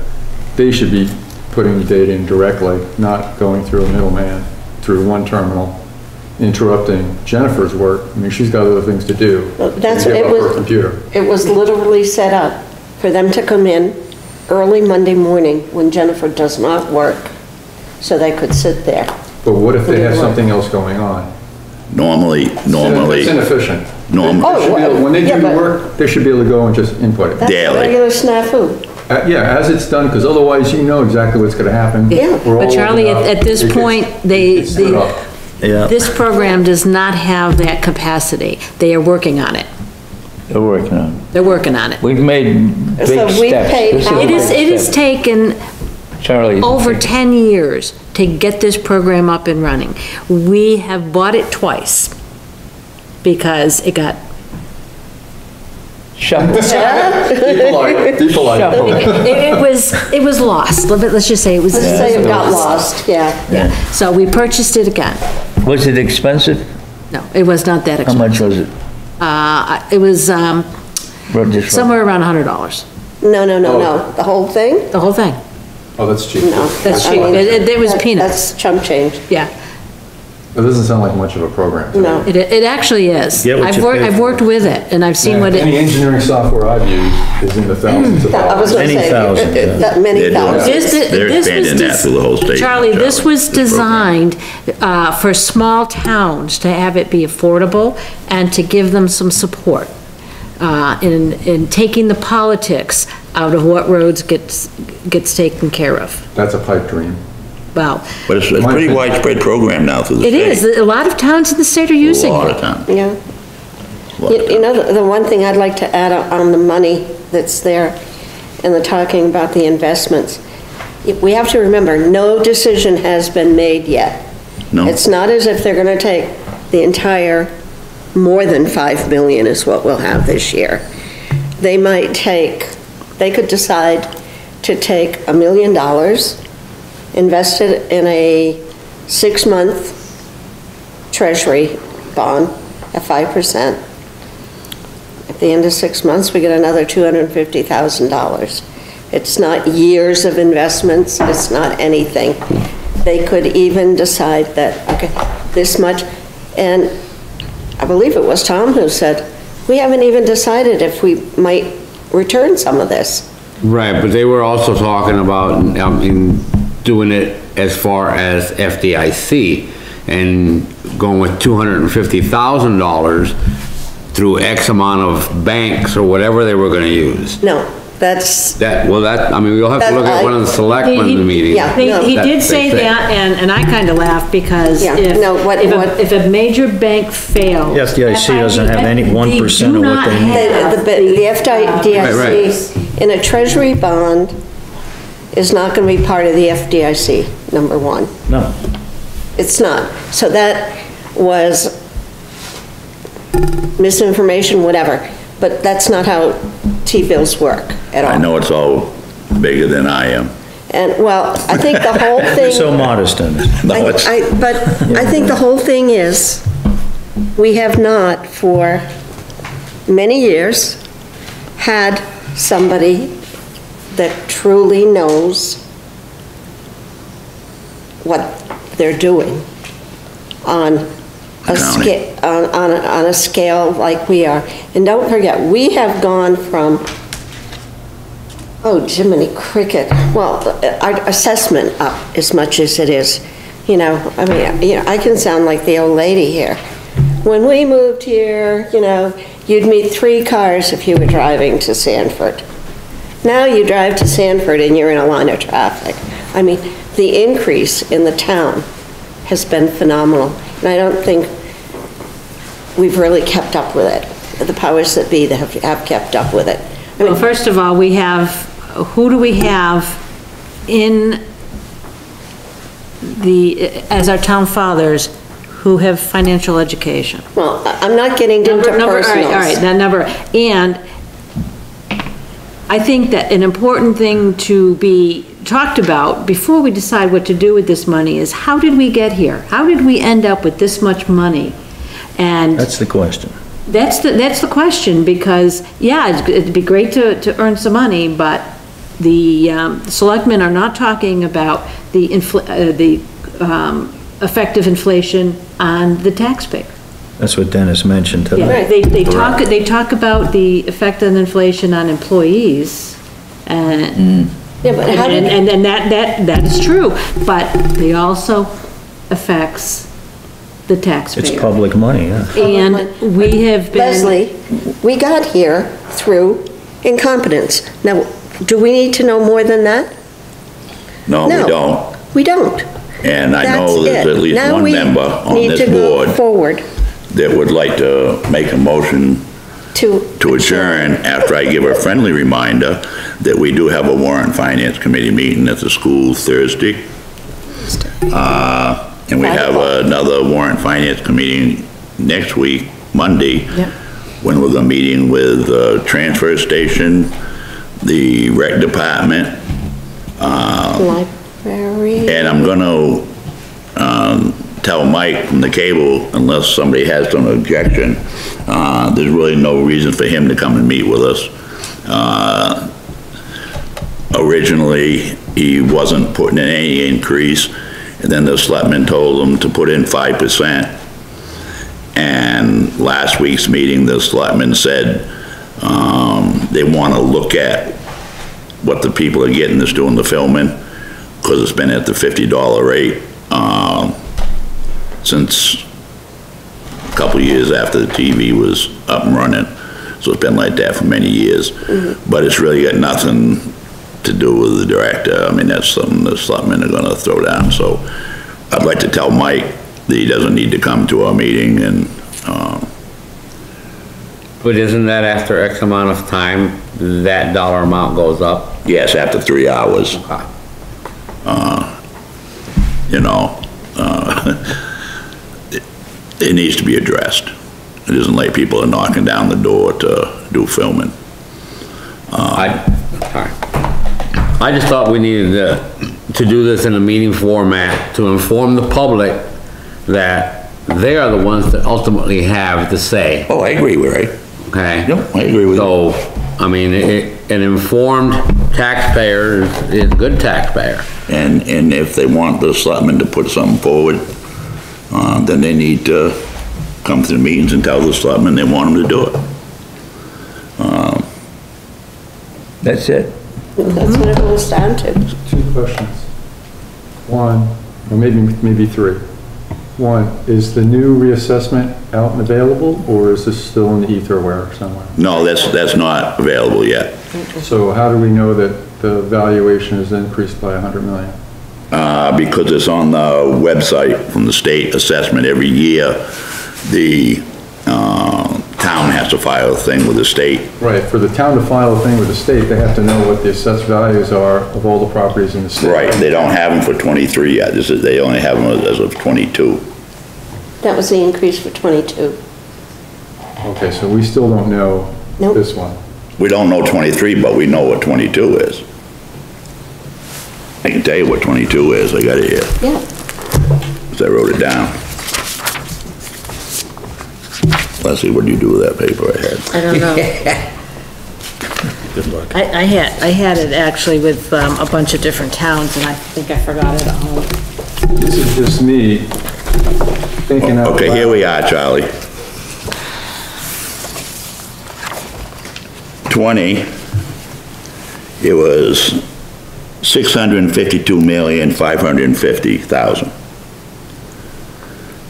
they should be putting the data in directly, not going through a middleman, through one terminal, interrupting Jennifer's work. I mean, she's got other things to do. Well, that's Give what it up was. her computer. It was literally set up for them to come in early Monday morning when Jennifer does not work, so they could sit there. But what if they have something else going on? Normally, It's inefficient. Norm- Oh, They should be able- When they yeah, do the but- work, they should be able to go and just input it. That's a Daily. regular snafu. Yeah, as it's done, because otherwise you know exactly what's gonna happen. Yeah. We're all But Charlie, over at this it gets- point, it gets screwed up. Yeah. this program does not have that capacity. They are working on it. They're working on They're working on it. it. We've made big So steps. we paid This is how a It big is, it has step. taken Charlie. over 10 years to get this program up and running. We have bought it twice because it got, Shuffle. People like. it was lost. Let's just say it was. Let's say it got lost, yeah. So we purchased it again. Was it expensive? No, it was not that How much expensive. was it? It was Just somewhere around $100, No, the whole thing? the whole thing. Oh, that's cheap. No. That's I cheap. mean, It was peanuts. That's chump change, Yeah, It doesn't sound like much of a program. to me. no. it actually is. Get what you pay I've for. worked with it and I've seen Yeah, what Any it, engineering software I've used is in the thousands of I was dollars. gonna Many say, thousands, yeah. that many They're doing thousands. They're this was expanding that through the whole state. Charlie, this was this program. designed for small towns to have it be affordable and to give them some support in taking the politics out of what roads gets taken care of. That's a pipe dream. Well, But it's a pretty widespread program now through the it state. is. A lot of towns in the state are A using lot of it. time. Yeah. You know, the one thing I'd like to add on the money that's there and the talking about the investments, we have to remember, no decision has been made yet. No. It's not as if they're gonna take the entire, more than 5 million is what we'll have this year. They could decide to take $1 million, invest it in a 6-month treasury bond at 5%. At the end of 6 months, we get another $250,000. It's not years of investments, it's not anything. They could even decide that, okay, this much, and I believe it was Tom who said, we haven't even decided if we might return some of this. Right, but they were also talking about, doing it as far as FDIC and going with $250,000 through X amount of banks or whatever they were gonna use. No, that's, We'll have to look at one of the selectmen meetings. yeah. He That did they say say. that, and I kind of laughed because Yeah, if, no, what- if a major bank fails. The FDIC doesn't have any 1% of what they need. the FDIC in a treasury bond is not going to be part of the FDIC, number one. No. It's not. So that, was misinformation, whatever, but that's not how T-bills work at all. I know it's all bigger than I am. And, well, I think the whole thing... So modest in it. No, it's, But I think the whole thing is, we have not, for many years, had somebody that truly knows what they're doing on a scale like we are. And don't forget, we have gone from, oh, Jiminy Cricket, well, our assessment up as much as it is. You know, I mean, you know, I can sound like the old lady here. When we moved here, you know, you'd meet 3 cars if you were driving to Sanford. Now you drive to Sanford and you're in a line of traffic. I mean, the increase in the town has been phenomenal. And I don't think we've really kept up with it. The powers that be that have kept up with it. I mean, well, first of all, we have, who do we have in as our town fathers who have financial education? Well, I'm not getting into personals. All right, that number. And I think that an important thing to be talked about before we decide what to do with this money is, how did we get here? How did we end up with this much money? And That's the question. That's the question, because, yeah, it'd be great to earn some money, but the selectmen are not talking about the effect of inflation on the taxpayer. That's what Dennis mentioned today. Yeah, they talk about the effect of inflation on employees, and yeah, but how did, and that is true, but they also affects the taxpayer. It's public money, yeah. And we have been... Leslie, we got here through incompetence. Now, do we need to know more than that? no, we don't. We don't. And I know That's there's it. at least Now one we member on need this to go board forward that would like to make a motion to adjourn after I give a friendly reminder that we do have a Warrant and Finance Committee meeting at the school Thursday. And we have another Warrant and Finance Committee next week, Monday, when we're gonna meeting with the transfer station, the rec department, library. and I'm gonna tell Mike from the cable, unless somebody has some objection, there's really no reason for him to come and meet with us. Originally, he wasn't putting in any increase, and then the selectmen told him to put in 5%. And last week's meeting, the selectmen said they want to look at what the people are getting that's doing the filming, because it's been at the $50 rate since a couple of years after the TV was up and running. So it's been like that for many years. But it's really got nothing to do with the director. I mean, that's something the selectmen are going to throw down. So I'd like to tell Mike that he doesn't need to come to our meeting, and But isn't that after X amount of time, that dollar amount goes up? yes, after 3 hours. You know, it needs to be addressed. It isn't like people are knocking down the door to do filming. I just thought we needed to do this in a meeting format to inform the public that they are the ones that ultimately have the say. Oh, I agree with Ray. Okay? Yep, I agree with you. So, I mean, an informed taxpayer is a good taxpayer. And if they want the selectmen to put something forward, then they need to come to the meetings and tell the selectmen they want them to do it. That's it. That's what it boils down to. 2 questions. One, or maybe 3. One, is the new reassessment out and available, or is this still in the etherware somewhere? No, that's not available yet. So how do we know that the valuation is increased by 100 million? Because it's on the website from the state assessment every year. The town has to file a thing with the state. Right, for the town to file a thing with the state, they have to know what the assessed values are of all the properties in the state. Right, they don't have them for 23 yet. They only have them as of 22. That was the increase for '22. Okay, so we still don't know Nope. this one. We don't know 23, but we know what 22 is. I can tell you what 22 is, I got it here, Yeah. 'cause I wrote it down. Let's see, what do you do with that paper I had? I don't know. Good luck. I had it actually with a bunch of different towns, and I think I forgot it at home. This is just me thinking out loud. Okay, here we are, Charlie. 20, it was 652,550,000.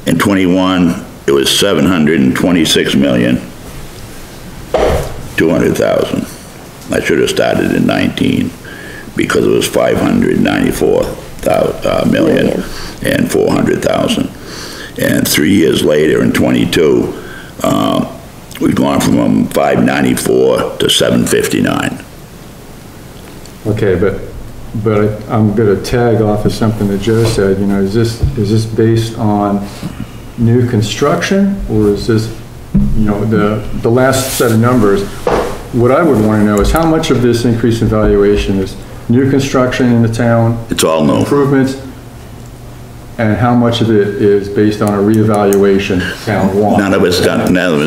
In 21, it was 726,200,000. I should have started in 19 because it was 594 million and 400,000. And 3 years later, in 22, we've gone from 594 to 759. Okay, but I'm gonna tag off of something that Joe said, you know, is this based on new construction, or is this, you know, the last set of numbers? What I would wanna know is how much of this increase in valuation is new construction in the town? It's all new. Improvements, and how much of it is based on a reevaluation town-wide? None of it's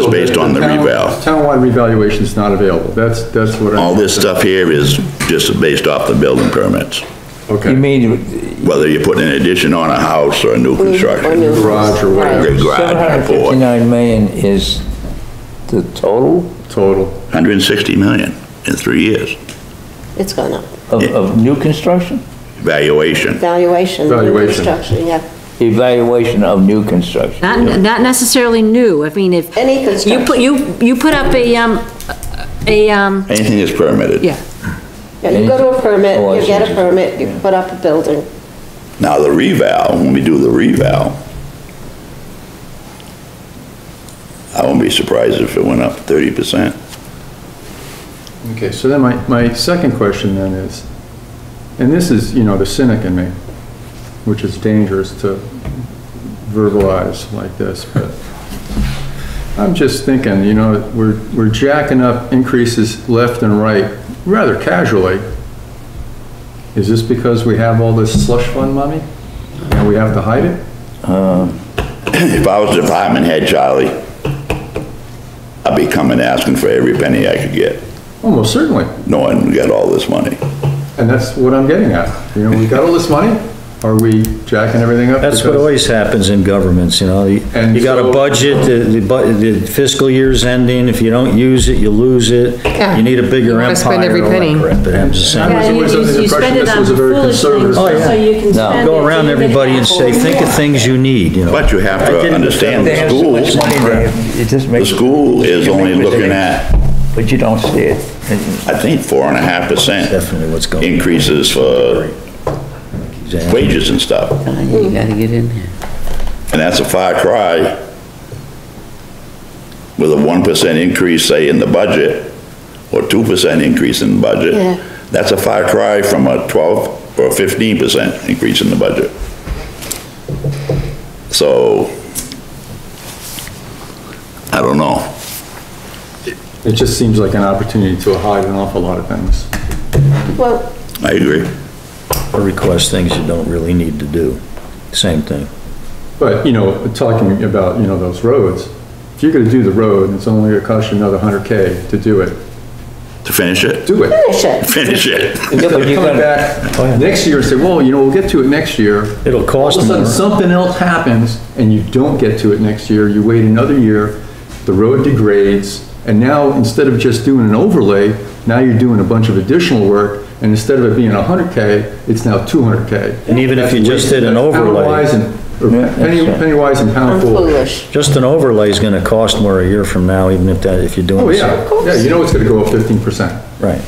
based on the reval. Town-wide revaluation is not available, that's what I... All this stuff here is just based off the building permits. Okay. You mean Whether you're putting an addition on a house or a new construction. Garage or whatever. Big garage, report. 759 million is the total Total. 160 million in 3 years. It's gone up. of new construction? Valuation. Valuation, new Valuation. construction, yeah. Evaluation of new construction. Not necessarily new, I mean, if... Any construction. You put up Anything is permitted. yeah. Yeah, you go to a permit, Oh, I you see get what a you're permit, you put up a building. Now, the reval, when we do the reval, I won't be surprised if it went up 30%. Okay, so then my second question then is, and this is, you know, the cynic in me, which is dangerous to verbalize like this, but I'm just thinking, you know, we're jacking up increases left and right rather casually. Is this because we have all this slush fund money and we have to hide it? If I was department head, Charlie, I'd be coming asking for every penny I could get, Almost certainly. knowing we got all this money. And that's what I'm getting at. You know, we got all this money, are we jacking everything up? That's what because- always happens in governments, you know, And you got a so- budget, the fiscal year's ending, if you don't use it, you lose it. Yeah. You need a bigger You wanna empire. spend every all that penny. crap. It happens the same I way. was always under the You impression spend it this on was a very foolish conservative things, Oh, yeah. so you can No. spend it. Go so around you can everybody and have say, more. think of things you need, you know. But you have I to didn't understand They the have so much schools, money, it just makes... the school is only looking at, But you don't see it. I think, 4.5% Definitely what's going on. increases for Exactly. wages and stuff. You gotta get in there. And that's a far cry with a 1% increase, say, in the budget, or 2% increase in the budget. Yeah. That's a far cry from a 12 or 15% increase in the budget. So, I don't know. It just seems like an opportunity to hide an awful lot of things. Well, I agree. Or request things you don't really need to do. Same thing. But, you know, talking about, you know, those roads, if you're gonna do the road, it's only gonna cost you another 100K to do it. To finish it? Do it. finish it. Finish it. Instead of coming back next year and say, well, you know, we'll get to it next year. It'll cost All of a more. sudden, something else happens, and you don't get to it next year, you wait another year, the road degrades, and now, instead of just doing an overlay, now you're doing a bunch of additional work, and instead of it being 100K, it's now 200K. And even if you just did an overlay. Penny wise and pound I'm foolish. foolish. Just an overlay is gonna cost more a year from now, even if you're doing. Oh, the yeah, same. yeah, you know it's gonna go up 15%. Right.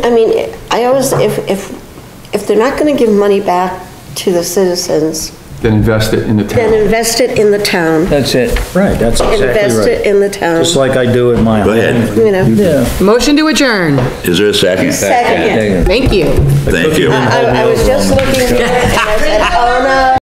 I mean, I always, if they're not gonna give money back to the citizens, Then invest it in the town. then invest it in the town. That's it. Right, that's exactly Invest it right. in the town, Just like I do at my home. Go ahead. you know. Motion to adjourn. Is there a second? Second. Thank you. Thank you. I was just looking at it and I said, oh no.